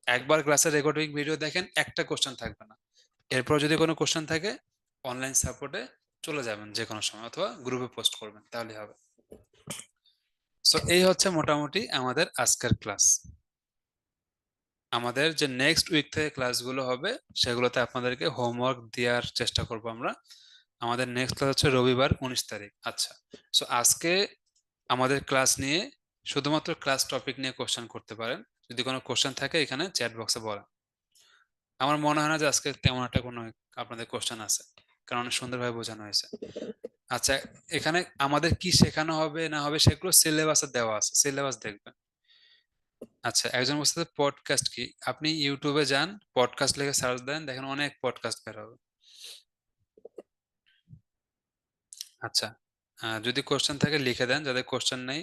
S1: একবার ক্লাসের রেকর্ডিং ভিডিও দেখেন, একটা কোশ্চেন থাকবে না। এরপর যদি কোনো কোশ্চেন থাকে, অনলাইন সাপোর্টে চলে যাবেন যে কোনো সময়, অথবা গ্রুপে পোস্ট করবেন, তাহলে হবে। সো এই হচ্ছে মোটামুটি আমাদের আজকের ক্লাস। আমাদের যে নেক্সট উইক থেকে ক্লাসগুলো হবে, সেগুলোতে আপনাদেরকে হোমওয়ার্ক দেওয়ার চেষ্টা করব আমরা। আমাদের নেক্সট ক্লাস হচ্ছে রবিবার 19 তারিখ। আচ্ছা, সো আজকে আমাদের ক্লাস নিয়ে শুধুমাত্র ক্লাস টপিক নিয়ে কোশ্চেন করতে পারেন। যদি কোনো কোশ্চেন থাকে এখানে চ্যাট বক্সে বলেন। আমার মনে হয় না যে আজকে তেমন একটা কোনো আপনাদের কোশ্চেন আছে। কারণ অনেক সুন্দরভাবে বোঝানো হয়েছে। আচ্ছা, এখানে আমাদের কি শেখানো হবে না হবে সেগুলো সিলেবাসে দেওয়া আছে, সিলেবাস দেখবেন। আচ্ছা, একজন বলছে পডকাস্ট কি, আপনি ইউটিউবে যান, পডকাস্ট লিখে সার্চ দেন, দেখেন অনেক পডকাস্ট বের হবে। আচ্ছা, যদি কোশ্চেন থাকে লিখে দেন, যাদের কোশ্চেন নেই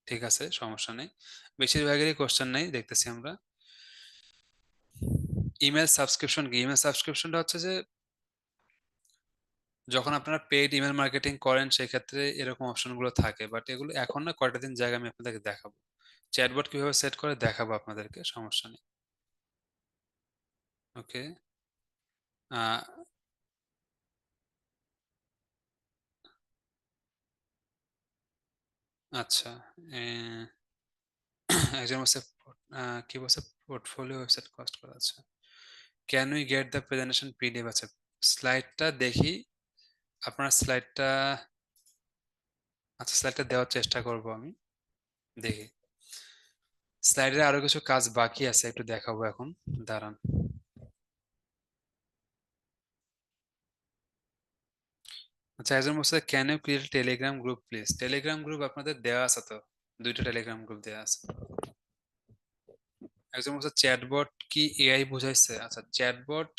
S1: ঠিক আছে, সমস্যা নেই। বেশিরভাগেরই কোশ্চেন নেই দেখতেছি আমরা। ইমেল সাবস্ক্রিপশন কি? ইমেল সাবস্ক্রিপশনটা হচ্ছে যে যখন আপনারা পেইড ইমেল মার্কেটিং করেন সেক্ষেত্রে এরকম অপশনগুলো থাকে, বাট এগুলো এখন না, কয়টা দিন জায়গা আমি আপনাদেরকে দেখাবো। চ্যাটবট কিভাবে সেট করে দেখাবো আপনাদেরকে, সমস্যা নেই। ওকে। আহ আচ্ছা, আহ, একজন বলছে কি বলছে, পোর্টফোলিও ওয়েবসাইট কস্ট করা আছে। Can we get the presentation PDF? আছে, স্লাইডটা দেখি, আপনার স্লাইডটা, আচ্ছা স্লাইডটা দেওয়ার চেষ্টা করব আমি, দেখি। স্লাইডে আরো কিছু কাজ বাকি আছে, একটু দেখাবো এখন, দাঁড়ান। আচ্ছা, একজন বলছে can you create Telegram group please? Telegram group আপনাদের দেওয়া আছে তো, দুইটা টেলিগ্রাম গ্রুপ দেওয়া আছে। একজন বলছে চ্যাটবট কি এআই বুঝাইছে? আচ্ছা, চ্যাটবট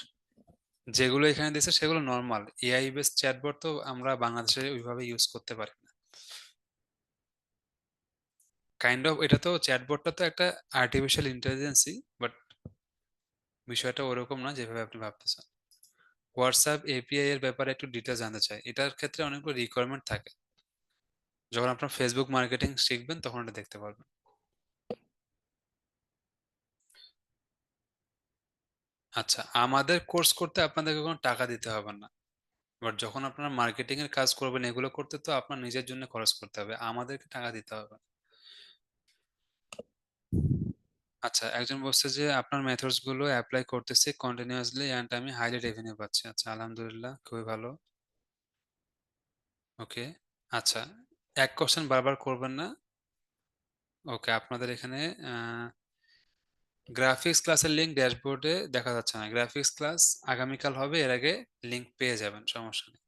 S1: যেগুলো এখানে দিয়েছে সেগুলো নর্মাল, এআই বেস চ্যাটবট তো আমরা বাংলাদেশে ওইভাবে ইউজ করতে পারি না। কাইন্ড অফ, এটা তো চ্যাটবটটা তো একটা আর্টিফিশিয়াল ইন্টেলিজেন্সই, বাট বিষয়টা ওরকম না যেভাবে আপনি ভাবতেছেন। হোয়াটসঅ্যাপ এপিআই এর ব্যাপারে একটু ডিটেলস জানতে চাই, এটার ক্ষেত্রে অনেকগুলো রিকোয়ারমেন্ট থাকে। যখন আপনার ফেসবুক মার্কেটিং শিখবেন তখন এটা দেখতে পারবেন। আচ্ছা, আমাদের কোর্স করতে আপনাদেরকে কোনো টাকা দিতে হবে না, বাট যখন আপনারা মার্কেটিং এর কাজ করবেন এগুলো করতে তো আপনার নিজের জন্য খরচ করতে হবে, আমাদেরকে টাকা দিতে হবে না। আচ্ছা, একজন বলছে যে আপনার মেথডস গুলো অ্যাপ্লাই করতেছি কন্টিনিউয়াসলি এন্ড আমি হাইলি রেভিনিউ পাচ্ছি। আচ্ছা, আলহামদুলিল্লাহ, খুবই ভালো। ওকে। আচ্ছা, এক কোশ্চেন বারবার করবেন না। ওকে, আপনাদের এখানে গ্রাফিক্স ক্লাসের লিংক ড্যাশবোর্ডে দেখা যাচ্ছে না, গ্রাফিক্স ক্লাস আগামীকাল হবে, এর আগে লিংক পেয়ে যাবেন, সমস্যা নেই।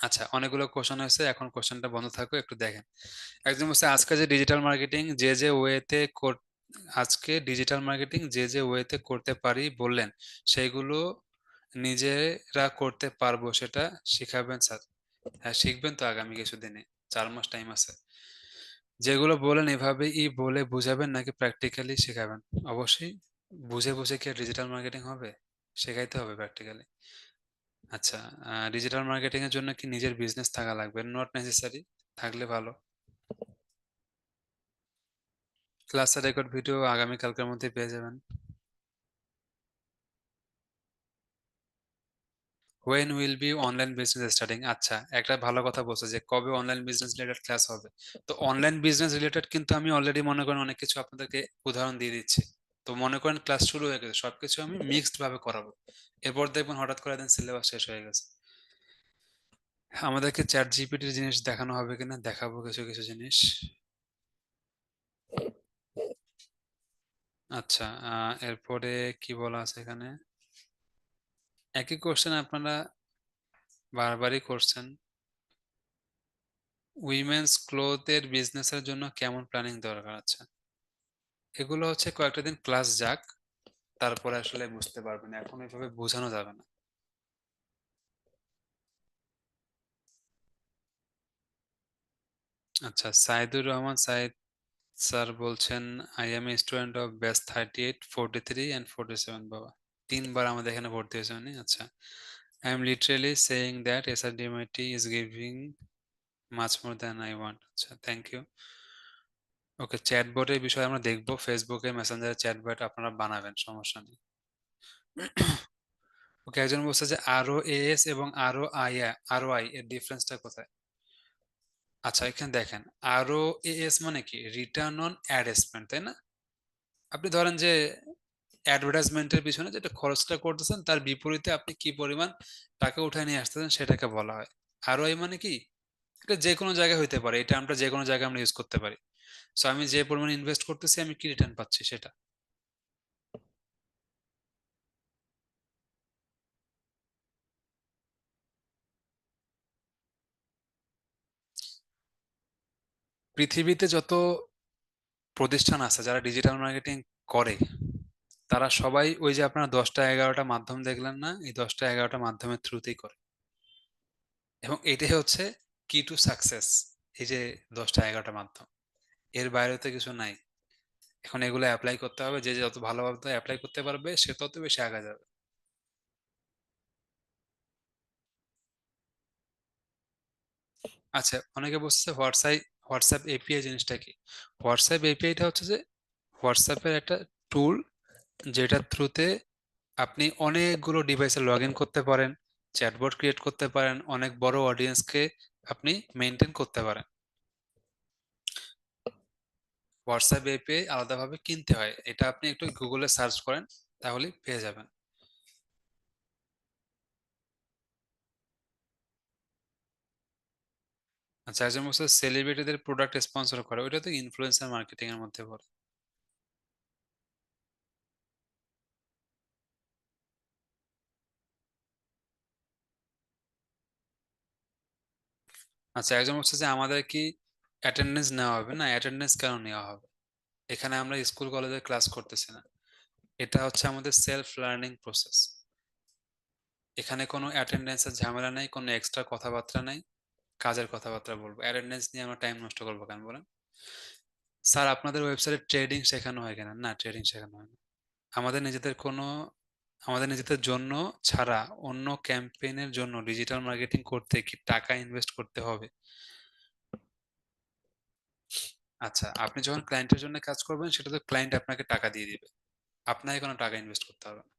S1: আচ্ছা, অনেকগুলো কোশ্চেন হয়েছে, এখন কোশ্চেনটা বন্ধ থাকো, একটু দেখেন। একদম হচ্ছে আজকে যে ডিজিটাল মার্কেটিং যে যে ওয়েতে, আজকে ডিজিটাল মার্কেটিং যে যে ওয়েতে করতে পারি বললেন, সেইগুলো নিজেরা করতে পারবো সেটা শিখাবেন স্যার? হ্যাঁ, শিখবেন তো আগামী কিছুদিনে, 4 মাস টাইম আছে। যেগুলো বলেন এভাবে ই বলে বুঝাবেন নাকি প্র্যাকটিক্যালি শেখাবেন? অবশ্যই। বুঝে বুঝে কি ডিজিটাল মার্কেটিং হবে? শেখাইতে হবে প্র্যাকটিক্যালি। আচ্ছা, ডিজিটাল মার্কেটিং এর জন্য কি নিজের বিজনেস থাকা লাগবে? নট নেসেসারি, থাকলে ভালো। ক্লাসের রেকর্ড ভিডিও আগামী কালকের মধ্যে পেয়ে যাবেন। When will be online business starting? আচ্ছা, একটা ভালো কথা বলছো যে কবে অনলাইন বিজনেস রিলেটেড ক্লাস হবে। তো অনলাইন বিজনেস রিলেটেড কিন্তু আমি অলরেডি মনে করেন অনেক কিছু আপনাদেরকে উদাহরণ দিয়ে দিচ্ছি। তো মনে করেন ক্লাস শুরু হয়ে গেছে, সবকিছু আমি মিক্সড ভাবে করাবো। এরপর দেখবেন হঠাৎ করে একদিন সিলেবাস শেষ হয়ে গেছে। আমাদেরকে চ্যাট জিপিটির জিনিস দেখানো হবে কিনা, দেখাবো কিছু কিছু জিনিস। আচ্ছা, এরপরে কি বলা আছে এখানে? একই কোশ্চেন আপনারা বারবারই করছেন। উইমেন্স ক্লোথের বিজনেসের জন্য কেমন প্ল্যানিং দরকার? আছে, এগুলো হচ্ছে কয়েকটা দিন ক্লাস যাক, তারপরে আসলে বুঝতে পারবেন, এখন এভাবে বোঝানো যাবে না। আচ্ছা, সাইদুর রহমান সাইদ স্যার বলছেন I am a student of batch 38, 43 and 47। বাবা, 3বার আমাদের এখানে ভর্তি হয়েছে উনি। আচ্ছা, I am literally saying that SRDMIT is giving much more than I want. আচ্ছা, থ্যাংক ইউ। ওকে, চ্যাটবটের বিষয়ে আমরা দেখবো, ফেসবুকে মেসেঞ্জারে চ্যাটবট আপনারা বানাবেন, সমস্যা নেই। ওকে, একজন বলছে যে আরও এএস এবং আরও আই এর ডিফারেন্সটা কোথায়? আচ্ছা, এখানে দেখেন, আরও এএস মানে কি, রিটার্ন অন অ্যাড স্পেন্ড, তাই না? আপনি ধরেন যে অ্যাডভার্টাইজমেন্টের পিছনে যেটা খরচটা করতেছেন তার বিপরীতে আপনি কি পরিমাণ টাকা উঠায় নিয়ে আসতেছেন সেটাকে বলা হয় আরওআই। মানে কি, এটা যে কোনো জায়গায় হইতে পারে, এটা আমরা যে কোনো জায়গায় আমরা ইউজ করতে পারি। সো আমি যে পরিমাণ ইনভেস্ট করতেছি আমি কি রিটার্ন পাচ্ছি সেটা। পৃথিবীতে যত প্রতিষ্ঠান আছে যারা ডিজিটাল মার্কেটিং করে, তারা সবাই ওই যে আপনারা 10টা 11টা মাধ্যম দেখলেন না, এই 10টা 11টা মাধ্যমের থ্রুতেই করে। এবং এটাই হচ্ছে কি টু সাকসেস। এই যে 10টা 11টা মাধ্যম, এর বাইরে তো কিছু নাই। এখন এগুলো অ্যাপ্লাই করতে হবে, যে যত ভালোভাবে অ্যাপ্লাই করতে পারবে সে তত বেশি আগা যাবে। আচ্ছা, অনেকে বলছে হোয়াটসঅ্যাপ এপিআই জিনিসটা কি? হোয়াটসঅ্যাপ এপিআইটা হচ্ছে যে হোয়াটসঅ্যাপের একটা টুল, যেটার থ্রুতে আপনি অনেকগুলো ডিভাইসে লগ ইন করতে পারেন, চ্যাটবট ক্রিয়েট করতে পারেন, অনেক বড় অডিয়েন্সকে আপনি মেনটেন করতে পারেন। হোয়াটসঅ্যাপ এপিআই আলাদাভাবে কিনতে হয়, এটা আপনি একটু গুগলে সার্চ করেন, তাহলেই পেয়ে যাবেন। আচ্ছা, একজন বলছে সেলিব্রিটিদের প্রোডাক্ট স্পন্সর করে, ওইটা তো ইনফ্লুয়েন্সার মার্কেটিং এর মধ্যে পড়ে। আচ্ছা, একজন বলছে যে আমাদের কি অ্যাটেন্ডেন্স নেওয়া হবে? না, অ্যাটেন্ডেন্স কেন নেওয়া হবে? এখানে আমরা স্কুল কলেজে ক্লাস করতেছি না, এটা হচ্ছে আমাদের সেলফ লার্নিং প্রসেস। এখানে কোনো অ্যাটেন্ডেন্সের ঝামেলা নেই, কোনো এক্সট্রা কথাবার্তা নাই। কাজের কথাবার্তা বলবো, অ্যাটেন্ডেন্স নিয়ে আমরা টাইম নষ্ট করবো কেন বলেন? স্যার, আপনাদের ওয়েবসাইটে ট্রেডিং শেখানো হয় কেন? না, ট্রেডিং শেখানো হয় না। আমাদের নিজেদের কোনো আমাদের নিজেদের জন্য ছাড়া অন্য ক্যাম্পেইনের জন্য ডিজিটাল মার্কেটিং করতে কি টাকা ইনভেস্ট করতে হবে? আচ্ছা, আপনি যখন ক্লায়েন্টের জন্য কাজ করবেন, সেটা তো ক্লায়েন্ট আপনাকে টাকা দিয়ে দিবে, আপনাকে কোনো টাকা ইনভেস্ট করতে হবে না।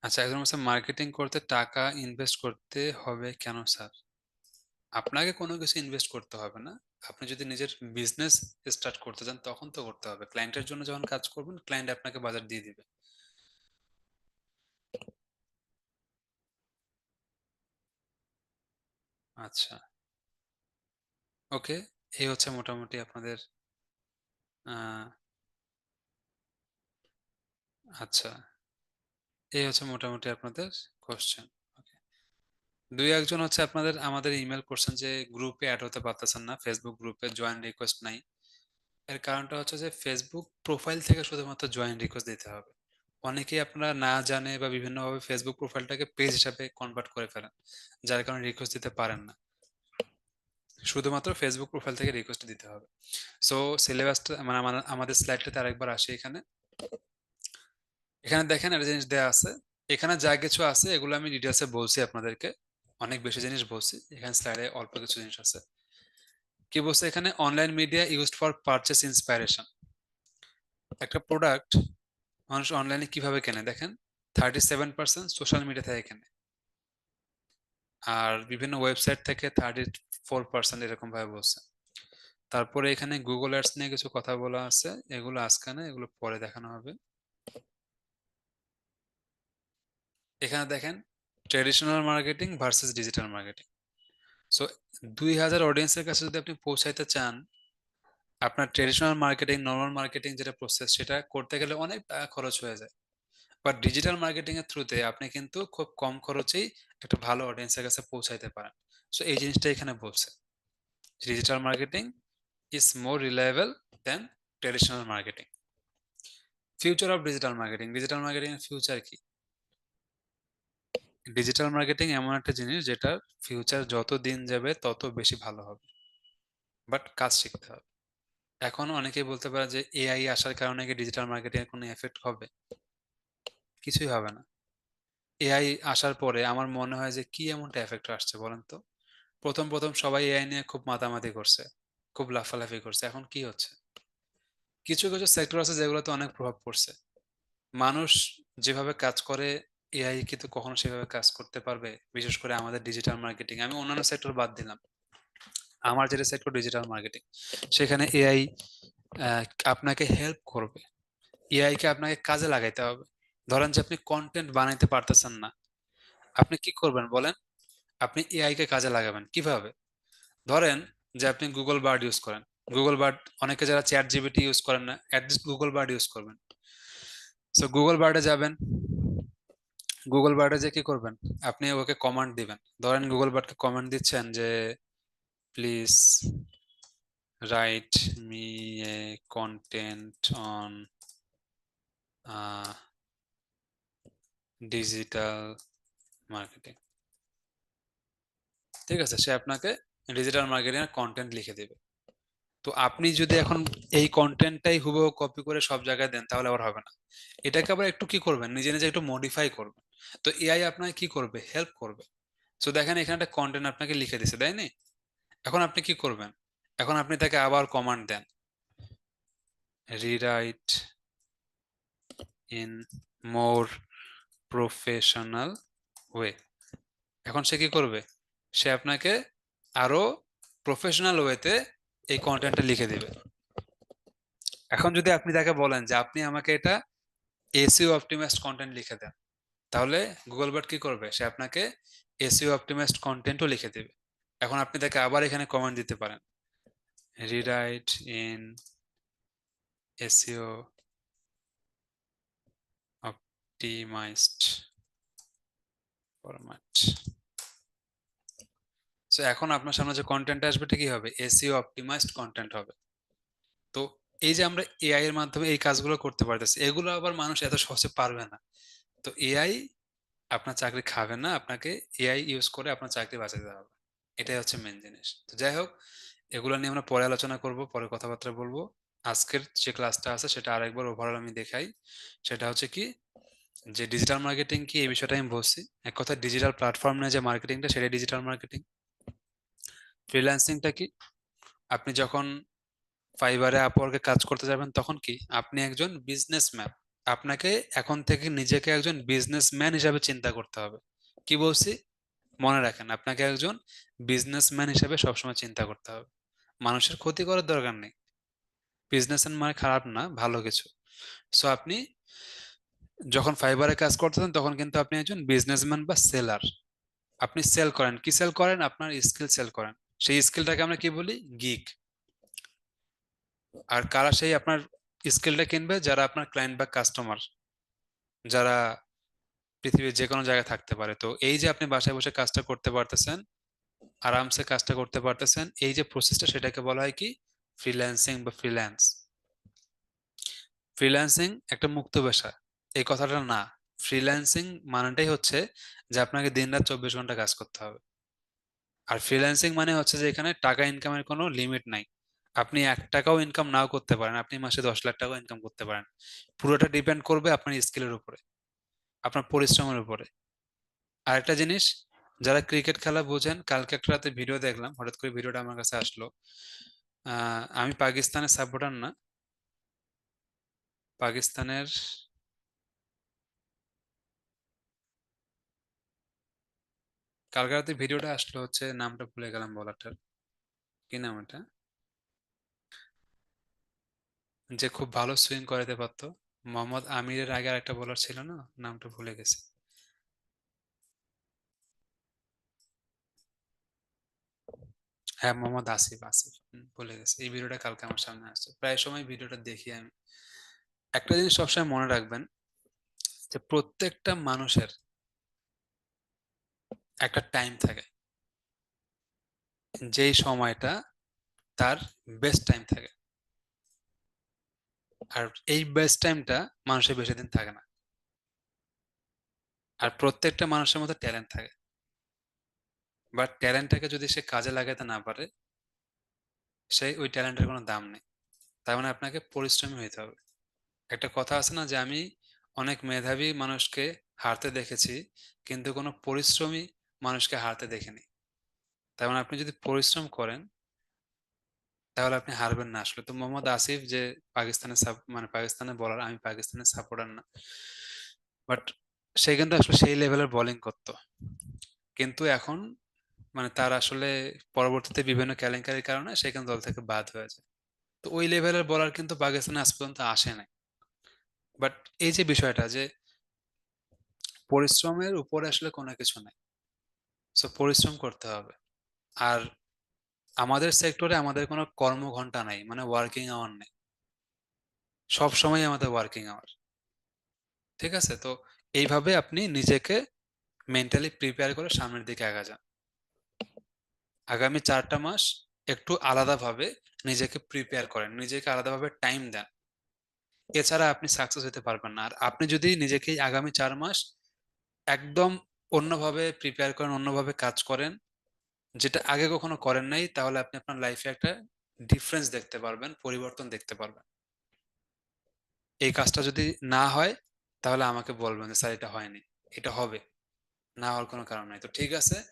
S1: আচ্ছা, একজন বলছে মার্কেটিং করতে টাকা ইনভেস্ট করতে হবে কেন স্যার? আপনাকে কোনো কিছু ইনভেস্ট করতে হবে না। আপনি যদি নিজের বিজনেস স্টার্ট করতে চান তখন তো করতে হবে। ক্লায়েন্টের জন্য যখন কাজ করবেন, ক্লায়েন্ট আপনাকে বাজার দিয়ে দিবে। আচ্ছা, ওকে। এই হচ্ছে মোটামুটি আপনাদের আহ আচ্ছা, এই হচ্ছে মোটামুটি আপনাদের কোশ্চেন। ওকে। দুই একজন হচ্ছে আপনাদের আমাদের ইমেল করছেন যে গ্রুপে অ্যাড হতে পারতেছেন না, ফেসবুক গ্রুপে জয়েন রিকোয়েস্ট নাই। এর কারণটা হচ্ছে যে ফেসবুক প্রোফাইল থেকে শুধুমাত্র জয়েন রিকোয়েস্ট দিতে হবে। অনেকেই আপনারা না জানে বা বিভিন্নভাবে ফেসবুক প্রোফাইলটাকে পেজ হিসাবে কনভার্ট করে ফেলেন, যার কারণে রিকোয়েস্ট দিতে পারেন না। শুধুমাত্র ফেসবুক প্রোফাইল থেকে রিকোয়েস্ট দিতে হবে। সো সিলেবাসটা মানে আমাদের স্লাইডটাতে আরেকবার আসি। এখানে এখানে দেখেন একটা জিনিস দেয়া আছে। এখানে যা কিছু আছে এগুলো আমি ডিটেলসে বলছি আপনাদেরকে, অনেক বেশি জিনিস বলছি। এখানে স্লাইডে অল্প কিছু জিনিস আছে। কি বলছে এখানে? Online media used for purchase inspiration. একটা প্রোডাক্ট মানুষ অনলাইনে কিভাবে কেনে দেখেন, 37% সোশ্যাল মিডিয়া থেকে কেনে, আর বিভিন্ন ওয়েবসাইট থেকে 34% এরকম ভাবে বলছে। তারপরে এখানে গুগল অ্যাডস নিয়ে কিছু কথা বলা আছে, এগুলো আজকে না, এগুলো পরে দেখানো হবে। এখানে দেখেন traditional marketing versus digital marketing. So 2000 অডিয়েন্সের কাছে যদি আপনি পৌঁছাইতে চান, আপনার ট্রেডিশনাল মার্কেটিং, নর্মাল মার্কেটিং যেটা প্রসেস, সেটা করতে গেলে অনেক টাকা খরচ হয়ে যায়। বাট ডিজিটাল মার্কেটিং এর থ্রুতে আপনি কিন্তু খুব কম খরচেই একটা ভালো অডিয়েন্সের কাছে পৌঁছাইতে পারেন। সো এই জিনিসটা এখানে বলছে, digital marketing is more reliable than traditional marketing. Future of digital marketing, digital marketing এর ফিউচার কি? ডিজিটাল মার্কেটিং এমন একটা জিনিস যেটার ফিউচার যত দিন যাবে তত বেশি ভালো হবে, বাট কাজ শিখতে হবে। এখন অনেকেই বলতে পারে যে এআই আসার কারণে কি ডিজিটাল মার্কেটিং এর কোনো এফেক্ট হবে? কিছুই হবে না। এআই আসার পরে আমার মনে হয় যে কি এমনটা এফেক্ট আসছে বলেন তো? প্রথম প্রথম সবাই এআই নিয়ে খুব মাতামাতি করছে, খুব লাফালাফি করছে। এখন কি হচ্ছে? কিছু কিছু সেক্টর আছে যেগুলোতে অনেক প্রভাব পড়ছে। মানুষ যেভাবে কাজ করে, এআই কিন্তু কখনো সেভাবে কাজ করতে পারবে? বিশেষ করে আমাদের ডিজিটাল মার্কেটিং, আমি অন্যান্য সেক্টর বাদ দিলাম, আমার যেটা সেক্টর ডিজিটাল মার্কেটিং, সেখানে এআই আপনাকে হেল্প করবে। এআই কে আপনাকে কাজে লাগাইতে হবে। ধরেন যে আপনি কন্টেন্ট বানাইতে পারতেছেন না, আপনি কি করবেন বলেন? আপনি এআই কে কাজে লাগাবেন কিভাবে? ধরেন যে আপনি গুগল বার্ড ইউজ করেন, গুগল বার্ড, অনেকে যারা চ্যাট জিপিটি ইউজ করেন না, অ্যাটলিস্ট গুগল বার্ড ইউজ করবেন। সো গুগল বার্ডে যাবেন, গুগল বার্ডে যে কি করবেন, আপনি ওকে কমান্ড দিবেন। ধরেন গুগল বার্ডকে কমান্ড দিচ্ছেন যে please write me a content on digital marketing. ঠিক আছে, সে আপনাকে ডিজিটাল মার্কেটিং এর কন্টেন্ট লিখে দেবে। তো আপনি যদি এখন এই কন্টেন্টটাই হুবহু কপি করে সব জায়গায় দেন তাহলে আবার হবে না। এটাকে আবার একটু কি করবেন, নিজে নিজে একটু মডিফাই করবেন। তো এআই আপনাকে কি করবে, হেল্প করবে। তো দেখেন এখানে একটা কন্টেন্ট আপনাকে লিখে দিছে, তাই না? এখন আপনি কি করবেন, এখন আপনি তাকে আবার কমান্ড দেন, rewrite in more professional way. এখন সে কি করবে, সে আপনাকে আরো প্রফেশনাল ওয়েতে এই কন্টেন্টটা লিখে দিবে। এখন যদি আপনি তাকে বলেন যে আপনি আমাকে এটা এসইও অপটিমাইজড কন্টেন্ট লিখে দেন, তাহলে গুগল বাট কি করবে, সে আপনাকে এসইও অপটিমাইজড কন্টেন্টও লিখে দেবে। এখন আপনি তাকে আবার এখানে কমান্ড দিতে পারেন, rewrite in SEO optimised format. So এখন আপনার সামনে যে কন্টেন্ট আসবে এটা কি হবে, এসইও অপটিমাইজড কন্টেন্ট হবে। তো এই যে আমরা এআই এর মাধ্যমে এই কাজগুলো করতে পারতেছি, এগুলো আবার মানুষ এত সহজে পারবে না। তো এআই আপনার চাকরি খাবে না, আপনাকে এআই ইউজ করে আপনার চাকরি বাঁচাতে হবে। এটাই হচ্ছে মেন জিনিস। তো যাই হোক, এগুলো নিয়ে আমরা পরে আলোচনা করব, পরে কথাবার্তা বলবো। আজকের যে ক্লাসটা আছে সেটা আরেকবার ওভারঅল আমি দেখাই। সেটা হচ্ছে কি, যে ডিজিটাল মার্কেটিং কি এই বিষয়টা আমি বলছি। এক কথা ডিজিটাল প্ল্যাটফর্ম নিয়ে যে মার্কেটিংটা সেটা ডিজিটাল মার্কেটিং। ফ্রিল্যান্সিংটা কি, আপনি যখন ফাইবারে আপওয়ার্কে কাজ করতে যাবেন তখন কি, আপনি একজন বিজনেসম্যান। আপনাকে এখন থেকে নিজেকে একজন বিজনেসম্যান হিসাবে চিন্তা করতে হবে। কি বলছি মনে রাখেন, আপনাকে একজন বিজনেসম্যান হিসেবে সবসময় চিন্তা করতে হবে। মানুষের ক্ষতি করার দরকার নেই। বিজনেসম্যান মানে খারাপ না, ভালো কিছু। সো আপনি যখন ফাইবারে কাজ করতেছেন তখন কিন্তু আপনি একজন বিজনেসম্যান বা সেলার। আপনি সেল করেন, কি সেল করেন, আপনার স্কিল সেল করেন। সেই স্কিলটাকে আমরা কি বলি, গিগ। আর কারা সেই আপনার স্কিলটা কিনবে, যারা আপনার ক্লায়েন্ট বা কাস্টমার, যারা পৃথিবীর যে কোনো জায়গায় থাকতে পারে। তো এই যে আপনি বাসায় বসে কাজটা করতে পারতেছেন, আরামসে কাজটা করতে পারতেছেন, এই যে প্রসেসটা সেটাকে বলা হয় কি, ফ্রিল্যান্সিং বা ফ্রিল্যান্স। ফ্রিল্যান্সিং একটা মুক্ত পেশা এই কথাটা না। ফ্রিল্যান্সিং মানেটাই হচ্ছে যে আপনাকে দিনরাত 24 ঘন্টা কাজ করতে হবে। আর ফ্রিল্যান্সিং মানে হচ্ছে যে এখানে টাকা ইনকামের কোনো লিমিট নাই। আপনি 1 টাকাও ইনকাম নাও করতে পারেন, আপনি মাসে 10 লাখ টাকা ইনকাম করতে পারেন। পুরোটা ডিপেন্ড করবে আপনার স্কিলের উপরে, আপনার পরিশ্রমের উপরে। আরেকটা জিনিস, যারা ক্রিকেট খেলা বোঝেন, কালকে একটা রাতে ভিডিও দেখলাম, হঠাৎ করে ভিডিওটা আমার কাছে আসলো। আমি পাকিস্তানের সাপোর্টার না, পাকিস্তানের কালকে রাতে ভিডিওটা আসলো হচ্ছে, নামটা ভুলে গেলাম বলাটার, কি নাম এটা, যে খুব ভালো সুইং করাতে পারতো। মোহাম্মদ আমিরের আগে আরেকটা বোলার ছিল না, নামটা ভুলে গেছে। হ্যাঁ, মোহাম্মদ আসিফ, আসিফ, ভুলে গেছে। এই ভিডিওটা কালকে আমার সামনে আসছে, প্রায় সময় ভিডিওটা দেখি আমি। একটা জিনিস সবসময় মনে রাখবেন, যে প্রত্যেকটা মানুষের একটা টাইম থাকে, যেই সময়টা তার বেস্ট টাইম থাকে। আর এই বেস্ট টাইমটা মানুষের বেশি দিন থাকে না। আর প্রত্যেকটা মানুষের মধ্যে ট্যালেন্ট থাকে, বাট ট্যালেন্টটাকে যদি সে কাজে লাগাতে না পারে, সেই ওই ট্যালেন্টের কোনো দাম নেই। তার মানে আপনাকে পরিশ্রমী হইতে হবে। একটা কথা আছে না, যে আমি অনেক মেধাবী মানুষকে হারতে দেখেছি, কিন্তু কোনো পরিশ্রমী মানুষকে হারতে দেখিনি। তার মানে আপনি যদি পরিশ্রম করেন তাহলে আপনি হারবেন না আসলে। তো মোহাম্মদ আসিফ যে পাকিস্তানের মানে পাকিস্তানের বলার, আমি পাকিস্তানের সাপোর্টার না, বাট সে কিন্তু আসলে সেই লেভেলের বোলিং করতো। কিন্তু এখন মানে তার আসলে পরবর্তীতে বিভিন্ন কেলেঙ্কারির কারণে সে কিন্তু দল থেকে বাদ হয়ে যায়। তো ওই লেভেলের বলার কিন্তু পাকিস্তানে আজ পর্যন্ত আসে নাই। বাট এই যে বিষয়টা, যে পরিশ্রমের উপরে আসলে কোনো কিছু নাই, সো পরিশ্রম করতে হবে। আর আমাদের সেক্টরে আমাদের কোনো কর্মঘন্টা নাই, মানে ওয়ার্কিং আওয়ার নেই। সব সময় আমাদের ওয়ার্কিং আওয়ার। ঠিক আছে, তো এইভাবে আপনি নিজেকে মেন্টালি প্রিপেয়ার করে সামনের দিকে আগা যান। আগামী 4টা মাস একটু আলাদাভাবে নিজেকে প্রিপেয়ার করেন, নিজেকে আলাদাভাবে টাইম দেন। এছাড়া আপনি সাকসেস হতে পারবেন না। আর আপনি যদি নিজেকে এই আগামী 4 মাস একদম অন্যভাবে প্রিপেয়ার করেন, অন্যভাবে কাজ করেন, যেটা আগে কখনো করেন নাই, তাহলে আপনি আপনার লাইফে একটা ডিফারেন্স দেখতে পারবেন, পরিবর্তন দেখতে পারবেন। এই কাজটা যদি না হয়, তাহলে আমাকে বলবেন যে, "স্যার এটা হয়নি।" এটা হবে। না হওয়ার কোনো কারণ নাই। তো ঠিক আছে,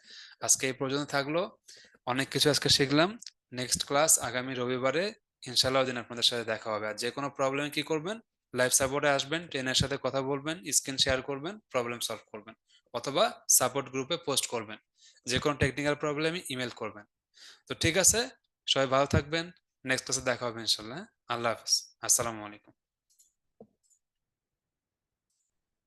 S1: আজকে এই পর্যন্ত থাকলো। অনেক কিছু আজকে শিখলাম। নেক্সট ক্লাস আগামী রবিবারে ইনশাআল্লাহ ওইদিন আপনাদের সাথে দেখা হবে। আর যেকোনো প্রবলেমে কি করবেন? লাইভ সাপোর্টে আসবেন, ট্রেনের সাথে কথা বলবেন, স্ক্রিন শেয়ার করবেন, প্রবলেম সলভ করবেন। অথবা সাপোর্ট গ্রুপে পোস্ট করবেন। যেকোনো টেকনিক্যাল প্রবলেমে ইমেইল করবেন। তো ঠিক আছে, সবাই ভালো থাকবেন। নেক্সট ক্লাসে দেখা হবে ইনশাআল্লাহ, হ্যাঁ? আল্লাহ হাফেজ। আসসালামু আলাইকুম।